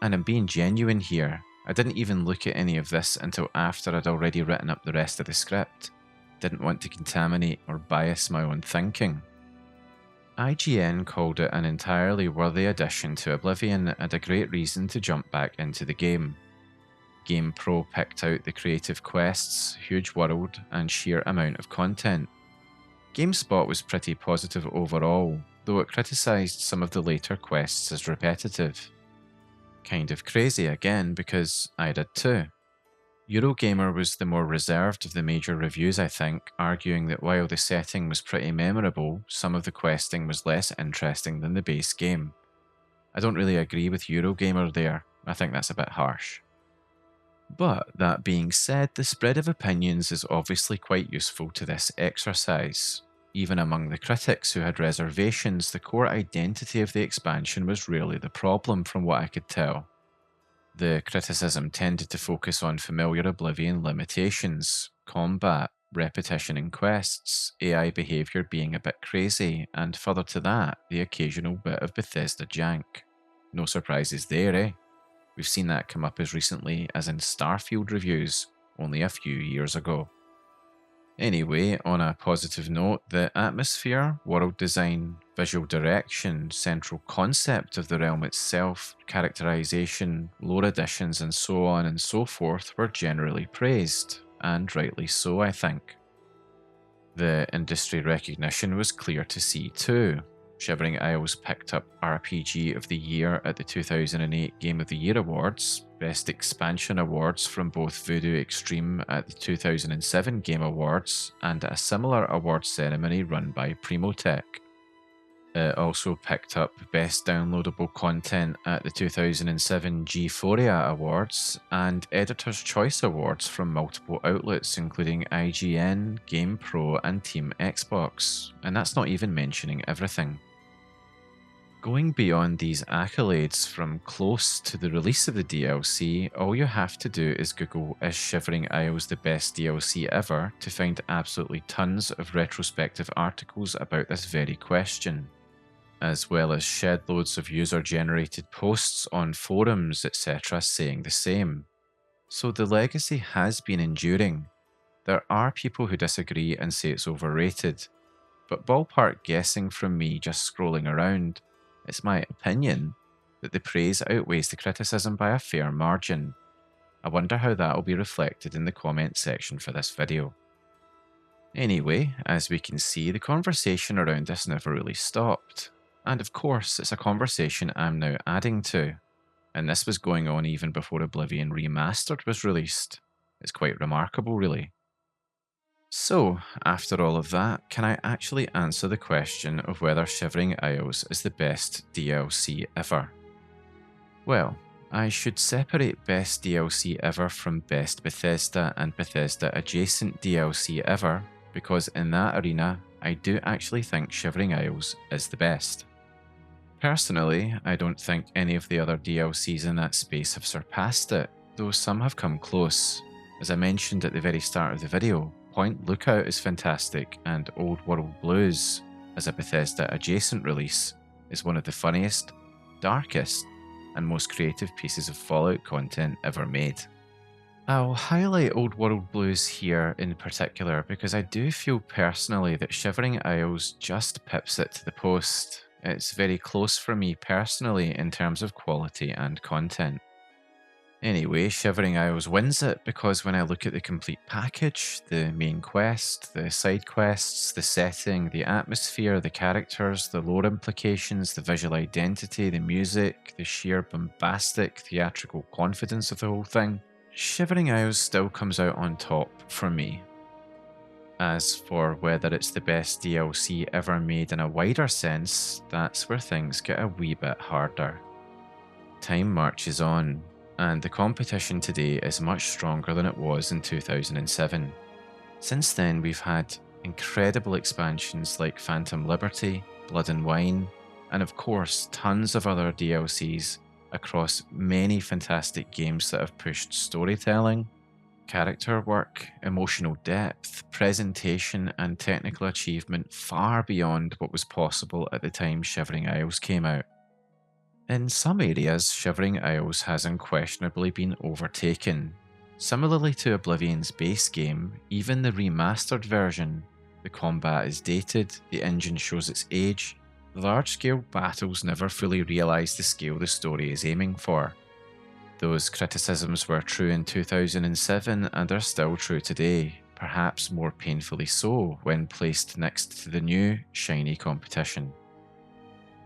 And I'm being genuine here. I didn't even look at any of this until after I'd already written up the rest of the script. Didn't want to contaminate or bias my own thinking. IGN called it an entirely worthy addition to Oblivion and a great reason to jump back into the game. GamePro picked out the creative quests, huge world, and sheer amount of content. GameSpot was pretty positive overall, though it criticised some of the later quests as repetitive. Kind of crazy again, because I did too. Eurogamer was the more reserved of the major reviews, I think, arguing that while the setting was pretty memorable, some of the questing was less interesting than the base game. I don't really agree with Eurogamer there. I think that's a bit harsh. But that being said, the spread of opinions is obviously quite useful to this exercise. Even among the critics who had reservations, the core identity of the expansion was rarely the problem from what I could tell. The criticism tended to focus on familiar Oblivion limitations, combat, repetition in quests, AI behaviour being a bit crazy, and further to that, the occasional bit of Bethesda jank. No surprises there, eh? We've seen that come up as recently as in Starfield reviews, only a few years ago. Anyway, on a positive note, the atmosphere, world design, visual direction, central concept of the realm itself, characterization, lore additions and so on and so forth were generally praised, and rightly so, I think. The industry recognition was clear to see too. Shivering Isles picked up RPG of the Year at the 2008 Game of the Year Awards, Best Expansion Awards from both Voodoo Extreme at the 2007 Game Awards, and a similar award ceremony run by Primotech. It also picked up Best Downloadable Content at the 2007 G4A Awards, and Editor's Choice Awards from multiple outlets including IGN, GamePro and Team Xbox, and that's not even mentioning everything. Going beyond these accolades from close to the release of the DLC, all you have to do is Google "Is Shivering Isles the best DLC ever?" to find absolutely tons of retrospective articles about this very question. as well as shed loads of user-generated posts on forums, etc. saying the same. So the legacy has been enduring. There are people who disagree and say it's overrated, but ballpark guessing from me just scrolling around, it's my opinion that the praise outweighs the criticism by a fair margin. I wonder how that will be reflected in the comment section for this video. Anyway, as we can see, the conversation around this never really stopped. And of course, it's a conversation I'm now adding to. And this was going on even before Oblivion Remastered was released. It's quite remarkable, really. So, after all of that, can I actually answer the question of whether Shivering Isles is the best DLC ever? Well, I should separate best DLC ever from best Bethesda and Bethesda adjacent DLC ever, because in that arena, I do actually think Shivering Isles is the best. Personally, I don't think any of the other DLCs in that space have surpassed it, though some have come close. As I mentioned at the very start of the video, Point Lookout is fantastic, and Old World Blues, as a Bethesda adjacent release, is one of the funniest, darkest, and most creative pieces of Fallout content ever made. I'll highlight Old World Blues here in particular because I do feel personally that Shivering Isles just pips it to the post. It's very close for me personally in terms of quality and content. Anyway, Shivering Isles wins it because when I look at the complete package, the main quest, the side quests, the setting, the atmosphere, the characters, the lore implications, the visual identity, the music, the sheer bombastic theatrical confidence of the whole thing, Shivering Isles still comes out on top for me. As for whether it's the best DLC ever made in a wider sense, that's where things get a wee bit harder. Time marches on, and the competition today is much stronger than it was in 2007. Since then, we've had incredible expansions like Phantom Liberty, Blood and Wine, and of course tons of other DLCs across many fantastic games that have pushed storytelling, character work, emotional depth, presentation, and technical achievement far beyond what was possible at the time Shivering Isles came out. In some areas, Shivering Isles has unquestionably been overtaken. Similarly to Oblivion's base game, even the remastered version, the combat is dated, the engine shows its age, the large-scale battles never fully realise the scale the story is aiming for. Those criticisms were true in 2007 and are still true today, perhaps more painfully so when placed next to the new, shiny competition.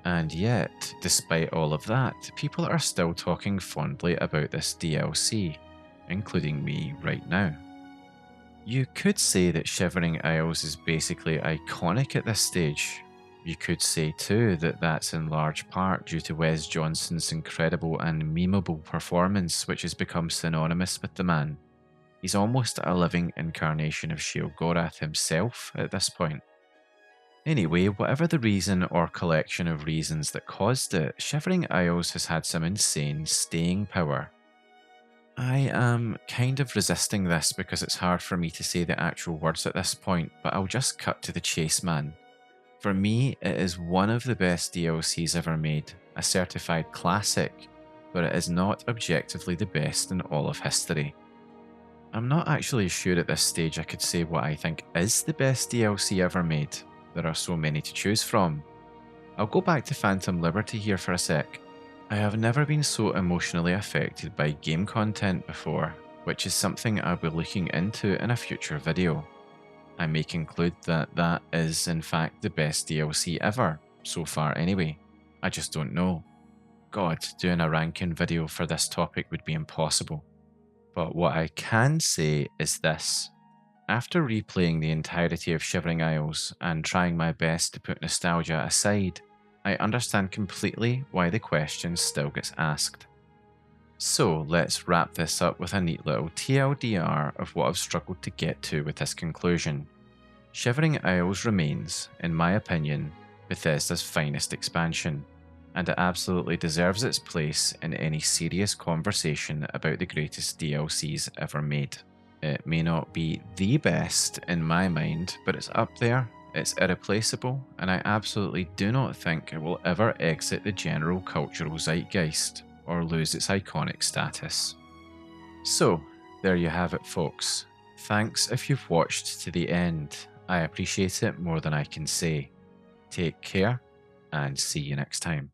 And yet, despite all of that, people are still talking fondly about this DLC, including me right now. You could say that Shivering Isles is basically iconic at this stage. You could say too that that's in large part due to Wes Johnson's incredible and memeable performance, which has become synonymous with the man. He's almost a living incarnation of Sheogorath himself at this point. Anyway, whatever the reason or collection of reasons that caused it, Shivering Isles has had some insane staying power. I am kind of resisting this because it's hard for me to say the actual words at this point, but I'll just cut to the chase, man. For me, it is one of the best DLCs ever made, a certified classic, but it is not objectively the best in all of history. I'm not actually sure at this stage I could say what I think is the best DLC ever made. There are so many to choose from. I'll go back to Phantom Liberty here for a sec. I have never been so emotionally affected by game content before, which is something I'll be looking into in a future video. I may conclude that that is in fact the best DLC ever, so far anyway. I just don't know. God, doing a ranking video for this topic would be impossible. But what I can say is this. After replaying the entirety of Shivering Isles and trying my best to put nostalgia aside, I understand completely why the question still gets asked. So let's wrap this up with a neat little TLDR of what I've struggled to get to with this conclusion. Shivering Isles remains, in my opinion, Bethesda's finest expansion, and it absolutely deserves its place in any serious conversation about the greatest DLCs ever made. It may not be the best in my mind, but it's up there, It's irreplaceable, and I absolutely do not think it will ever exit the general cultural zeitgeist or lose its iconic status. So, there you have it, folks. Thanks if you've watched to the end. I appreciate it more than I can say. Take care, and see you next time.